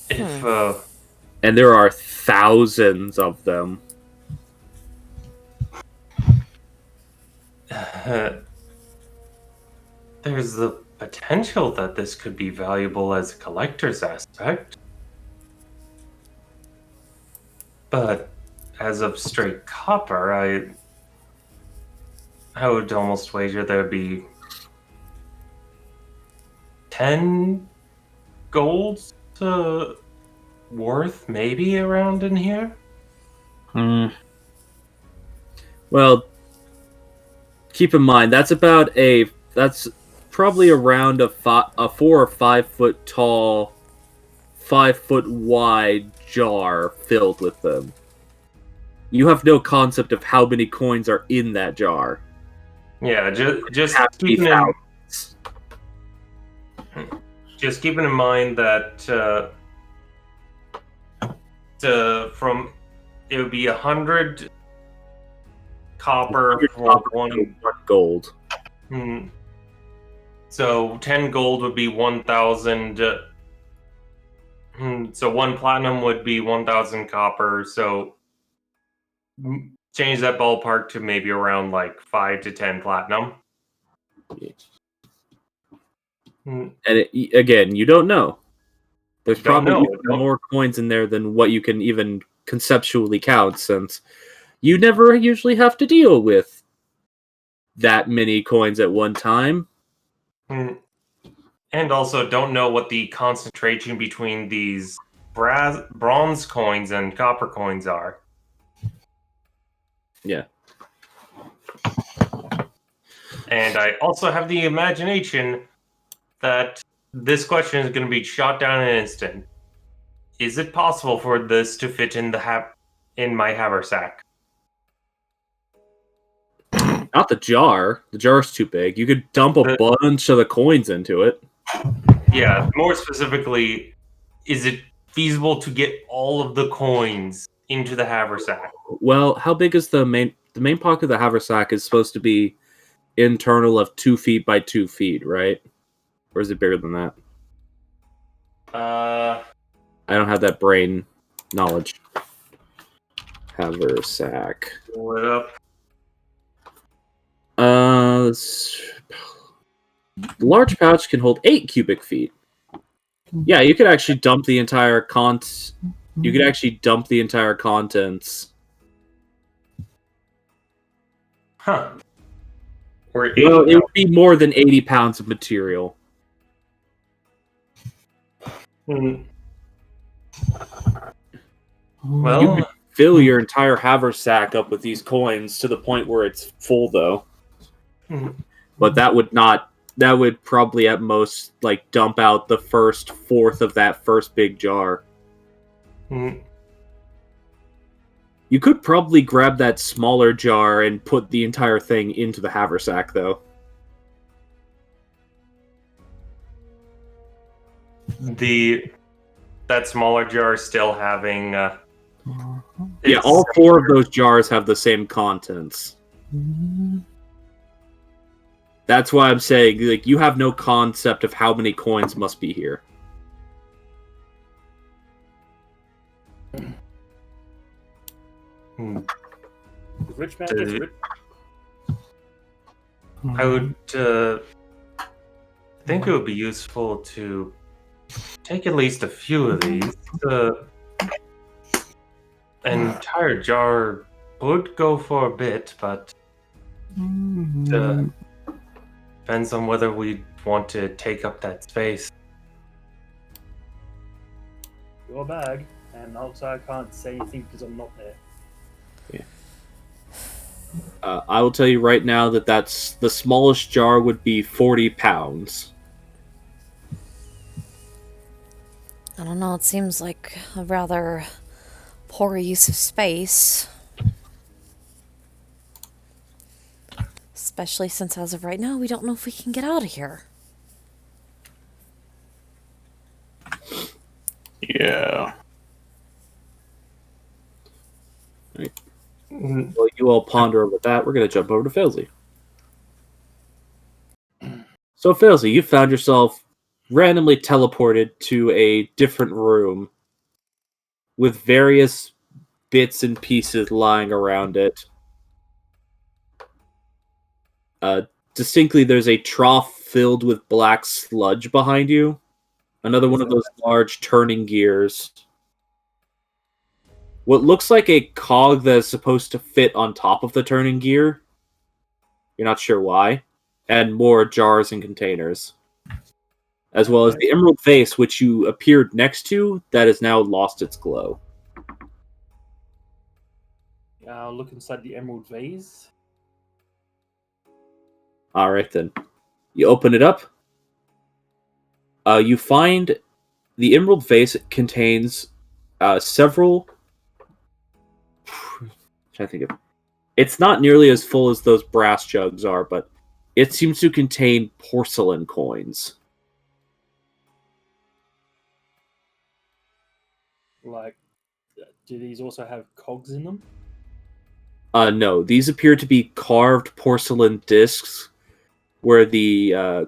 And there are thousands of them. There's the potential that this could be valuable as a collector's aspect. But as of straight copper, I would almost wager there'd be 10 golds worth maybe around in here. Well, keep in mind that's probably around a 4 or 5 foot tall, 5 foot wide jar filled with them. You have no concept of how many coins are in that jar. Yeah, just keeping in mind that it would be 100 copper for 1 gold. So 10 gold would be 1,000. So 1 platinum would be 1,000 copper. So change that ballpark to maybe around like 5 to 10 platinum. And again, you don't know. There's Don't probably know. even more coins in there than what you can even conceptually count, since you never usually have to deal with that many coins at one time. And also don't know what the concentration between these bronze coins and copper coins are. Yeah. And I also have the imagination that this question is going to be shot down in an instant. Is it possible for this to fit in in my haversack? Not the jar. The jar's too big. You could dump a bunch of the coins into it. Yeah, more specifically, is it feasible to get all of the coins into the haversack? Well, how big is the main pocket of the haversack is supposed to be internal of 2 feet by 2 feet, right? Or is it bigger than that? I don't have that brain knowledge. Haversack. Pull it up. The large pouch can hold 8 cubic feet. Yeah, you could actually dump the entire You could actually dump the entire contents. Huh. Or Well, it would be more than 80 pounds of material. Well, You could fill your entire haversack up with these coins to the point where it's full, though. But that would probably at most like dump out the first fourth of that first big jar. You could probably grab that smaller jar and put the entire thing into the haversack, though. That smaller jar still having yeah, all 4 of those jars have the same contents. That's why I'm saying, like, you have no concept of how many coins must be here. The rich man gets rich. I would think it would be useful to take at least a few of these. An entire jar would go for a bit, but depends on whether we want to take up that space. Your bag, and also I can't say anything because I'm not there. I will tell you right now that that's the smallest jar would be 40 pounds. I don't know, it seems like a rather poor use of space. Especially since as of right now, we don't know if we can get out of here. Yeah. Right. Well, you all ponder over that. We're going to jump over to Failsy. So, Failsy, you found yourself randomly teleported to a different room with various bits and pieces lying around it. Distinctly, there's a trough filled with black sludge behind you. Another one of those large turning gears. What looks like a cog that is supposed to fit on top of the turning gear. You're not sure why. And more jars and containers. As well as the emerald vase, which you appeared next to, that has now lost its glow. I'll look inside the emerald vase. Alright then. You open it up. You find the emerald vase contains several... I think it's not nearly as full as those brass jugs are, but it seems to contain porcelain coins. Like, do these also have cogs in them? No, these appear to be carved porcelain discs, where the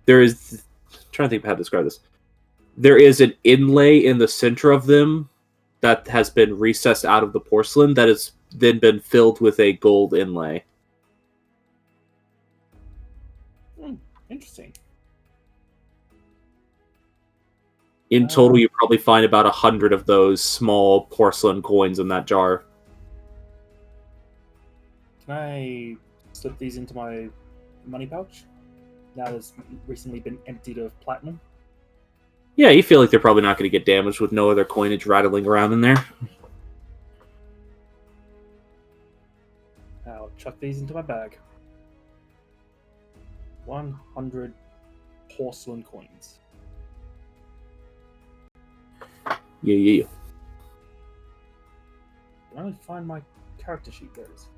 there is. I'm trying to think of how to describe this. there is an inlay in the center of them that has been recessed out of the porcelain that has then been filled with a gold inlay. Interesting. In total, you probably find about 100 of those small porcelain coins in that jar. Can I slip these into my money pouch? Now that it's recently been emptied of platinum. Yeah, you feel like they're probably not going to get damaged with no other coinage rattling around in there. I'll chuck these into my bag. 100 porcelain coins. Yeah. I only find my character sheet. There it is.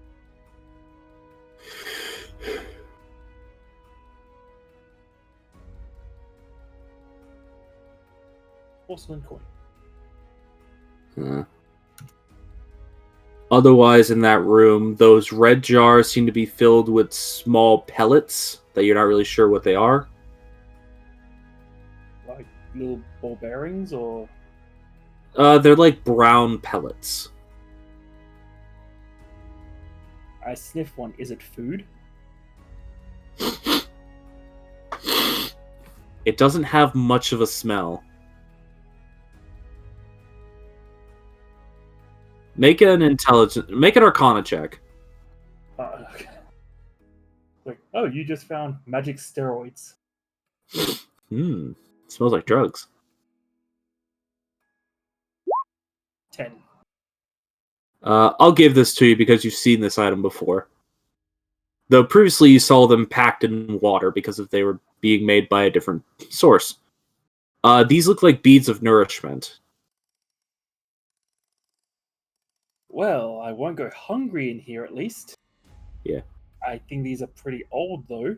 Porcelain coin. Otherwise, in that room, those red jars seem to be filled with small pellets that you're not really sure what they are. Like little ball bearings, or They're like brown pellets. I sniff one. Is it food? It doesn't have much of a smell. Make an Arcana check. Okay. Like, oh, you just found magic steroids. Smells like drugs. 10. I'll give this to you because you've seen this item before. Though previously you saw them packed in water because they were being made by a different source. These look like beads of nourishment. Well, I won't go hungry in here at least. Yeah. I think these are pretty old though.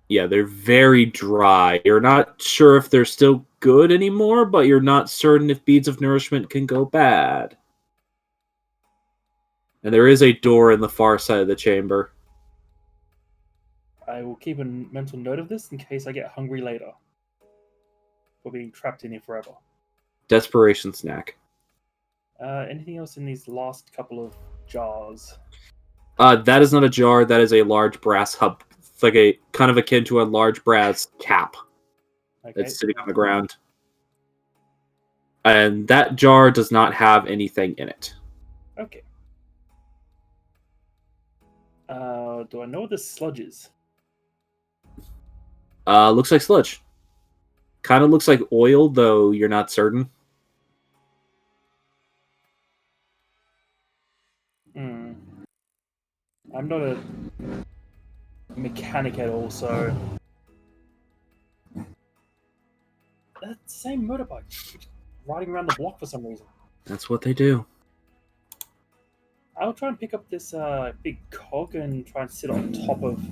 Yeah, they're very dry. You're not sure if they're still good anymore, but you're not certain if beads of nourishment can go bad. And there is a door in the far side of the chamber. I will keep a mental note of this in case I get hungry later. For being trapped in here forever. Desperation snack. Anything else in these last couple of jars? That is not a jar. That is a large brass hub. It's like a kind of akin to a large brass cap that's sitting on the ground. And that jar does not have anything in it. Okay. Do I know what this sludge is? Looks like sludge. Kind of looks like oil, though you're not certain. I'm not a mechanic at all, so... That same motorbike. Riding around the block for some reason. That's what they do. I'll try and pick up this big cog and try and sit on top of...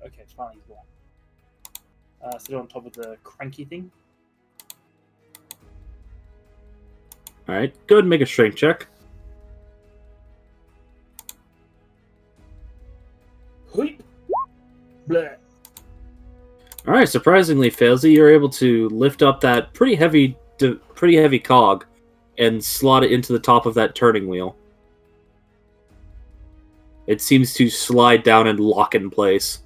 Okay, fine, he's gone. Sit on top of the cranky thing. Alright, go ahead and make a strength check. Huip! Bleh. Alright, surprisingly, Failsy, you're able to lift up that pretty heavy cog and slot it into the top of that turning wheel. It seems to slide down and lock in place.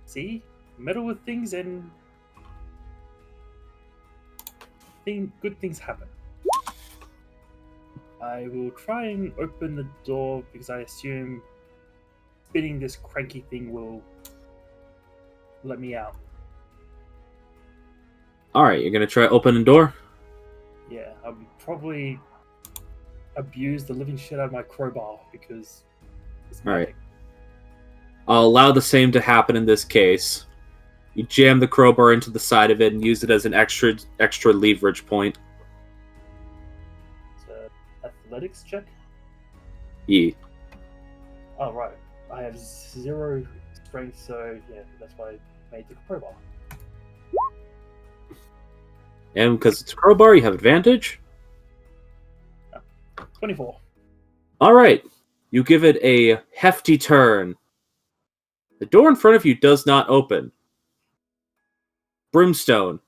See? Meddle with things and... good things happen. I will try and open the door because I assume spinning this cranky thing will let me out. Alright, you're gonna try open the door? Yeah, I'll probably abuse the living shit out of my crowbar because it's magic. Alright. I'll allow the same to happen in this case. You jam the crowbar into the side of it and use it as an extra leverage point. It's an athletics check? Yeah. Oh, right. I have 0 strength, so yeah, that's why I made the crowbar. And because it's a crowbar, you have advantage. 24. Alright. You give it a hefty turn. The door in front of you does not open. Brimstone.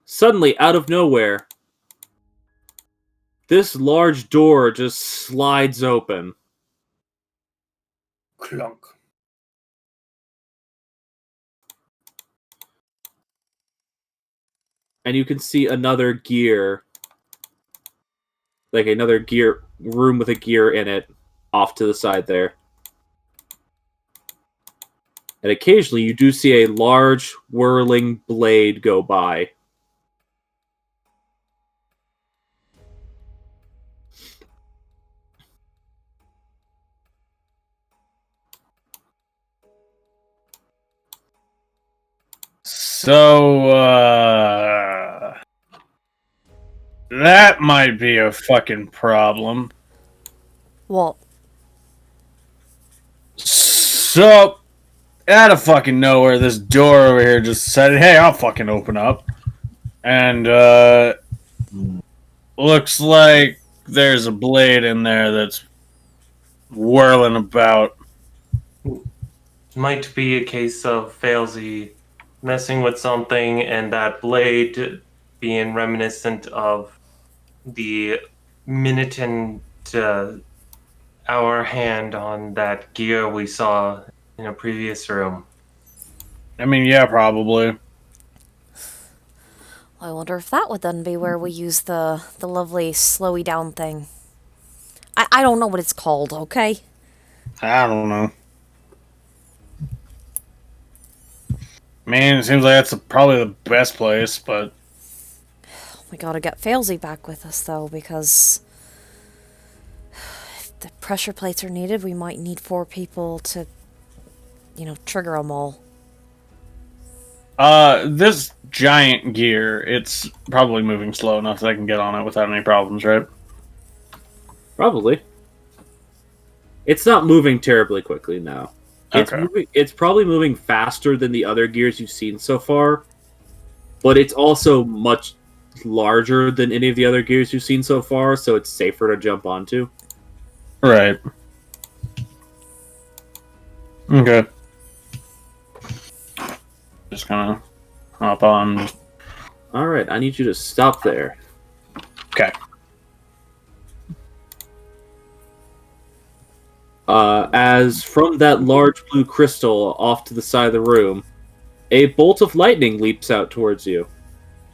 Suddenly, out of nowhere, this large door just slides open. Clunk. And you can see another gear. Like another gear room with a gear in it off to the side there. And occasionally you do see a large whirling blade go by. So, that might be a fucking problem. What? So, out of fucking nowhere, this door over here just decided, hey, I'll fucking open up. And, looks like there's a blade in there that's whirling about. Might be a case of Failsy messing with something and that blade being reminiscent of the minute and hour hand on that gear we saw in a previous room. I mean, yeah, probably. I wonder if that would then be where we use the lovely slowy down thing. I don't know what it's called, okay? I don't know. I mean, it seems like that's probably the best place, but... We gotta get Failsy back with us, though, because... if the pressure plates are needed, we might need 4 people to, trigger them all. This giant gear, it's probably moving slow enough that I can get on it without any problems, right? Probably. It's not moving terribly quickly now. Okay. It's probably moving faster than the other gears you've seen so far, but it's also much larger than any of the other gears you've seen so far, so it's safer to jump onto. Right. Okay. Just gonna hop on. Alright, I need you to stop there. Okay. As from that large blue crystal off to the side of the room, a bolt of lightning leaps out towards you.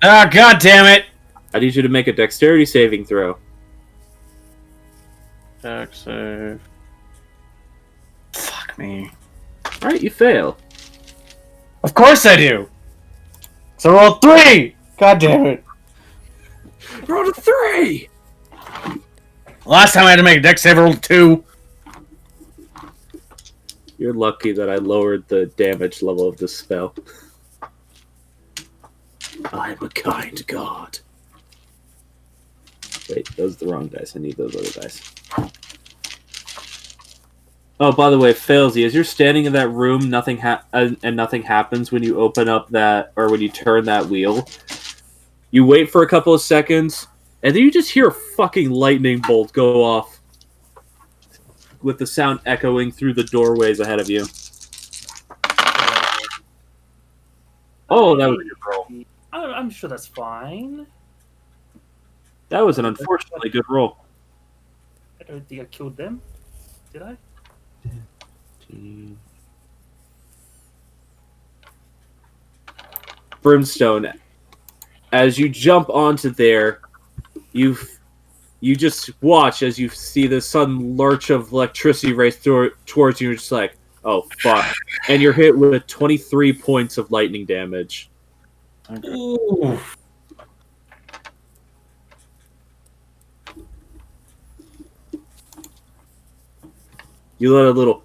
Ah, god damn it! I need you to make a dexterity saving throw. Dex save. Fuck me. Alright, you fail. Of course I do! So roll 3! God damn it. Roll a 3! Last time I had to make a dex save, I rolled 2. You're lucky that I lowered the damage level of this spell. I'm a kind god. Wait, those are the wrong dice. I need those other dice. Oh, by the way, Failsy, as you're standing in that room, nothing happens when you open up that, or when you turn that wheel. You wait for a couple of seconds, and then you just hear a fucking lightning bolt go off, with the sound echoing through the doorways ahead of you. Oh, that was a good roll. I'm sure that's fine. That was an unfortunately good roll. I don't think I killed them. Did I? Brimstone, as you jump onto there, you just watch as you see the sudden lurch of electricity race towards you. You're just like, oh fuck, and you're hit with 23 points of lightning damage. Ooh. You let a little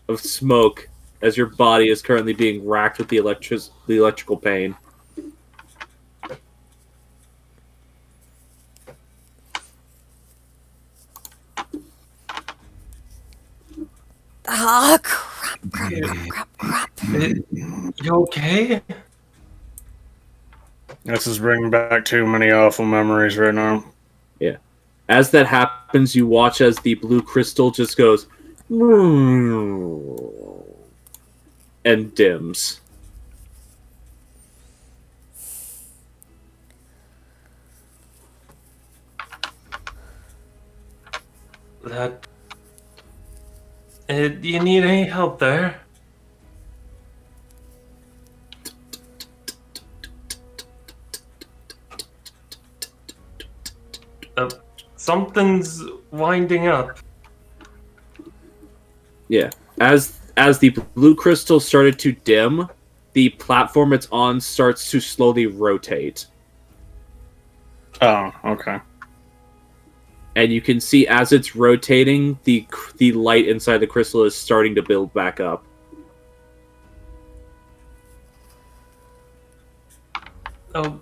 of smoke as your body is currently being racked with the electrical pain. Ah, crap. You okay? This is bringing back too many awful memories right now. Yeah. As that happens, you watch as the blue crystal just goes and dims. That. Do you need any help there? Something's winding up. Yeah. As the blue crystal started to dim, the platform it's on starts to slowly rotate. Oh, okay. And you can see as it's rotating, the light inside the crystal is starting to build back up. Oh.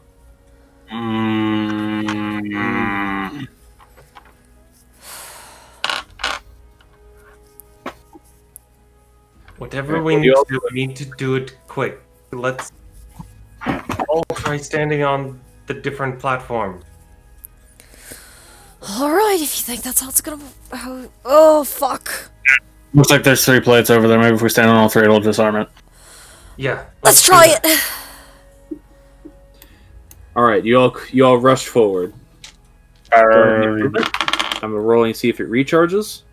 Whatever we need to do, we need to do it quick. Let's all try standing on the different platform. Alright, if you think that's how it's gonna... Oh, fuck. Looks like there's 3 plates over there. Maybe if we stand on all 3, it'll disarm it. Yeah. Let's try it! Alright, you all rush forward. I'm gonna roll and see if it recharges.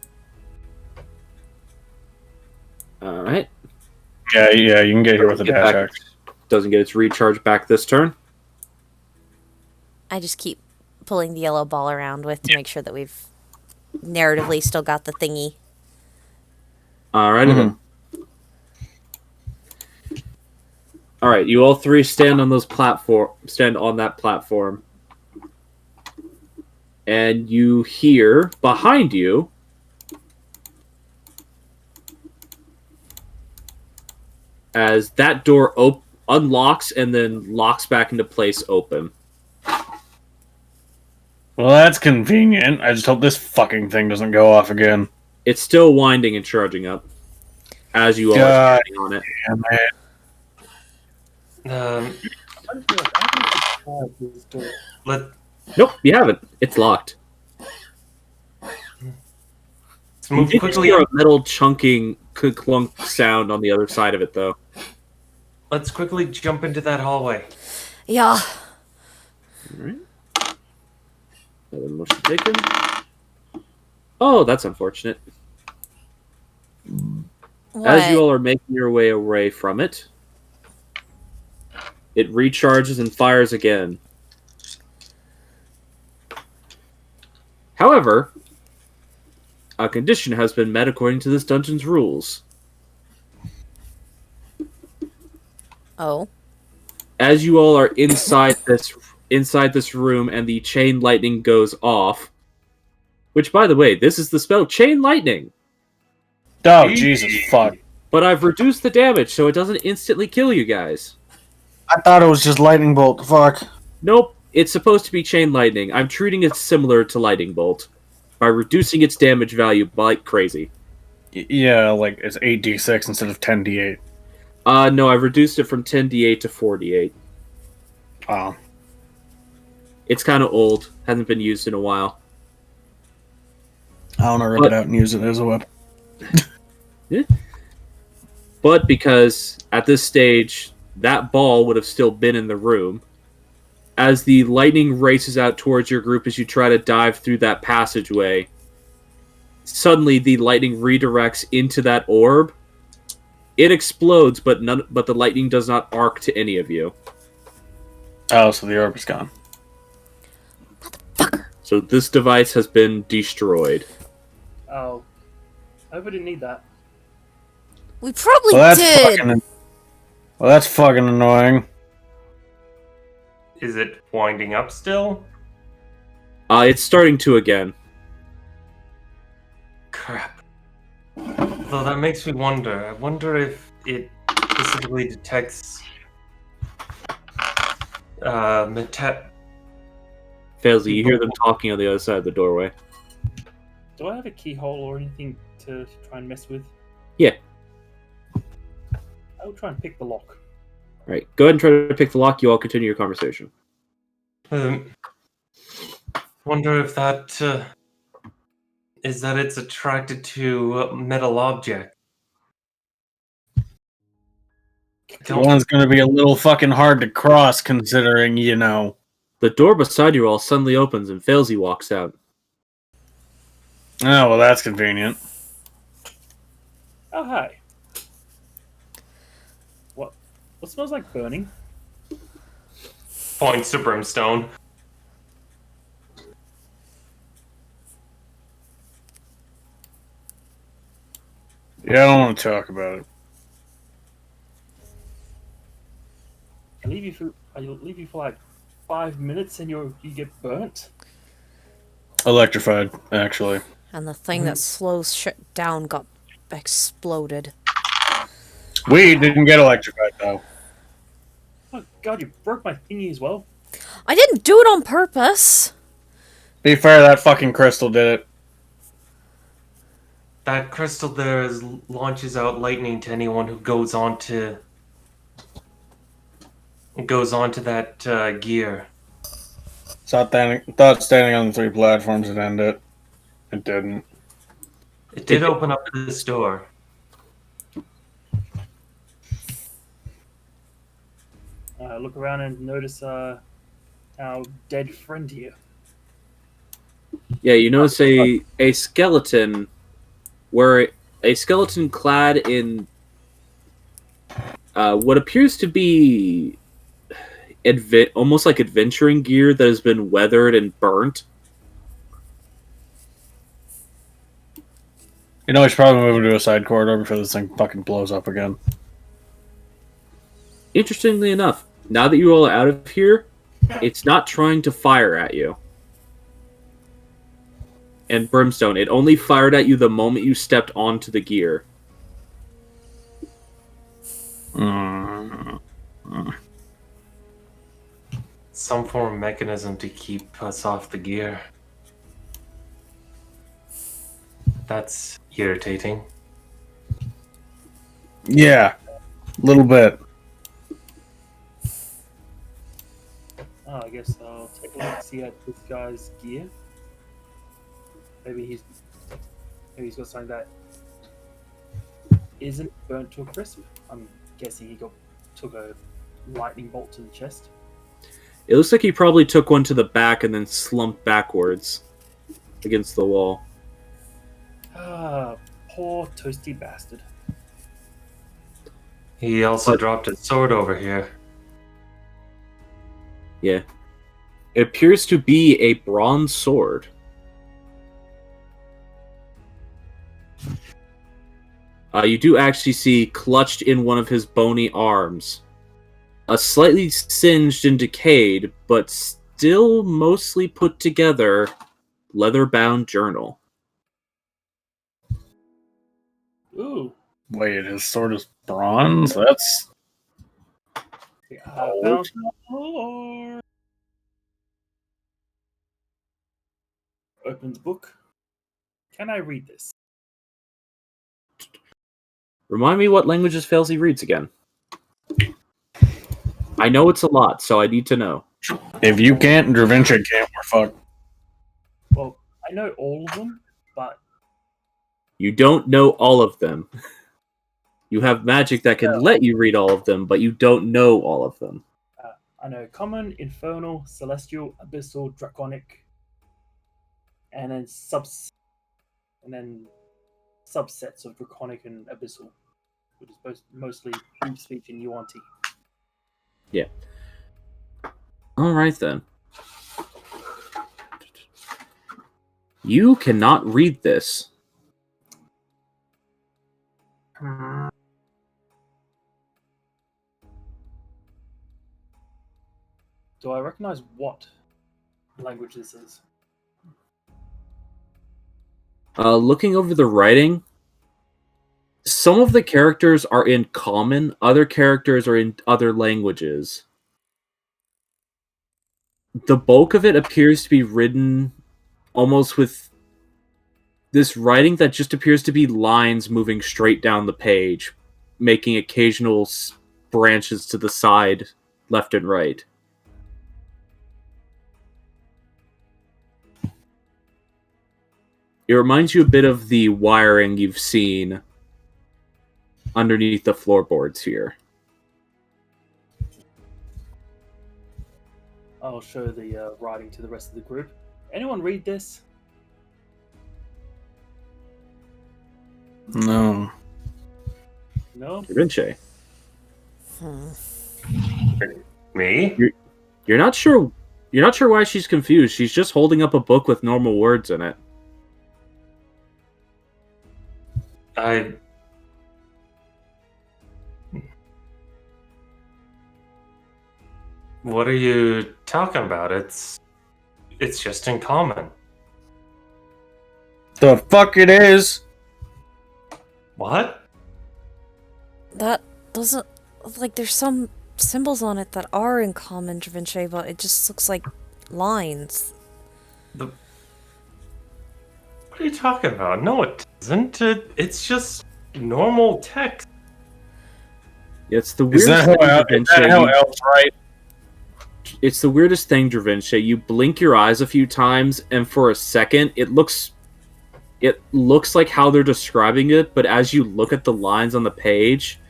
Alright. Yeah, you can get here with a dash axe. Doesn't get its recharge back this turn. I just keep pulling the yellow ball around with to make sure that we've narratively still got the thingy. Alright then. Alright, you all 3 stand on that platform. And you hear behind you as that door unlocks and then locks back into place open. Well, that's convenient. I just hope this fucking thing doesn't go off again. It's still winding and charging up as you all are standing on it. Nope, you haven't. It's locked. Let's move you quickly. Hear a metal chunking clunk sound on the other side of it, though. Let's quickly jump into that hallway. Yeah. Alright. Another motion taken. Oh, that's unfortunate. What? As you all are making your way away from it, it recharges and fires again. However, a condition has been met according to this dungeon's rules. Oh. As you all are inside this room and the chain lightning goes off, which, by the way, this is the spell Chain Lightning. Oh, Jesus, fuck. But I've reduced the damage so it doesn't instantly kill you guys. I thought it was just lightning bolt. Fuck. Nope, it's supposed to be Chain Lightning. I'm treating it similar to Lightning Bolt by reducing its damage value like crazy. Yeah, like it's 8d6 instead of 10d8. No, I've reduced it from 10d8 to 4d8. Oh. It's kind of old. Hasn't been used in a while. I want to rip it out and use it as a weapon. Yeah. But because at this stage, that ball would have still been in the room, as the lightning races out towards your group as you try to dive through that passageway, suddenly the lightning redirects into that orb. It explodes, but the lightning does not arc to any of you. Oh, so the orb is gone. Motherfucker. So this device has been destroyed. Oh. I hope I didn't need that. We probably did. Well, that's fucking annoying. Is it winding up still? It's starting to again. Crap. Though that makes me wonder. I wonder if it specifically detects Failsy, you hear them talking on the other side of the doorway. Do I have a keyhole or anything to try and mess with? Yeah. I will try and pick the lock. Right. Go ahead and try to pick the lock. You all continue your conversation. Well, Wonder if that is that it's attracted to metal object. One's going to be a little fucking hard to cross, considering, you know. The door beside you all suddenly opens and Failsy walks out. Oh, well, that's convenient. Oh, hi. What smells like burning? Points to Brimstone. Yeah, I don't want to talk about it. I'll leave you for like 5 minutes and you get burnt? Electrified, actually. And the thing that slows shit down got exploded. We didn't get electrified, though. Oh god, you broke my thingy as well. I didn't do it on purpose. Be fair, that fucking crystal did it. That crystal there launches out lightning to anyone who goes onto that gear. Thought standing on the 3 platforms would end it. It didn't. It did open up this door. Look around and notice our dead friend here. Yeah, you notice a skeleton, where a skeleton clad in what appears to be almost like adventuring gear that has been weathered and burnt. You know, we should probably move into a side corridor before this thing fucking blows up again. Interestingly enough, now that you're all out of here, it's not trying to fire at you. And Brimstone, it only fired at you the moment you stepped onto the gear. Some form of mechanism to keep us off the gear. That's irritating. Yeah, a little bit. Oh, I guess I'll take a look, see at this guy's gear. Maybe he's got something that isn't burnt to a crisp. I'm guessing he took a lightning bolt to the chest. It looks like he probably took one to the back and then slumped backwards against the wall. Ah, poor toasty bastard. He also dropped his sword over here. Yeah. It appears to be a bronze sword. You do actually see, clutched in one of his bony arms, a slightly singed and decayed, but still mostly put together, leather-bound journal. Ooh. Wait, his sword is bronze? That's... I found more. Open the book. Can I read this? Remind me what languages Failsy reads again. I know it's a lot, so I need to know. If you can't, Dravinci can't, we're fucked. Well, I know all of them, but... You don't know all of them. You have magic that can let you read all of them, but you don't know all of them. I know Common, Infernal, Celestial, Abyssal, Draconic, and then subsets of Draconic and Abyssal, which is mostly deep speech and Yuan-Ti. Yeah. Alright then. You cannot read this. Do I recognize what language this is? Looking over the writing, some of the characters are in common, other characters are in other languages. The bulk of it appears to be written almost with this writing that just appears to be lines moving straight down the page, making occasional branches to the side, left and right. It reminds you a bit of the wiring you've seen underneath the floorboards here. I'll show the writing to the rest of the group. Anyone read this? No. No? Da Vinci. Me? You're not sure why she's confused. She's just holding up a book with normal words in it. What are you talking about? It's just in common. The fuck it is? What? That doesn't... Like, there's some symbols on it that are in common, Da Vinci, but it just looks like lines. What are you talking about? No, it doesn't. It's just normal text. It's the Is weirdest thing, Da Vinci. elves write? It's the weirdest thing, Da Vinci. You blink your eyes a few times, and for a second, it looks like how they're describing it, but as you look at the lines on the page,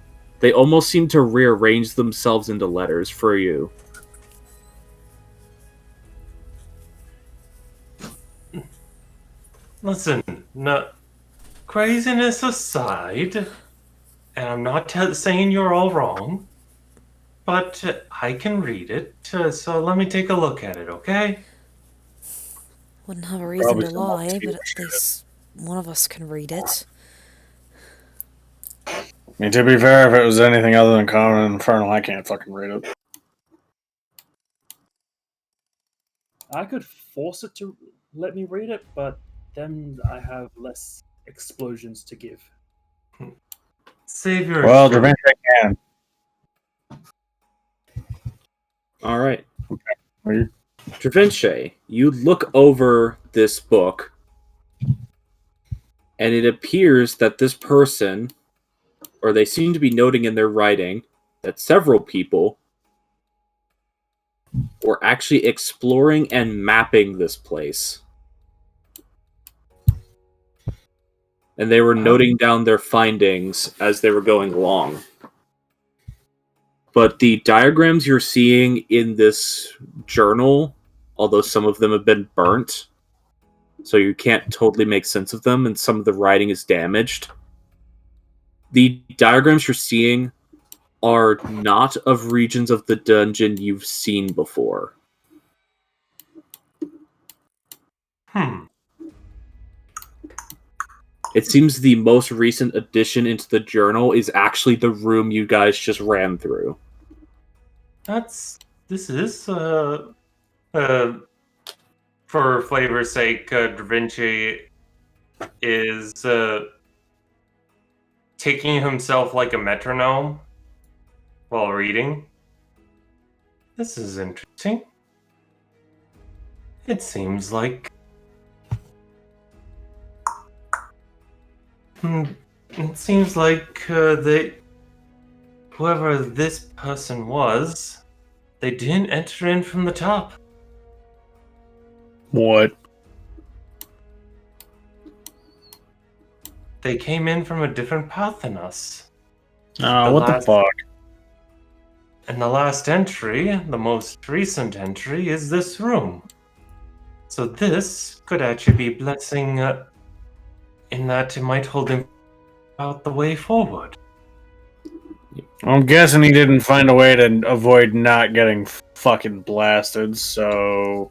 they almost seem to rearrange themselves into letters for you. Listen, no, craziness aside, and I'm not saying you're all wrong, but I can read it, so let me take a look at it, okay? Wouldn't have a reason Probably to some lie, multi but at shit. least one of us can read it. I mean, to be fair, if it was anything other than common and infernal, I can't fucking read it. I could force it to let me read it, but then I have less explosions to give. Save your Well, Da Vinci can. All right. Are you- Da Vinci, you look over this book, and it appears that this person, or they seem to be noting in their writing, that several people were actually exploring and mapping this place. And they were noting down their findings as they were going along. But the diagrams you're seeing in this journal, although some of them have been burnt, so you can't totally make sense of them, and some of the writing is damaged, the diagrams you're seeing are not of regions of the dungeon you've seen before. It seems the most recent addition into the journal is actually the room you guys just ran through. This is, for flavor's sake, Da Vinci is, taking himself like a metronome while reading. This is interesting. It seems like... It seems like, whoever this person was, they didn't enter in from the top. What? They came in from a different path than us. Oh, what the fuck? And the last entry, the most recent entry, is this room. So this could actually be a blessing in that it might hold him out the way forward. I'm guessing he didn't find a way to avoid not getting fucking blasted, so...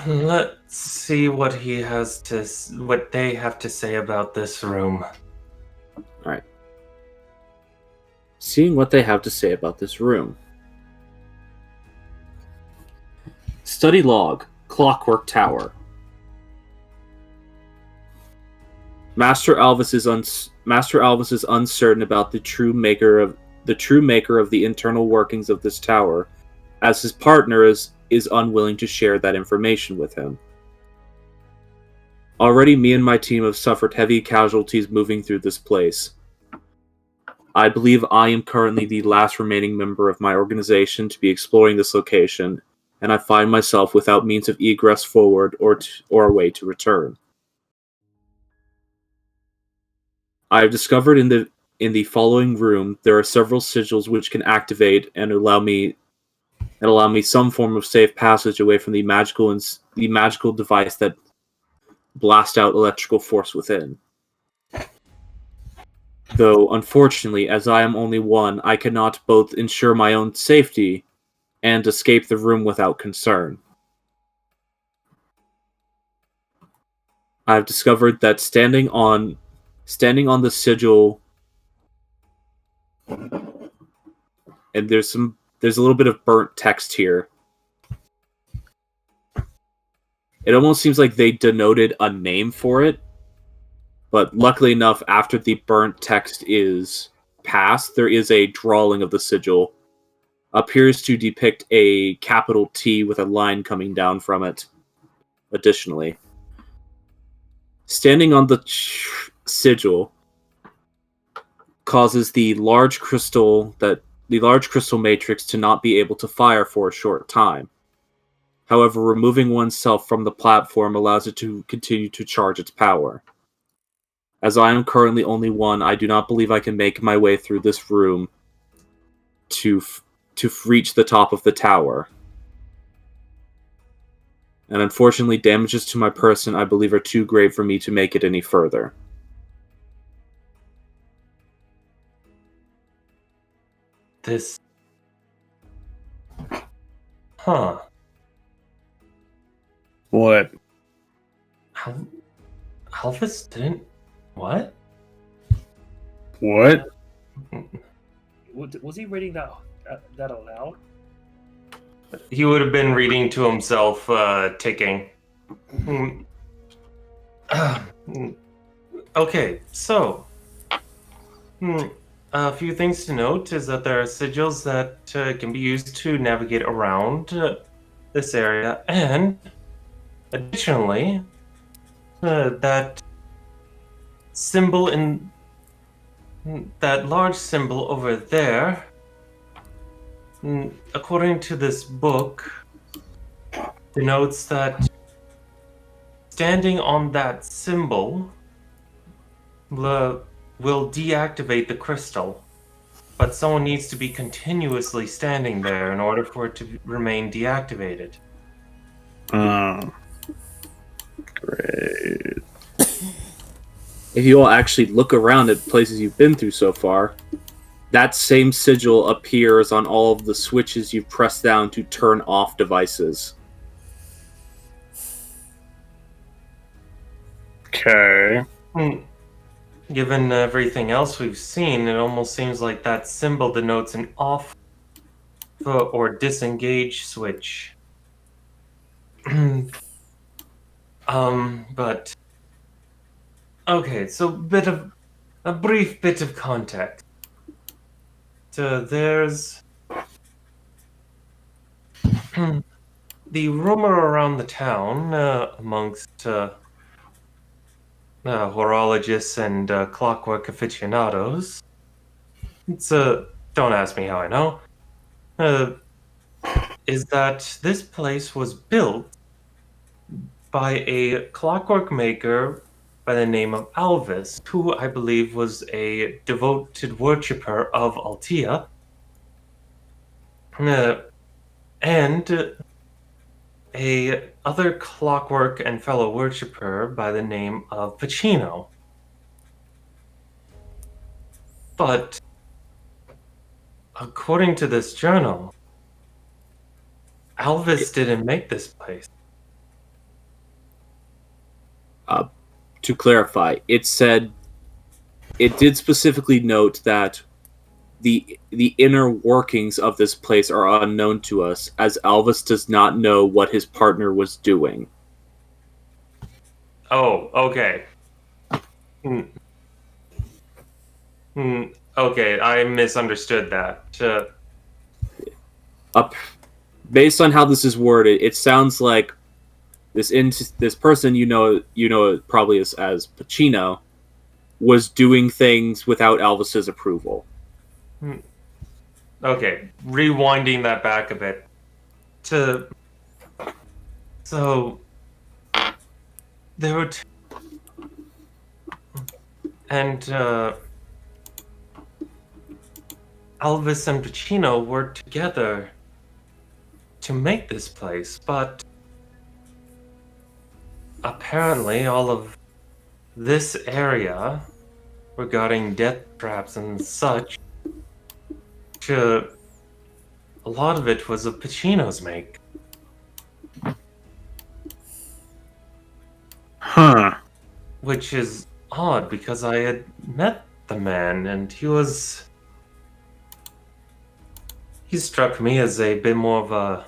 Let's see what what they have to say about this room. Alright. Seeing what they have to say about this room. Study log. Clockwork Tower. Master Alvis is uncertain about the true maker of the internal workings of this tower, as his partner is unwilling to share that information with him. Already me and my team have suffered heavy casualties moving through this place. I believe I am currently the last remaining member of my organization to be exploring this location, and I find myself without means of egress forward or a way to return. I've discovered in the following room there are several sigils which can activate and allow me some form of safe passage away from the magical device that blast out electrical force within. Though, unfortunately, as I am only one, I cannot both ensure my own safety and escape the room without concern. I've discovered that standing on the sigil, and there's a little bit of burnt text here. It almost seems like they denoted a name for it, but luckily enough, after the burnt text is passed, there is a drawing of the sigil. Appears to depict a capital T with a line coming down from it. Additionally, standing on the sigil causes the large crystal matrix to not be able to fire for a short time. However, removing oneself from the platform allows it to continue to charge its power. As I am currently only one, I do not believe I can make my way through this room to reach the top of the tower. And unfortunately, damages to my person, I believe, are too great for me to make it any further. This... Huh. What? Alvis didn't... What? What? Was he reading that aloud? He would have been reading to himself, ticking. Okay, so... a few things to note is that there are sigils that can be used to navigate around this area, and additionally, that symbol in that large symbol over there, according to this book, denotes that standing on that symbol will deactivate the crystal, but someone needs to be continuously standing there in order for it to remain deactivated. Great. If you all actually look around at places you've been through so far, that same sigil appears on all of the switches you've pressed down to turn off devices. Okay. Given everything else we've seen, it almost seems like that symbol denotes an off or disengage switch. But okay, so a brief bit of context. There's the rumor around the town amongst horologists and clockwork aficionados. It's don't ask me how I know. Is that this place was built by a clockwork maker by the name of Alvis, who I believe was a devoted worshipper of Altea, and a other clockwork and fellow worshipper by the name of Pacino. But according to this journal, Alvis didn't make this place. To clarify, it did specifically note that the inner workings of this place are unknown to us, as Alvis does not know what his partner was doing. Oh, okay. Okay, I misunderstood that. Based on how this is worded, it sounds like this person you know probably as Pacino was doing things without Alvis's approval. Okay, rewinding that back a bit. So there were And Elvis and Pacino worked together to make this place, but apparently all of this area regarding death traps and such, a lot of it was of Pacino's make. Huh. Which is odd because I had met the man and he struck me as a bit more of a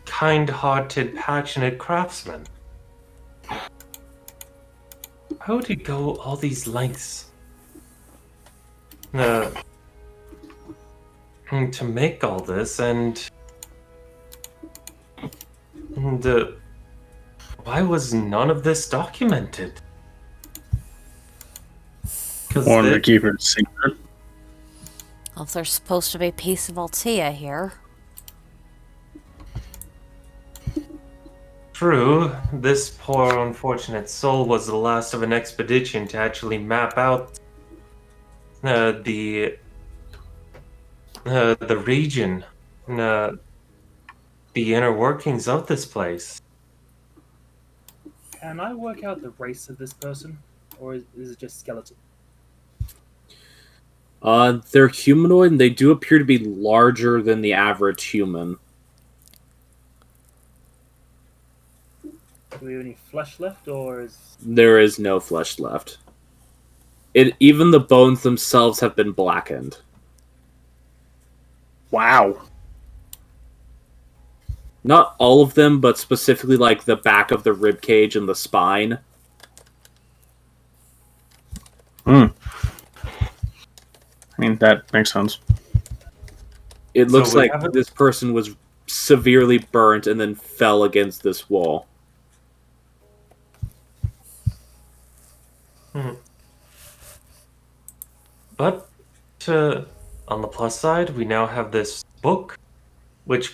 kind-hearted, passionate craftsman. How would he go all these lengths to make all this, and why was none of this documented? Wanted to keep it secret. Well, if there's supposed to be a piece of Altea here. True, this poor unfortunate soul was the last of an expedition to actually map out the region, the inner workings of this place. Can I work out the race of this person, or is it just skeleton? They're humanoid, and they do appear to be larger than the average human. Do we have any flesh left, or is... There is no flesh left. Even the bones themselves have been blackened. Wow. Not all of them, but specifically like the back of the rib cage and the spine. Hmm. I mean, that makes sense. It looks So we like haven't- this person was severely burnt and then fell against this wall. But on the plus side, we now have this book, which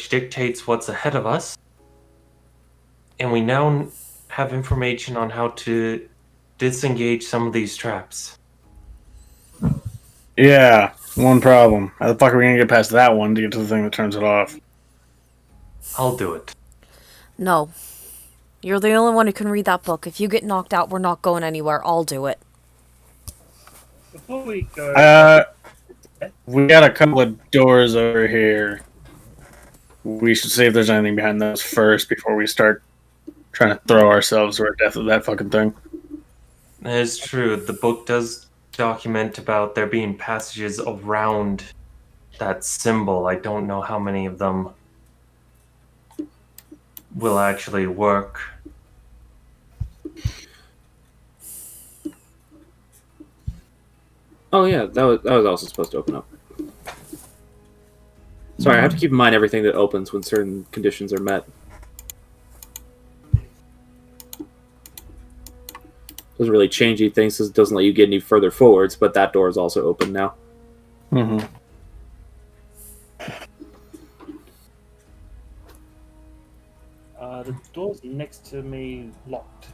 dictates what's ahead of us, and we now have information on how to disengage some of these traps. Yeah, one problem. How the fuck are we gonna get past that one to get to the thing that turns it off? I'll do it. No. You're the only one who can read that book. If you get knocked out, we're not going anywhere. I'll do it. Before we go... We got a couple of doors over here. We should see if there's anything behind those first before we start trying to throw ourselves to our death with that fucking thing. That is true. The book does document about there being passages around that symbol. I don't know how many of them will actually work. Oh yeah, that was also supposed to open up. Sorry, I have to keep in mind everything that opens when certain conditions are met. Doesn't really change anything, since it doesn't let you get any further forwards, but that door is also open now. Mm-hmm. the door's next to me locked.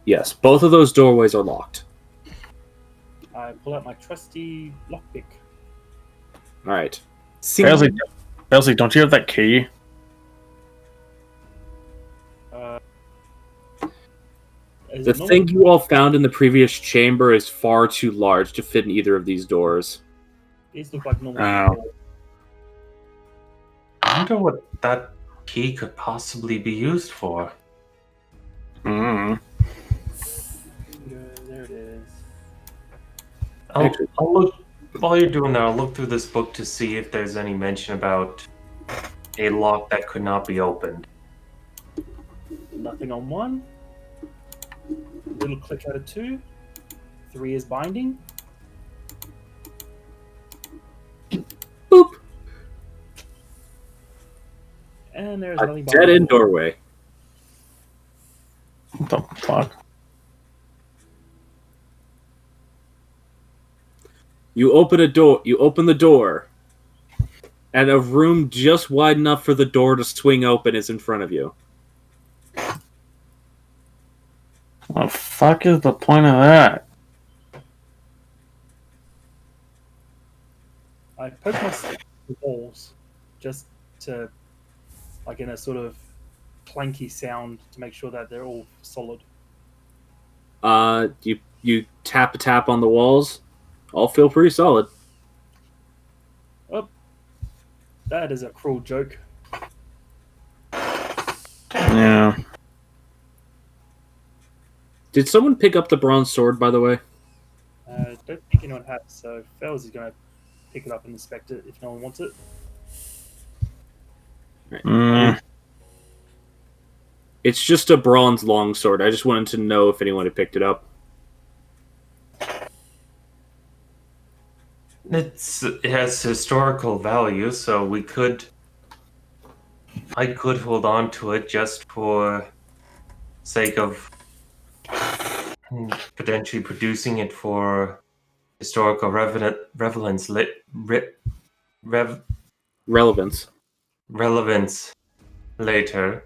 Yes, both of those doorways are locked. I pull out my trusty lockpick. Alright. Belzy, don't you have that key? The thing you all found in the previous chamber is far too large to fit in either of these doors. These look like normal. Oh. I wonder what that key could possibly be used for. Mm. There it is. I'll look while you're doing that. I'll look through this book to see if there's any mention about a lock that could not be opened. Nothing on 1. Little click out of 2. 3 is binding. Boop! And there's A nothing dead-end doorway. What the fuck? You open the door, and a room just wide enough for the door to swing open is in front of you. The fuck is the point of that? I poke my stick to the walls just to, like, in a sort of clanky sound to make sure that they're all solid. You tap a tap on the walls. All feel pretty solid. Oh, that is a cruel joke. Yeah. Did someone pick up the bronze sword, by the way? Don't think anyone has, so Fells is going to pick it up and inspect it if no one wants it. It's just a bronze longsword. I just wanted to know if anyone had picked it up. It has historical value, so I could hold on to it just for sake of potentially producing it for historical relevance later.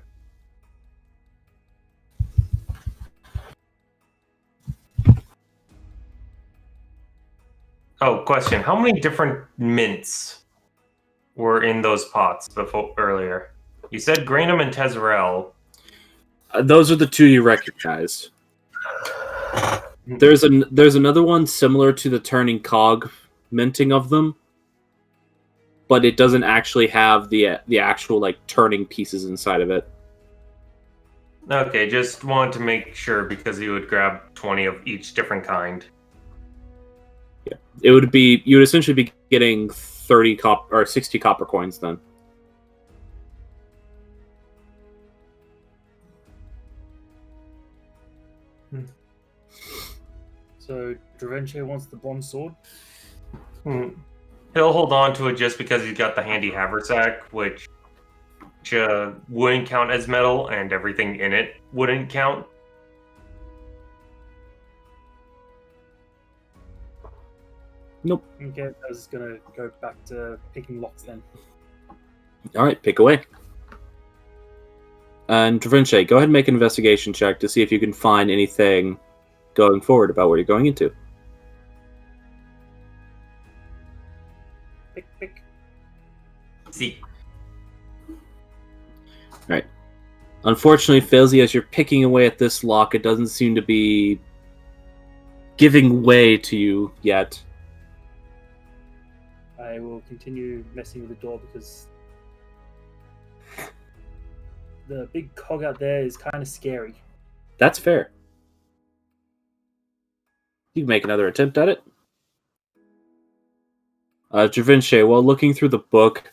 Oh, question. How many different mints were in those pots earlier? You said Granum and Tezerel. Those are the two you recognized. There's another one similar to the turning cog minting of them, but it doesn't actually have the actual like turning pieces inside of it. Okay, just wanted to make sure because you would grab 20 of each different kind. Yeah, you would essentially be getting 30 or 60 copper coins then. So Dravenche wants the bronze sword. He'll hold on to it just because he's got the handy haversack, which wouldn't count as metal, and everything in it wouldn't count. Nope. Okay, I was gonna go back to picking locks then. Alright, pick away. And Dravenche, go ahead and make an investigation check to see if you can find anything going forward about what you're going into. Pick. See. Alright. Unfortunately, Filzy, as you're picking away at this lock, it doesn't seem to be giving way to you yet. I will continue messing with the door because the big cog out there is kind of scary. That's fair. You can make another attempt at it. Dravenche, while looking through the book,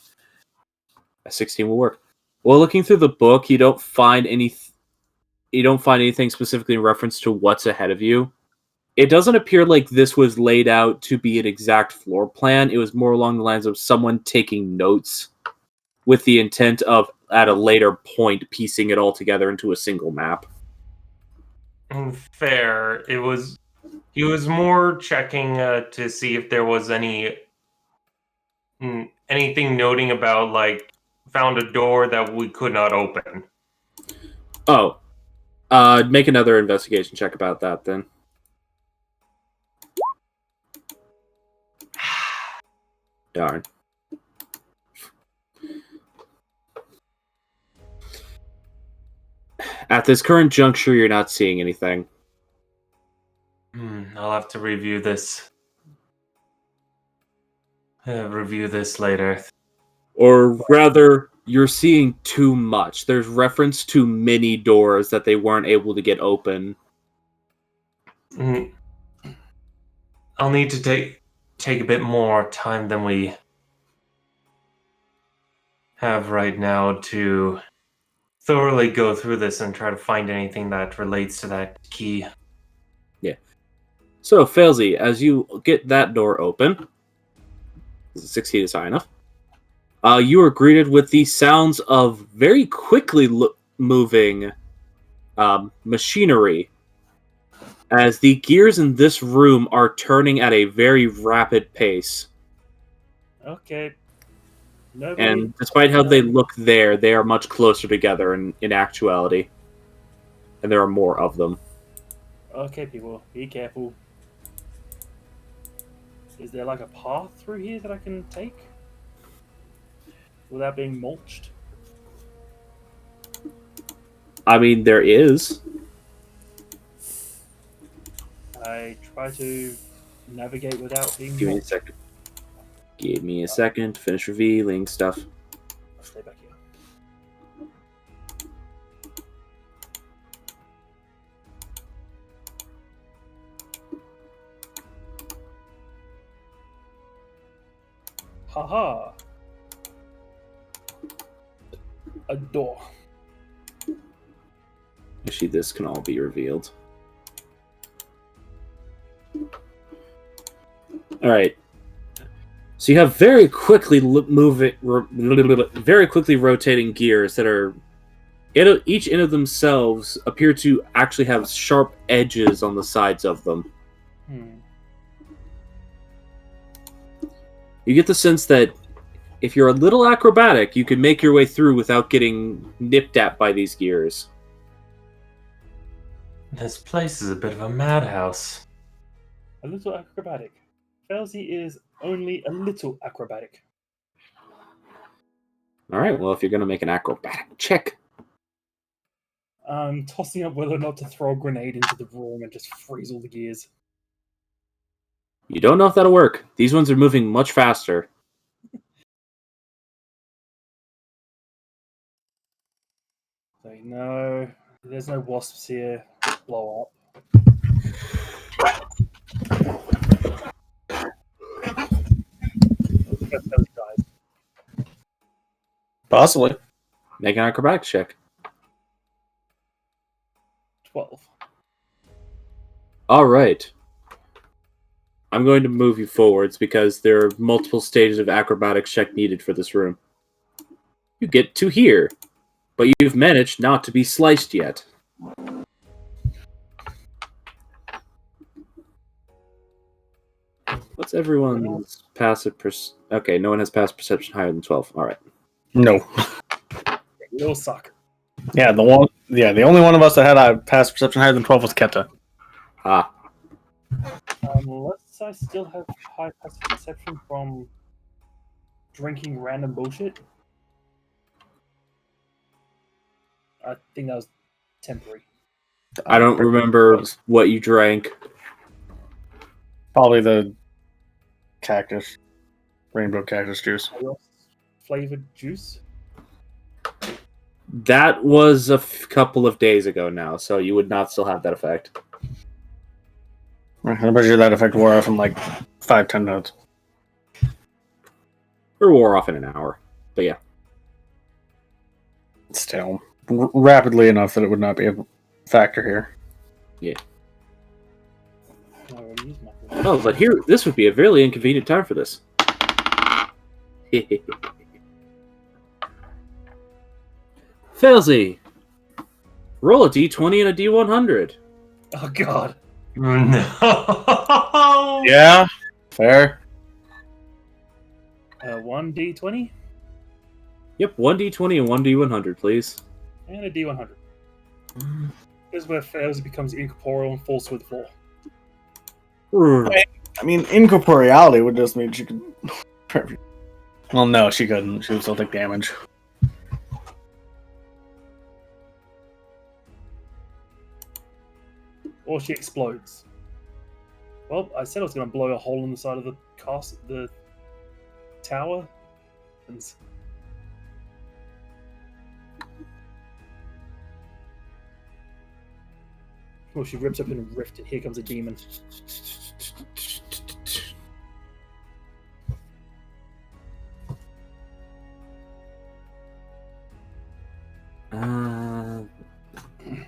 a 16 will work. While looking through the book, you don't find anything specifically in reference to what's ahead of you. It doesn't appear like this was laid out to be an exact floor plan. It was more along the lines of someone taking notes with the intent of, at a later point, piecing it all together into a single map. Fair. He was more checking to see if there was anything noting about, like, found a door that we could not open. Oh. Make another investigation check about that, then. Darn. At this current juncture, you're not seeing anything. I'll have to review this. Review this later. Or rather, you're seeing too much. There's reference to many doors that they weren't able to get open. I'll need to take a bit more time than we have right now to thoroughly go through this and try to find anything that relates to that key. Yeah. So, Failsy, as you get that door open, 16 is high enough, you are greeted with the sounds of very quickly moving machinery, as the gears in this room are turning at a very rapid pace. Okay. And despite how they look there, they are much closer together in actuality. And there are more of them. Okay, people, be careful. Is there like a path through here that I can take without being mulched? I mean, there is. I try to navigate without being Give me a mulched. second. Give me a second to finish revealing stuff. I'll stay back here. Haha. A door. Actually, this can all be revealed. All right. So you have very quickly very quickly rotating gears that are each in of themselves appear to actually have sharp edges on the sides of them. You get the sense that if you're a little acrobatic, you can make your way through without getting nipped at by these gears. This place is a bit of a madhouse. A little acrobatic. Felzy is only a little acrobatic. All right, well, if you're going to make an acrobatic check. I'm tossing up whether or not to throw a grenade into the room and just freeze all the gears. You don't know if that'll work. These ones are moving much faster. So, no, there's no wasps here. Blow up. Guys. Possibly. Make an acrobatics check. 12. All right. I'm going to move you forwards because there are multiple stages of acrobatics check needed for this room. You get to here, but you've managed not to be sliced yet. What's everyone's passive Okay, no one has passive perception higher than 12. All right. No. We all suck. Yeah, the only one of us that had a passive perception higher than 12 was Keta. Ah. Unless I still have high passive perception from drinking random bullshit. I think that was temporary. I don't remember what you drank. Probably the cactus. Rainbow cactus juice. Flavored juice. That was a couple of days ago now, so you would not still have that effect. I'm pretty sure that effect wore off in like 5-10 minutes. Or wore off in an hour. But yeah. Still. Rapidly enough that it would not be a factor here. Yeah. I already used my Oh, but here, this would be a very inconvenient time for this. Felzy, roll a d20 and a d100. Oh god. No. Yeah. Fair. 1d20 Yep, 1d20 and 1d100, please. and a d100. This is where Felzy becomes incorporeal and falls to the floor. I mean, incorporeality would just mean she could. Well, no, she couldn't. She would still take damage. Or she explodes. Well, I said I was going to blow a hole in the side of the the tower. And well, she rips open a rift and here comes a demon.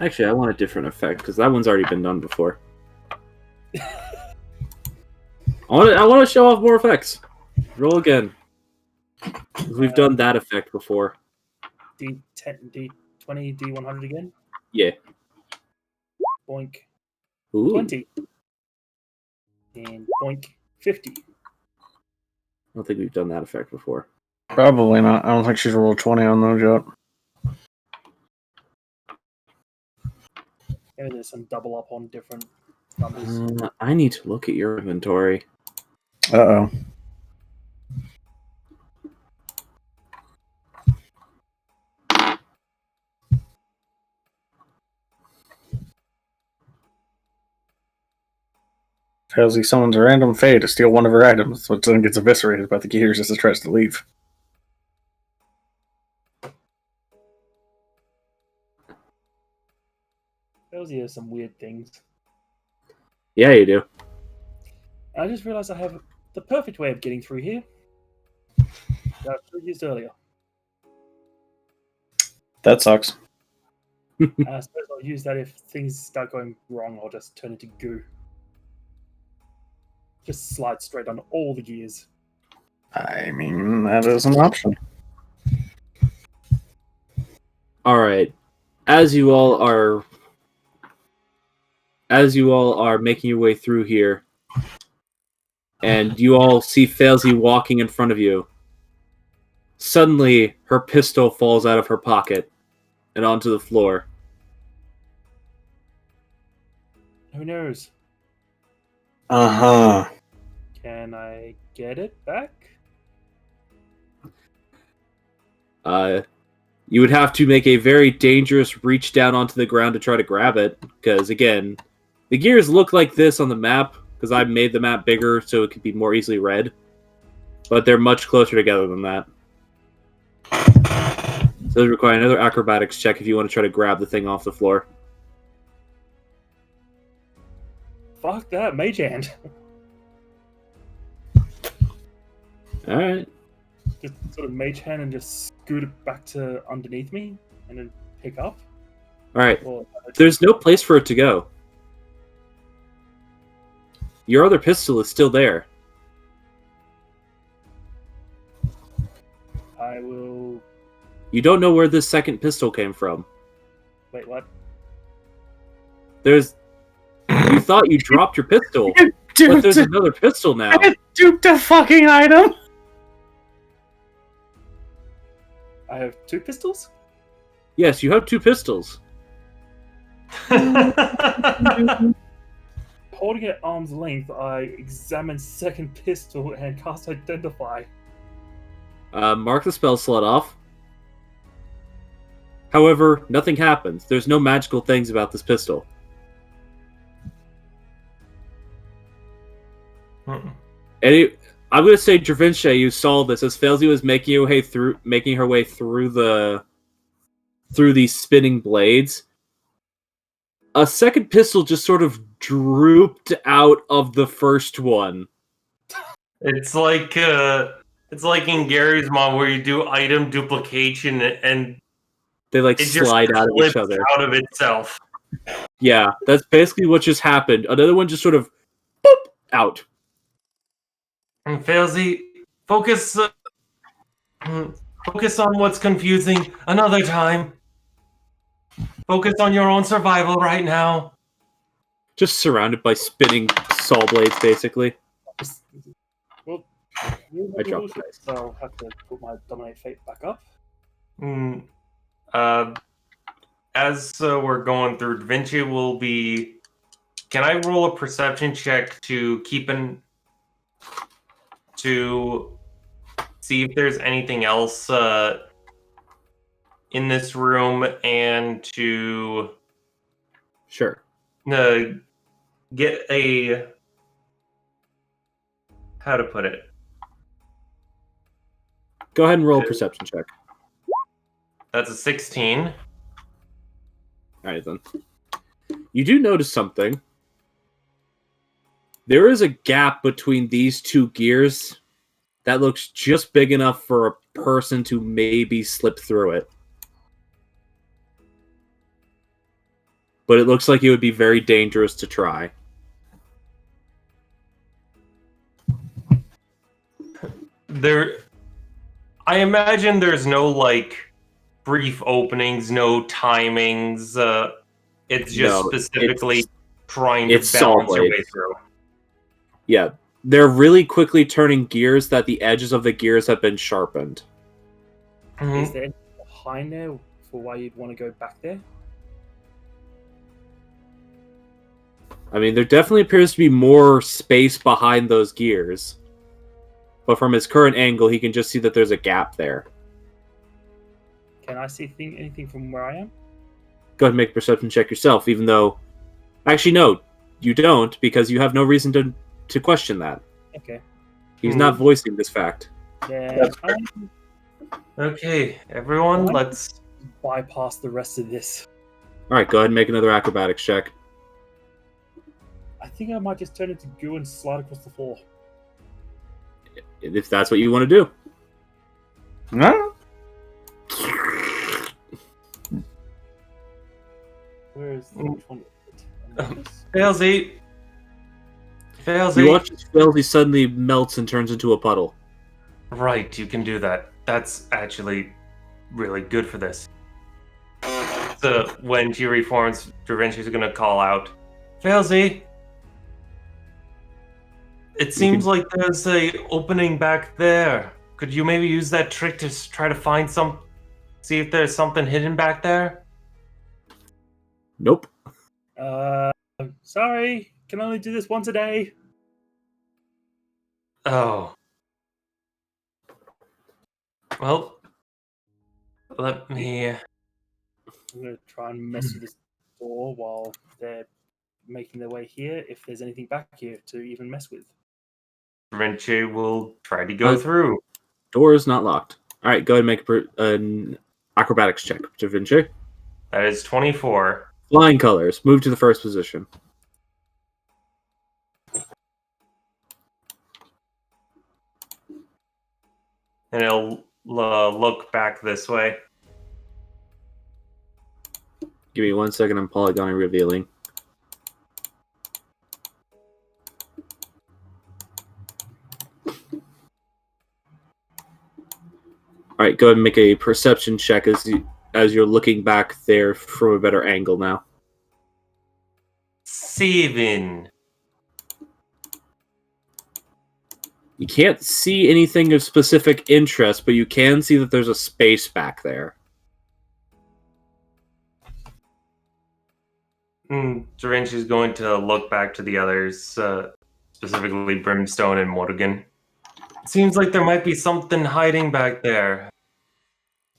Actually, I want a different effect because that one's already been done before. I want to show off more effects. Roll again. We've done that effect before. D10, D20, D100 again. Yeah. Boink. Ooh. 20. And boink. 50. I don't think we've done that effect before. Probably not. I don't think she's rolled 20 on those yet. Maybe there's some double up on different numbers. I need to look at your inventory. Uh-oh. Tells he summons a random fae to steal one of her items, which then gets eviscerated by the gears as it tries to leave. Elsie has some weird things. Yeah, you do. I just realized I have the perfect way of getting through here. That I used earlier. That sucks. I suppose I'll use that if things start going wrong. I'll just turn into goo. Just slide straight on all the gears. I mean, that is an option. Alright. As you all are making your way through here, and you all see Failsy walking in front of you, suddenly her pistol falls out of her pocket and onto the floor. Who knows? Uh-huh. Can I get it back? You would have to make a very dangerous reach down onto the ground to try to grab it, because, again, the gears look like this on the map, because I made the map bigger so it could be more easily read, but they're much closer together than that. So it require another acrobatics check if you want to try to grab the thing off the floor. Fuck that, mage hand. Alright. Just sort of mage hand and just scoot it back to underneath me and then pick up. Alright. Or, There's no place for it to go. Your other pistol is still there. I will. You don't know where this second pistol came from. Wait, what? There's... You thought you dropped your pistol, but there's another pistol now. I duped a fucking item! I have two pistols? Yes, you have two pistols. Holding it at arm's length, I examine second pistol and cast Identify. Mark the spell slot off. However, nothing happens. There's no magical things about this pistol. I'm going to say, Dravinche, you saw this as Failsy was making her way through these spinning blades. A second pistol just sort of drooped out of the first one. It's like in Gary's Mod where you do item duplication and They it slide just out of each other. out of itself. Yeah, that's basically what just happened. Another one just sort of boop out. And Failsy, focus on what's confusing another time. Focus on your own survival right now. Just surrounded by spinning saw blades, basically. Well, I dropped dice. so I'll have to put my Dominate Fate back up. As we're going through, Da Vinci will be... Can I roll a perception check to see if there's anything else in this room, and to Sure. get a... How to put it? Go ahead and roll a perception check. That's a 16. Alright then. You do notice something. There is a gap between these two gears that looks just big enough for a person to maybe slip through it. But it looks like it would be very dangerous to try. I imagine there's no, brief openings, no timings. It's just specifically trying to balance your way through. Yeah, they're really quickly turning gears that the edges of the gears have been sharpened. Mm-hmm. Is there anything behind there for why you'd want to go back there? I mean, there definitely appears to be more space behind those gears. But from his current angle, he can just see that there's a gap there. Can I see anything from where I am? Go ahead and make a perception check yourself, even though... Actually, no, you don't, because you have no reason to question that. Okay. He's not voicing this fact. Then Okay, everyone, let's... bypass the rest of this. Alright, go ahead and make another acrobatics check. I think I might just turn into goo and slide across the floor. If that's what you want to do. No? Where is which one? Failsy! You Failsy! watch as Failsy suddenly melts and turns into a puddle. Right, you can do that. That's actually really good for this. So when she reforms, Da Vinci's gonna call out, Failsy! It seems like there's a opening back there. Could you maybe use that trick to try to find see if there's something hidden back there? Nope. Sorry, can only do this once a day. Oh. Well, let me... I'm gonna try and mess with this door while they're making their way here. If there's anything back here to even mess with. Da Vinci will try to go through. Door is not locked. Alright, go ahead and make an acrobatics check, Da Vinci. That is 24. Flying colors. Move to the first position. And he'll look back this way. Give me 1 second, I'm polygon revealing. Alright, go ahead and make a perception check as you're looking back there from a better angle now. 7. You can't see anything of specific interest, but you can see that there's a space back there. Da Vinci's going to look back to the others, specifically Brimstone and Morgan. It seems like there might be something hiding back there.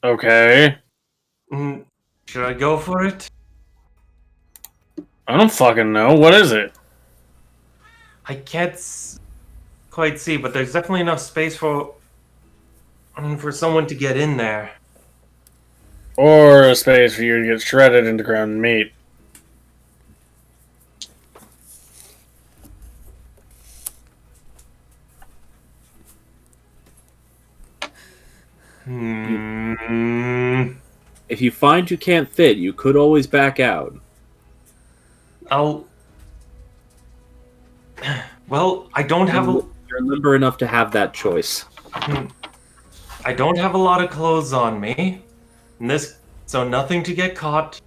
Okay. Should I go for it? I don't fucking know. What is it? I can't quite see, but there's definitely enough space for someone to get in there. Or a space for you to get shredded into ground meat. If you find you can't fit, you could always back out. Well, I don't have You're limber enough to have that choice. I don't have a lot of clothes on me. So nothing to get caught.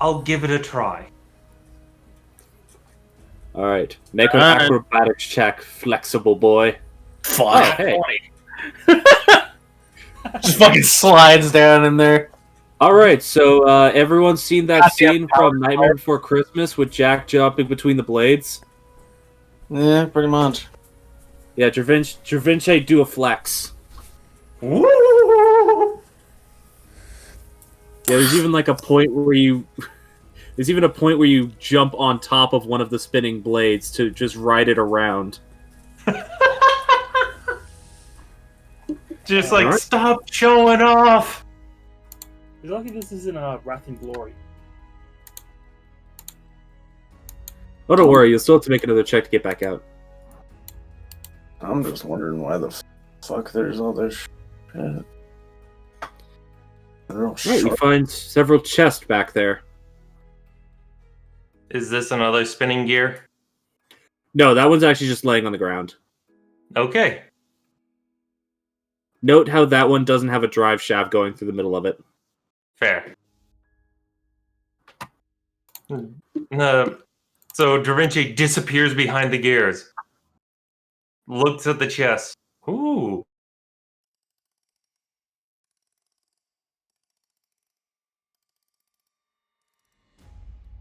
I'll give it a try. Alright. Make an acrobatics check, flexible boy. Fuck. Oh, hey. Just fucking slides down in there. Alright, so everyone's seen that scene from Nightmare Before Christmas with Jack jumping between the blades? Yeah, pretty much. Yeah, Da Vinci do a flex. Woo! Yeah, there's even like a point where you... There's even a point where you jump on top of one of the spinning blades to just ride it around. Just like, stop showing off! It's lucky this isn't Wrath and Glory. Oh, don't worry, you'll still have to make another check to get back out. I'm just wondering why the fuck there's all this shit. Right, you find several chests back there. Is this another spinning gear? No, that one's actually just laying on the ground. Okay. Note how that one doesn't have a drive shaft going through the middle of it. Fair. So Da Vinci disappears behind the gears. Looks at the chest. Ooh.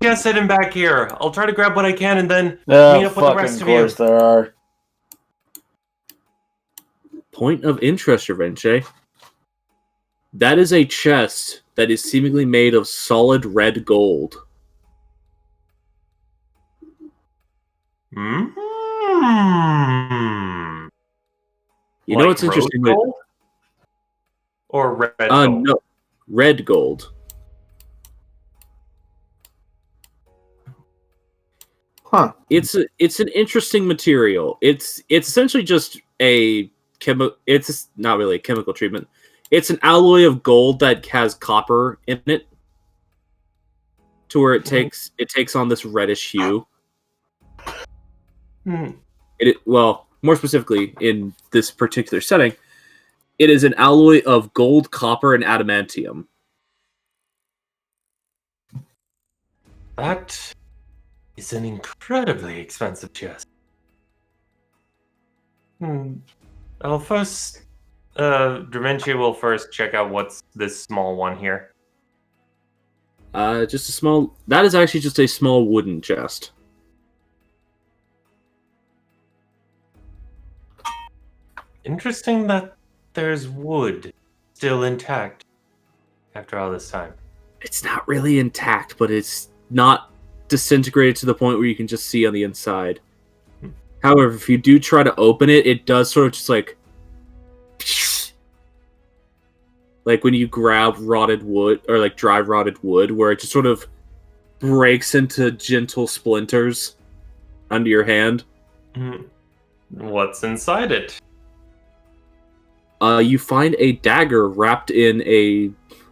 guests hidden back here. I'll try to grab what I can and then meet Oh, up with the rest fucking of you. course there are. Point of interest, Revenche. That is a chest that is seemingly made of solid red gold. Hmm. You know what's interesting? Gold? Or red gold? No, red gold. Huh. It's an interesting material. It's essentially just a It's not really a chemical treatment. It's an alloy of gold that has copper in it, to where it takes on this reddish hue. Well, more specifically in this particular setting, it is an alloy of gold, copper, and adamantium. That is an incredibly expensive chest. I'll first... Da Vinci will first check out what's this small one here. Just a small... That is actually just a small wooden chest. Interesting that there's wood still intact after all this time. It's not really intact, but it's not disintegrated to the point where you can just see on the inside. However, if you do try to open it, it does sort of just like when you grab rotted wood, or like dry rotted wood, where it just sort of breaks into gentle splinters under your hand. What's inside it? You find a dagger wrapped in a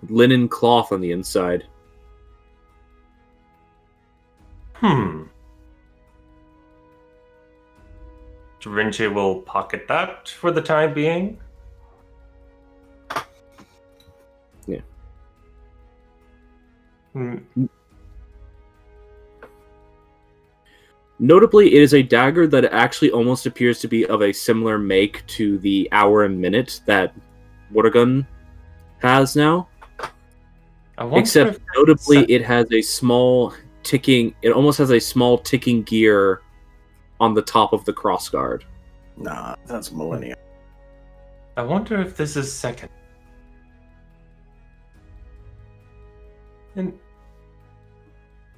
linen cloth on the inside. Da Vinci will pocket that for the time being. Yeah. Notably, it is a dagger that actually almost appears to be of a similar make to the hour and minute that Watergun has now. Except, notably, it has a small ticking... It almost has a small ticking gear on the top of the crossguard. Nah, that's Millennium. I wonder if this is second.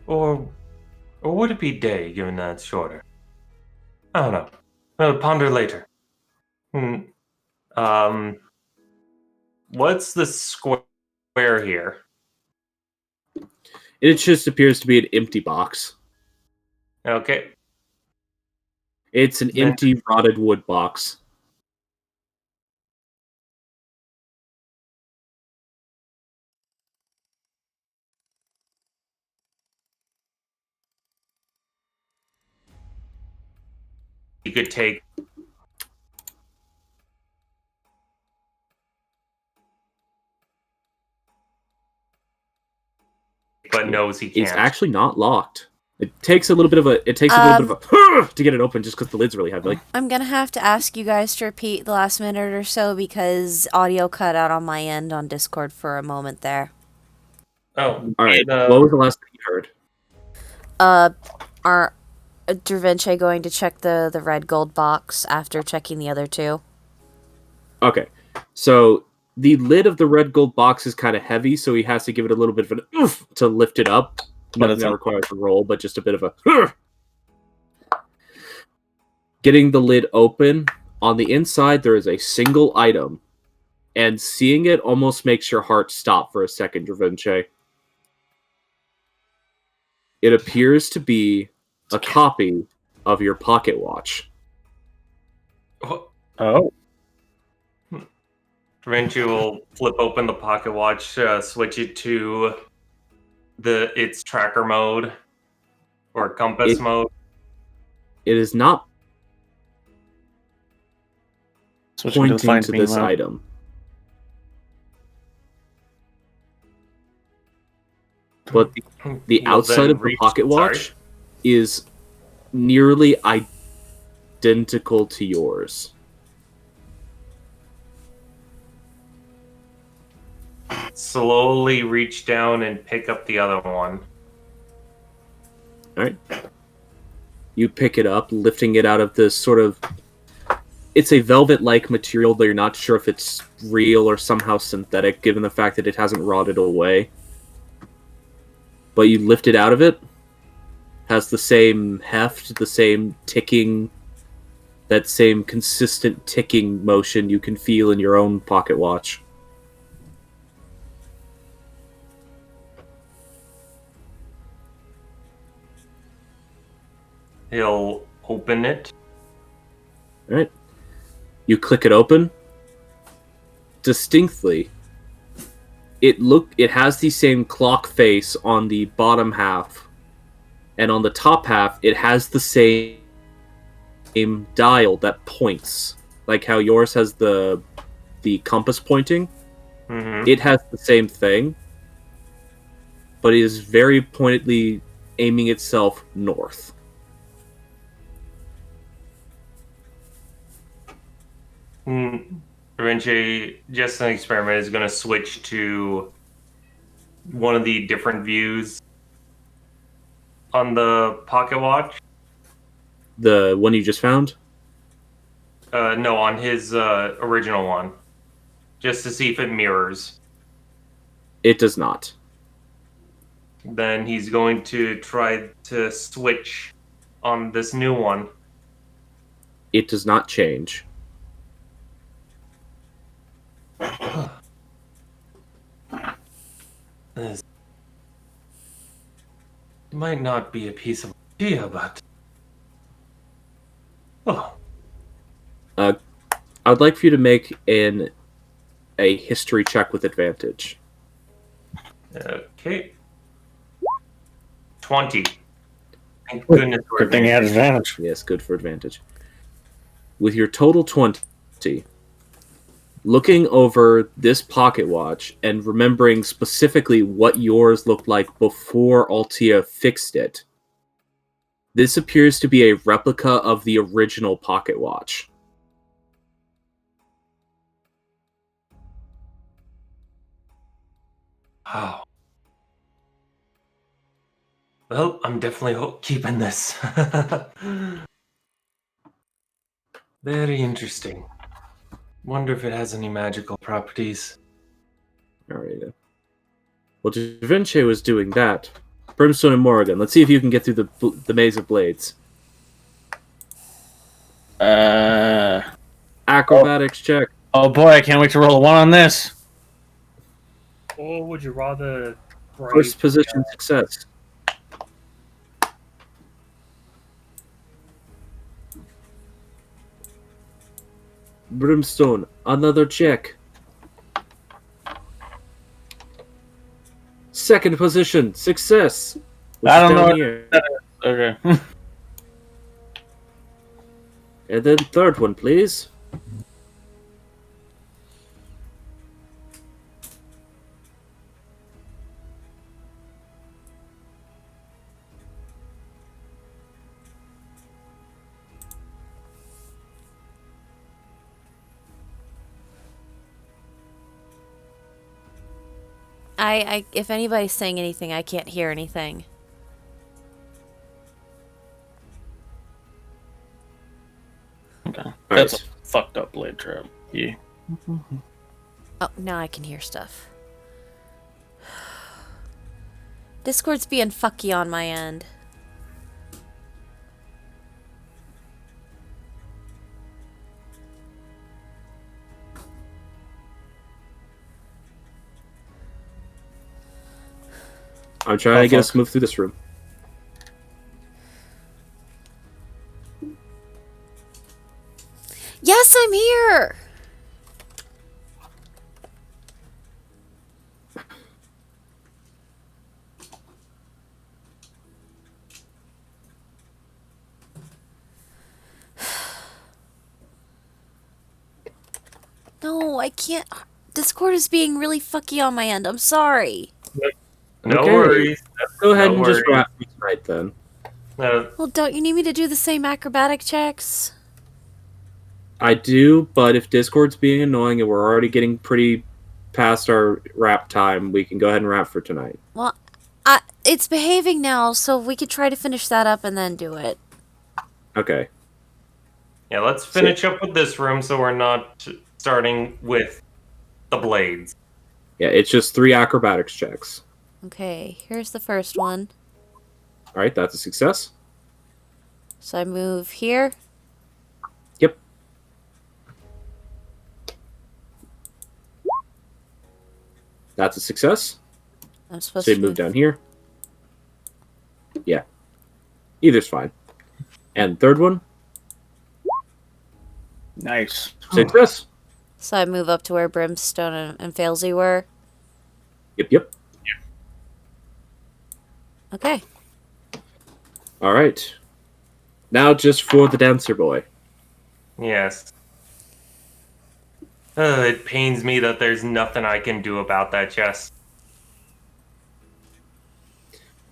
Or would it be day, given that it's shorter? I don't know. I'll ponder later. What's the square here? It just appears to be an empty box. Okay. It's an empty, rotted wood box. You could take... But knows he can't. It's actually not locked. It takes a little bit of a to get it open, just because the lid's really heavy. Like, I'm gonna have to ask you guys to repeat the last minute or so because audio cut out on my end on Discord for a moment there. Oh, all right. What was the last thing you heard? Are Da Vinci going to check the red gold box after checking the other two? Okay, so the lid of the red gold box is kind of heavy, so he has to give it a little bit of an oof to lift it up. Nothing that requires a roll, but just a bit of a... Getting the lid open, on the inside there is a single item, and seeing it almost makes your heart stop for a second, Da Vinci. It appears to be a copy of your pocket watch. Oh. Da Vinci will flip open the pocket watch, switch it to its tracker mode or compass mode. It is not pointing to this item. But the outside of the pocket watch is nearly identical to yours. Slowly reach down and pick up the other one. Alright. You pick it up, lifting it out of this sort of... It's a velvet-like material, though you're not sure if it's real or somehow synthetic, given the fact that it hasn't rotted away. But you lift it out of it. Has the same heft, the same ticking... That same consistent ticking motion you can feel in your own pocket watch. He'll open it. Alright. You click it open. Distinctly, it has the same clock face on the bottom half, and on the top half it has the same dial that points, like how yours has the compass pointing. Mm-hmm. It has the same thing, but it is very pointedly aiming itself north. Rinche, just an experiment, is going to switch to one of the different views on the pocket watch. The one you just found? No, on his original one. Just to see if it mirrors. It does not. Then he's going to try to switch on this new one. It does not change. This might not be a piece of idea, but... Oh. I'd like for you to make a history check with advantage. Okay. 20. Thank goodness for Good thing he had advantage. Yes, good for advantage. With your total 20, looking over this pocket watch and remembering specifically what yours looked like before Altia fixed it, this appears to be a replica of the original pocket watch. Wow. Well, I'm definitely keeping this. Very interesting. Wonder if it has any magical properties. Alright. Well, Da Vinci was doing that. Brimstone and Morrigan, let's see if you can get through the maze of blades. Acrobatics check. Oh boy, I can't wait to roll a 1 on this. Or would you rather brave First position success. Brimstone, another check. Second position success. I don't know. Here. Okay. And then third one, please. If anybody's saying anything, I can't hear anything. Okay. That's a fucked up blade trap. Yeah. Oh, now I can hear stuff. Discord's being fucky on my end. I'm trying to get us to move through this room. Yes, I'm here! No, I can't. Discord is being really fucky on my end. I'm sorry. No Okay. worries. Go ahead No and just worries. wrap these right then. Well, don't you need me to do the same acrobatic checks? I do, but if Discord's being annoying and we're already getting pretty past our wrap time, we can go ahead and wrap for tonight. Well, it's behaving now, so we could try to finish that up and then do it. Okay. Yeah, let's finish up with this room so we're not starting with the blades. Yeah, it's just 3 acrobatics checks. Okay, here's the first one. Alright, that's a success. So I move here. Yep. That's a success. I'm supposed So you to move down here. Yeah. Either's fine. And third one. Nice. Success. So I move up to where Brimstone and Failsy were. Yep. Okay. Alright. Now just for the dancer boy. Yes. It pains me that there's nothing I can do about that chest.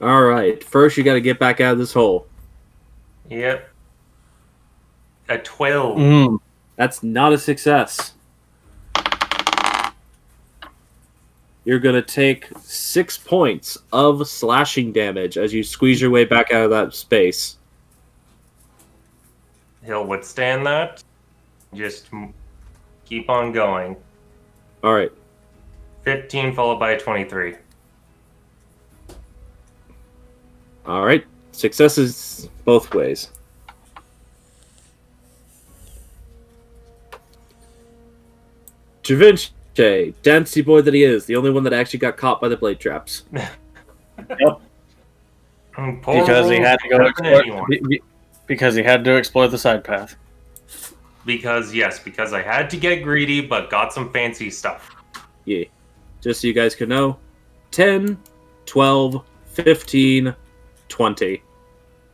Alright. First you gotta get back out of this hole. Yep. A 12. That's not a success. You're gonna take 6 points of slashing damage as you squeeze your way back out of that space. He'll withstand that. Just keep on going. Alright. 15 followed by a 23. Alright. Successes both ways. Da Vinci, dancy boy that he is, the only one that actually got caught by the blade traps. Because he had to go explore. Because he had to explore the side path. Because I had to get greedy, but got some fancy stuff. Yeah. Just so you guys can know, 10, 12, 15, 20.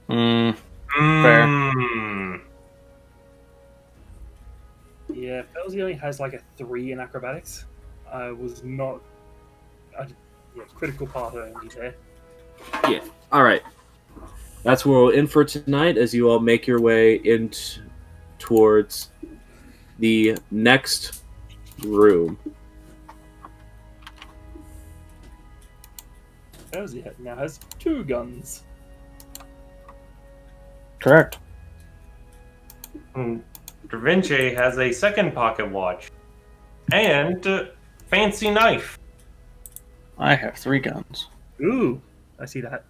Fair. Yeah, Felzy only has like a 3 in acrobatics. I was not. Critical part only there. Yeah. Alright. That's where we'll end for tonight as you all make your way towards the next room. Felzy now has 2 guns. Correct. Da Vinci has a second pocket watch. And fancy knife. I have 3 guns. Ooh, I see that.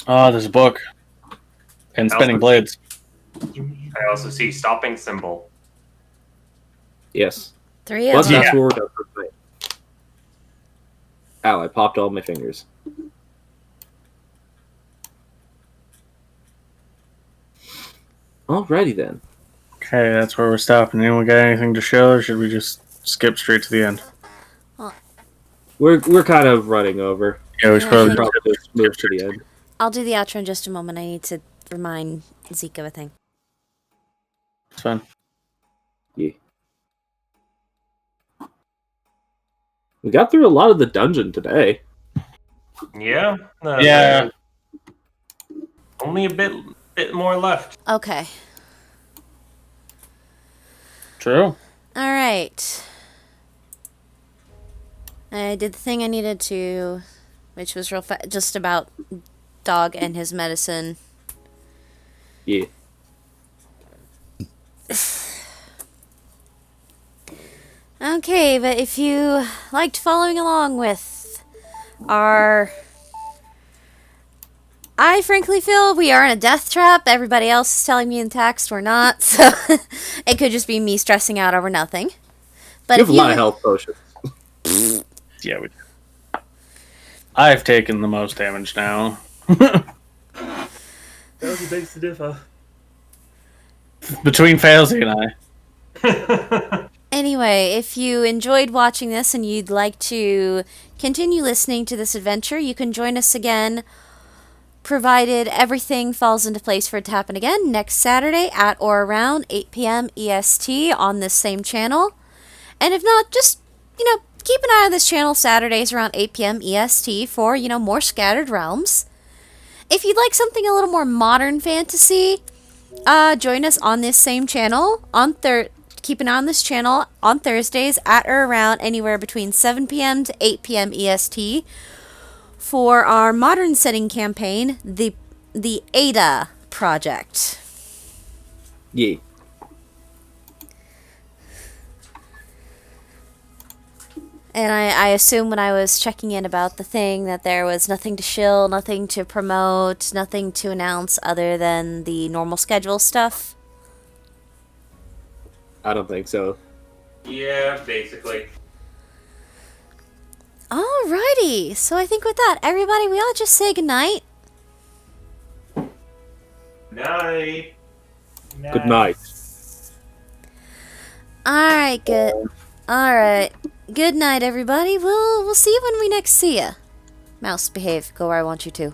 Oh, there's a book. And spinning blades. I also see stopping symbol. Yes. 3 of Plus, them. that's where we're done for tonight. Ow, I popped all my fingers. Alrighty then. Okay, that's where we're stopping. Anyone got anything to show, or should we just skip straight to the end? We're kind of running over. Yeah, we should probably Probably just move to the end. I'll do the outro in just a moment. I need to remind Zeke of a thing. It's fine. Yeah. We got through a lot of the dungeon today. Yeah. Yeah. Only a bit more left. Okay. True. Alright. I did the thing I needed to, which was real just about dog and his medicine. Yeah. Okay, but if you liked following along with our... I frankly feel we are in a death trap. Everybody else is telling me in text we're not, so it could just be me stressing out over nothing. But You have a lot of health potions. Yeah, we do. I've taken the most damage now. Felzy begs to differ. Between Failsy and I. Anyway, if you enjoyed watching this and you'd like to continue listening to this adventure, you can join us again, provided everything falls into place for it to happen again, next Saturday at or around 8 p.m. EST on this same channel. And if not, just, keep an eye on this channel Saturdays around 8 p.m. EST for, more Scattered Realms. If you'd like something a little more modern fantasy, join us on this same channel on keep an eye on this channel on Thursdays at or around anywhere between 7 p.m. to 8 p.m. EST for our modern setting campaign, the Ada project. Yeah. And I assume when I was checking in about the thing that there was nothing to shill, nothing to promote, nothing to announce other than the normal schedule stuff. I don't think so. Yeah, basically. Alrighty, so I think with that, everybody, we all just say goodnight. Night. Good night. Alright, good. Alright. Good night, everybody. We'll see you when we next see ya. Mouse, behave. Go where I want you to.